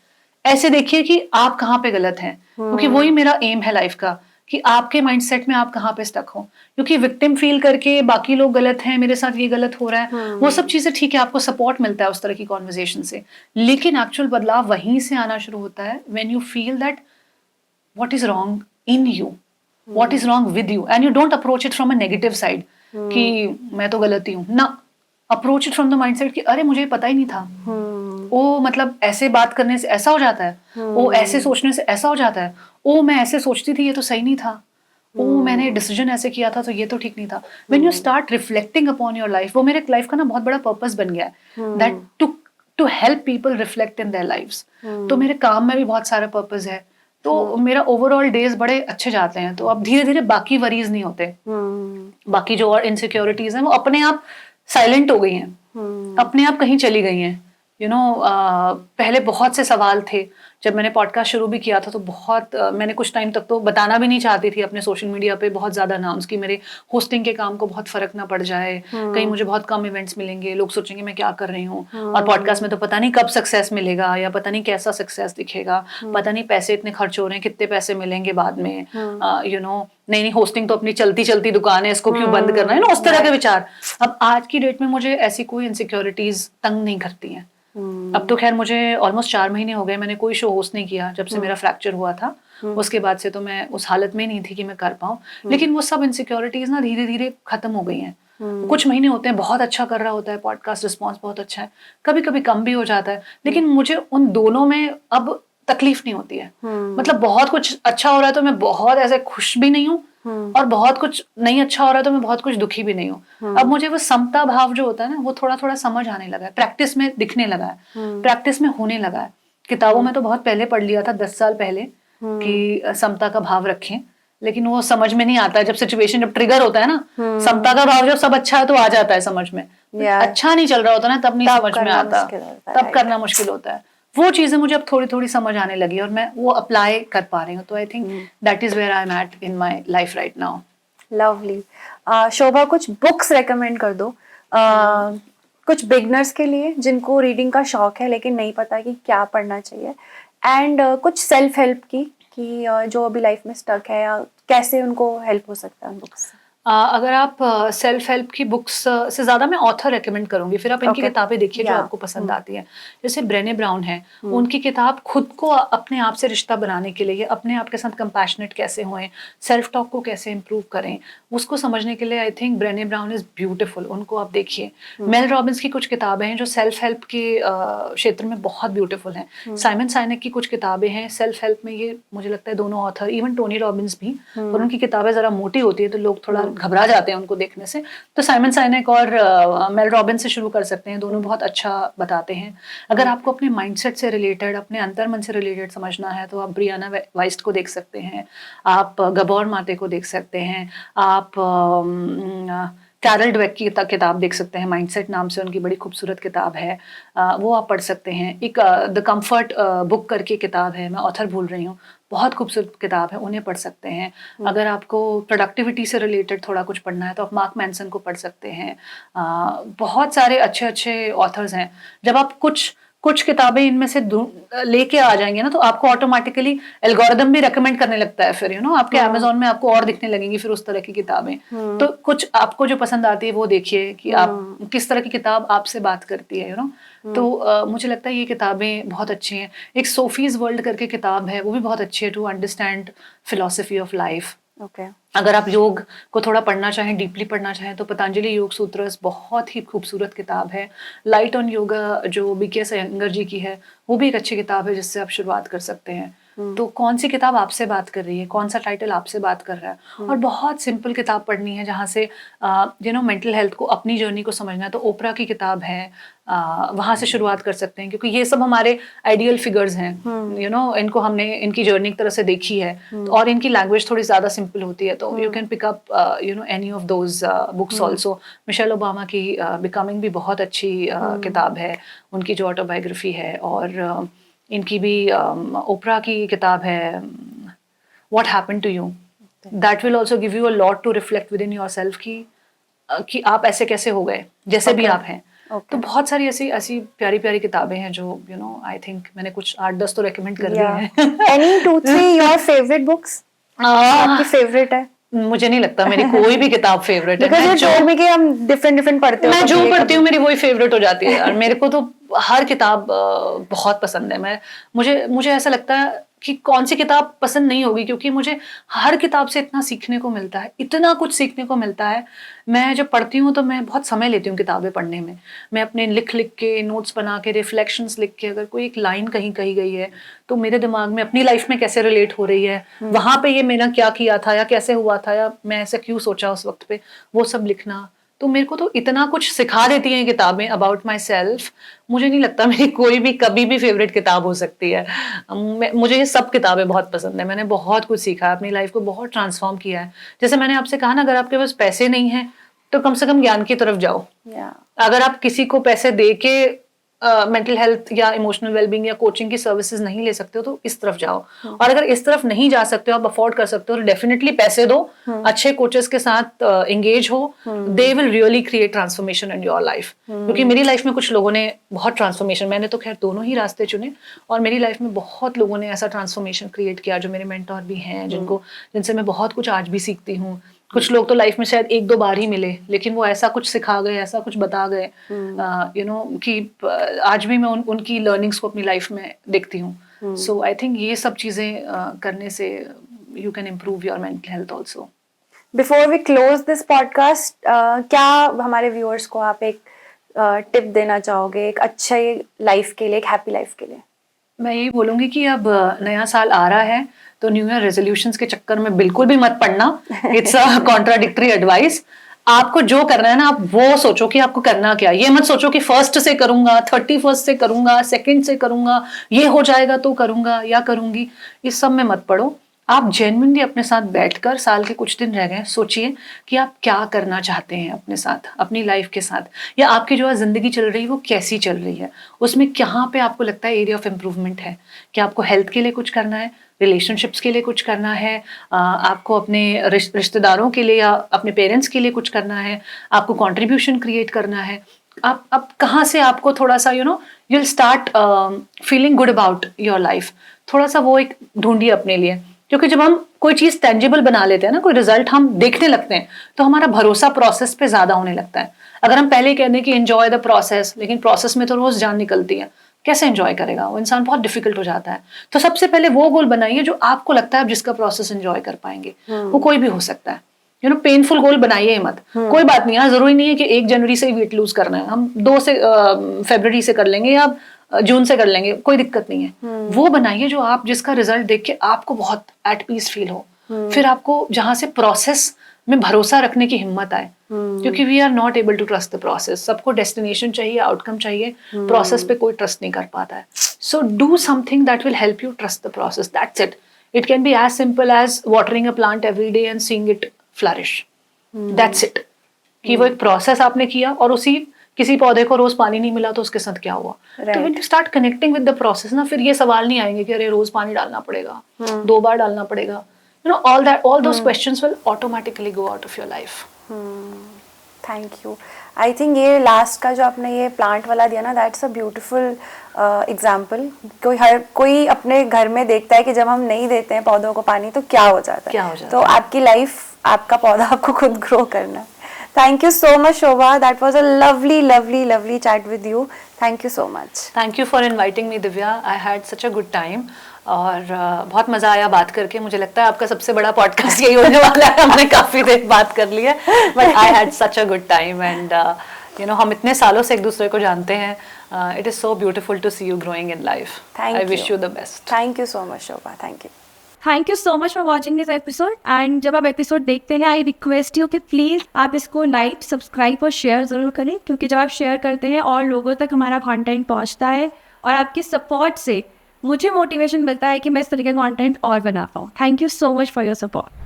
ऐसे देखिए कि आप कहाँ पे गलत हैं. क्योंकि वही मेरा एम है लाइफ का, कि आपके माइंडसेट में आप कहाँ पे स्टक हो. क्योंकि विक्टिम फील करके बाकी लोग गलत हैं, मेरे साथ ये गलत हो रहा है, वो सब चीजें ठीक है, आपको सपोर्ट मिलता है उस तरह की कॉन्वर्जेशन से. लेकिन एक्चुअल बदलाव वहीं से आना शुरू होता है when you feel that what is wrong in you, what is wrong with you, and you don't approach it from a negative side कि मैं तो गलत ही हूँ ना. Approach it from the mindset कि अरे मुझे पता ही नहीं था, ओ मतलब ऐसे बात करने से ऐसा हो जाता है, ओ ऐसे सोचने से ऐसा हो जाता है, ओ मैं ऐसे सोचती थी ये तो सही नहीं था, ओ मैंने डिसीजन ऐसे किया था तो ये तो ठीक नहीं था. When you start reflecting upon your life, वो मेरे लाइफ का ना बहुत बड़ा पर्पस बन गया है, that to help people reflect in their lives. तो मेरे काम में भी बहुत सारा पर्पस है, तो मेरा ओवरऑल डेज बड़े अच्छे जाते हैं. तो अब धीरे धीरे बाकी वरीज नहीं होते, बाकी जो और इनसिक्योरिटीज हैं वो अपने आप साइलेंट हो गई हैं, अपने आप कहीं चली गई हैं. यू नो पहले बहुत से सवाल थे, जब मैंने पॉडकास्ट शुरू भी किया था तो बहुत मैंने कुछ टाइम तक तो बताना भी नहीं चाहती थी अपने सोशल मीडिया पे बहुत ज़्यादा अनाउंस कि मेरे होस्टिंग के काम को बहुत फर्क ना पड़ जाए, कहीं मुझे बहुत कम इवेंट्स मिलेंगे, लोग सोचेंगे मैं क्या कर रही हूँ, और पॉडकास्ट में तो पता नहीं कब सक्सेस मिलेगा या पता नहीं कैसा सक्सेस दिखेगा, पता नहीं पैसे इतने खर्च हो रहे हैं, कितने पैसे मिलेंगे बाद में, यू नो नहीं होस्टिंग तो अपनी चलती चलती दुकान है, इसको क्यों बंद करना है ना, उस तरह के विचार. अब आज की डेट में मुझे ऐसी कोई इनसिक्योरिटीज तंग नहीं करती हैं. अब तो खैर मुझे ऑलमोस्ट 4 महीने हो गए, मैंने कोई शो होस्ट नहीं किया जब से मेरा फ्रैक्चर हुआ था. उसके बाद से तो मैं उस हालत में नहीं थी कि मैं कर पाऊँ. लेकिन वो सब इनसिक्योरिटीज ना धीरे धीरे खत्म हो गई हैं. कुछ महीने होते हैं बहुत अच्छा कर रहा होता है पॉडकास्ट, रिस्पॉन्स बहुत अच्छा है, कभी कभी कम भी हो जाता है, लेकिन मुझे उन दोनों में अब तकलीफ नहीं होती है। मतलब बहुत कुछ अच्छा हो रहा है तो मैं बहुत ऐसे खुश भी नहीं हूँ, और बहुत कुछ नहीं अच्छा हो रहा है तो मैं बहुत कुछ दुखी भी नहीं हूँ। अब मुझे वो समता भाव जो होता है ना, वो थोड़ा थोड़ा समझ आने लगा है, प्रैक्टिस में दिखने लगा है, प्रैक्टिस में होने लगा है। किताबों में तो बहुत पहले पढ़ लिया था, 10 साल पहले, कि समता का भाव रखें, लेकिन वो समझ में नहीं आता है। जब सिचुएशन, जब ट्रिगर होता है ना, समता का भाव जब सब अच्छा है तो आ जाता है समझ में। अच्छा नहीं चल रहा होता ना, तब नहीं समझ में आता, तब करना मुश्किल होता है। वो चीजें मुझे अब थोड़ी थोड़ी समझ आने लगी और मैं वो अप्लाई कर पा रही हूँ। तो I think that is where I am at in my life right now. Lovely. Shobha, कुछ बुक्स रेकमेंड कर दो कुछ बिगनर्स के लिए जिनको रीडिंग का शौक है लेकिन नहीं पता कि क्या पढ़ना चाहिए, एंड कुछ सेल्फ हेल्प की कि जो अभी लाइफ में स्टक है, या कैसे उनको हेल्प हो सकता है उन बुक्स से। अगर आप सेल्फ हेल्प की बुक्स से ज़्यादा मैं ऑथर रेकमेंड करूंगी, फिर आप इनकी किताबें देखिए जो आपको पसंद आती है। जैसे ब्रेने ब्राउन है, उनकी किताब खुद को अपने आप से रिश्ता बनाने के लिए, अपने आप के साथ कंपैशनेट कैसे होएं, सेल्फ टॉक को कैसे इम्प्रूव करें, उसको समझने के लिए I think Brené brown is beautiful, उनको आप देखिए। मेल रॉबिन्स की कुछ किताबें हैं जो सेल्फ हेल्प के क्षेत्र में बहुत ब्यूटिफुल हैं। साइमन साइनेक की कुछ किताबें हैं सेल्फ हेल्प में, ये मुझे लगता है दोनों ऑथर, इवन टोनी रॉबिन्स भी, और उनकी किताबें ज़रा मोटी होती है तो लोग थोड़ा घबरा जाते हैं उनको देखने से। तो साइमन साइनेक और मेल रॉबिन्स से शुरू कर सकते हैं, दोनों बहुत अच्छा बताते हैं। अगर आपको अपने माइंडसेट से रिलेटेड, अपने अंतर्मन से रिलेटेड समझना है तो आप ब्रियाना वाइस्ट को देख सकते हैं, आप गबोर माते को देख सकते हैं, आप कैरल डवेक की किताब देख सकते हैं, माइंडसेट नाम से उनकी बड़ी खूबसूरत किताब है, वो आप पढ़ सकते हैं। एक द कंफर्ट बुक करके किताब है, मैं ऑथर भूल रही हूँ, बहुत खूबसूरत किताब है, उन्हें पढ़ सकते हैं। अगर आपको प्रोडक्टिविटी से रिलेटेड थोड़ा कुछ पढ़ना है तो आप मार्क मैनसन को पढ़ सकते हैं। बहुत सारे अच्छे अच्छे ऑथर्स हैं। जब आप कुछ किताबें इनमें से लेके आ जाएंगे ना, तो आपको ऑटोमेटिकली एल्गोरिदम भी रेकमेंड करने लगता है, फिर आपके अमेज़न में आपको और दिखने लगेंगी फिर उस तरह की किताबें। तो कुछ आपको जो पसंद आती है वो देखिए कि आप किस तरह की किताब आपसे बात करती है, तो मुझे लगता है ये किताबें बहुत अच्छी हैं। एक सोफीज वर्ल्ड करके किताब है, वो भी बहुत अच्छी है, to understand philosophy of life. अगर आप योग को थोड़ा पढ़ना चाहें, डीपली पढ़ना चाहें, तो पतंजलि योग सूत्रस बहुत ही खूबसूरत किताब है। लाइट ऑन योगा जो BKS अयंगर जी की है, वो भी एक अच्छी किताब है जिससे आप शुरुआत कर सकते हैं। तो कौन सी किताब आपसे बात कर रही है, कौन सा टाइटल आपसे बात कर रहा है, और बहुत सिंपल किताब पढ़नी है जहाँ से मेंटल हेल्थ को, अपनी जर्नी को समझना है, तो ओपरा की किताब है, वहाँ से शुरुआत कर सकते हैं, क्योंकि ये सब हमारे आइडियल फिगर्स हैं। इनको हमने इनकी जर्नी एक तरह से देखी है, और इनकी लैंग्वेज थोड़ी ज़्यादा सिंपल होती है, तो you can pick up any of those books also. Michelle Obama की बिकमिंग भी बहुत अच्छी किताब है, उनकी जो ऑटोबायोग्राफी है, और इनकी भी ओपरा की किताब है what happened to you, that will also give you a lot to reflect within your self कि आप ऐसे कैसे हो गए जैसे भी आप हैं। तो बहुत सारी ऐसी प्यारी प्यारी किताबें हैं जो आई थिंक मैंने कुछ 8-10 तो रेकमेंड कर दी हैं। Any 2-3 your favorite books? आपकी फेवरेट है? मुझे नहीं लगता मेरी कोई भी किताब फेवरेट है। Because you told me कि हम डिफरेंट पढ़ते हो। मैं जो पढ़ती हूँ मेरी वही फेवरेट हो जाती है, और मेरे को तो हर किताब बहुत पसंद है। मुझे ऐसा लगता है कि कौन सी किताब पसंद नहीं होगी, क्योंकि मुझे हर किताब से इतना सीखने को मिलता है, इतना कुछ सीखने को मिलता है। मैं जब पढ़ती हूँ तो मैं बहुत समय लेती हूँ किताबें पढ़ने में। मैं अपने लिख के, नोट्स बना के, रिफ्लेक्शंस लिख के, अगर कोई एक लाइन कहीं कही गई है तो मेरे दिमाग में अपनी लाइफ में कैसे रिलेट हो रही है, वहां पे ये मैंने क्या किया था, या कैसे हुआ था, या मैं ऐसा क्यों सोचा उस वक्त पे, वो सब लिखना। तो मेरे को तो इतना कुछ सिखा देती हैं किताबें अबाउट माई सेल्फ। मुझे नहीं लगता मेरी कोई भी कभी भी फेवरेट किताब हो सकती है। मुझे ये सब किताबें बहुत पसंद है। मैंने बहुत कुछ सीखा है, अपनी लाइफ को बहुत ट्रांसफॉर्म किया है। जैसे मैंने आपसे कहा ना, अगर आपके पास पैसे नहीं है तो कम से कम ज्ञान की तरफ जाओ। अगर आप किसी को पैसे दे के मेंटल हेल्थ या इमोशनल वेलबींग या कोचिंग की सर्विसेज नहीं ले सकते हो तो इस तरफ जाओ। और अगर इस तरफ नहीं जा सकते हो, आप अफोर्ड कर सकते हो, तो डेफिनेटली पैसे दो, अच्छे कोचेस के साथ एंगेज हो। They will really create transformation in your life. क्योंकि मेरी लाइफ में कुछ लोगों ने बहुत ट्रांसफॉर्मेशन, मैंने तो खैर दोनों ही रास्ते चुने, और मेरी लाइफ में बहुत लोगों ने ऐसा ट्रांसफॉर्मेशन क्रिएट किया जो मेरे मेंटोर भी हैं, जिनसे मैं बहुत कुछ आज भी सीखती हूँ। कुछ लोग तो लाइफ में शायद 1-2 बार ही मिले, लेकिन वो ऐसा कुछ सिखा गए, ऐसा कुछ बता गए कि आज भी मैं उनकी लर्निंग्स को अपनी लाइफ में देखती हूँ। सो आई थिंक ये सब चीज़ें करने से you can improve your mental health also. Before we close this podcast, क्या हमारे व्यूअर्स को आप एक टिप देना चाहोगे एक अच्छे लाइफ के लिए, एक हैप्पी लाइफ के लिए? मैं यही बोलूंगी कि अब नया साल आ रहा है तो न्यू ईयर रेजोल्यूशंस के चक्कर में बिल्कुल भी मत पड़ना। It's a contradictory advice. आपको जो करना है ना, आप वो सोचो कि आपको करना क्या। ये मत सोचो कि 1st से करूंगा, 31st से करूंगा, 2nd से करूंगा, ये हो जाएगा तो करूंगा या करूंगी, इस सब में मत पड़ो। आप जेन्युइनली अपने साथ बैठकर, साल के कुछ दिन रह गए, सोचिए कि आप क्या करना चाहते हैं अपने साथ, अपनी लाइफ के साथ, या आपकी जो जिंदगी चल रही है वो कैसी चल रही है, उसमें कहाँ पे आपको लगता है एरिया ऑफ इम्प्रूवमेंट है। क्या आपको हेल्थ के लिए कुछ करना है, रिलेशनशिप्स के लिए कुछ करना है, आपको अपने रिश्तेदारों के लिए या अपने पेरेंट्स के लिए कुछ करना है, आपको कंट्रीब्यूशन क्रिएट करना है। आप कहाँ से आपको थोड़ा सा you will start feeling good about your life. थोड़ा सा वो एक ढूंढिए अपने लिए, क्योंकि जब हम कोई चीज टेंजिबल बना लेते हैं ना, कोई रिजल्ट हम देखने लगते हैं, तो हमारा भरोसा प्रोसेस पे ज्यादा होने लगता है। अगर हम पहले कह दें कि एंजॉय द प्रोसेस, लेकिन प्रोसेस में तो रोज जान निकलती है, कैसे एंजॉय करेगा वो इंसान, बहुत डिफिकल्ट हो जाता है। तो सबसे पहले वो गोल बनाइए जो आपको लगता है आप जिसका प्रोसेस एंजॉय कर पाएंगे। वो कोई भी हो सकता है, पेनफुल गोल बनाइए ही मत। कोई बात नहीं, यहाँ जरूरी नहीं है कि 1 जनवरी से ही वेट लूज करना है, हम 2 से फरवरी से कर लेंगे या जून से कर लेंगे, कोई दिक्कत नहीं है। वो बनाइए जो आप जिसका रिजल्ट देख के आपको बहुत एट पीस फील हो, फिर आपको जहां से प्रोसेस में भरोसा रखने की हिम्मत आए, क्योंकि we are not able to trust the process. सबको डेस्टिनेशन चाहिए, आउटकम चाहिए, प्रोसेस पे कोई ट्रस्ट नहीं कर पाता है। So do something that will help you trust the process, that's it. It can be as simple as watering a plant every day and seeing it flourish, that's it. कि वो एक प्रोसेस आपने किया और उसी किसी पौधे को रोज पानी नहीं मिला तो उसके साथ क्या हुआ। तो when you start connecting with the process ना, फिर ये सवाल नहीं आएंगे कि अरे रोज पानी डालना पड़ेगा, 2 बार डालना पड़ेगा। all those questions will automatically go out of your life. Thank you. I think ये लास्ट का जो आपने ये प्लांट वाला दिया ना, दैट्स अ ब्यूटीफुल एग्जाम्पल। कोई अपने घर में देखता है कि जब हम नहीं देते हैं पौधों को पानी तो क्या हो जाता है। तो आपकी लाइफ, आपका पौधा आपको खुद ग्रो करना है। Thank you so much, Shobha. That was a lovely chat with you. Thank you so much. Thank you for inviting me, Divya. I had such a good time. और बहुत मज़ा आया बात करके। मुझे लगता है आपका सबसे बड़ा पॉडकास्ट यही होने वाला है। हमने काफ़ी देर बात कर ली है, but I had such a good time and हम इतने सालों से एक दूसरे को जानते हैं। It is so beautiful to see you growing in life. I wish you the best. Thank you so much, Shobha. Thank you. Thank you so much for watching this episode. And जब आप एपिसोड देखते हैं, आई रिक्वेस्ट यू कि प्लीज़ आप इसको लाइक, सब्सक्राइब और शेयर ज़रूर करें, क्योंकि जब आप शेयर करते हैं और लोगों तक हमारा कंटेंट पहुंचता है, और आपकी सपोर्ट से मुझे मोटिवेशन मिलता है कि मैं इस तरह का कंटेंट और बना पाऊँ। Thank you so much for your support.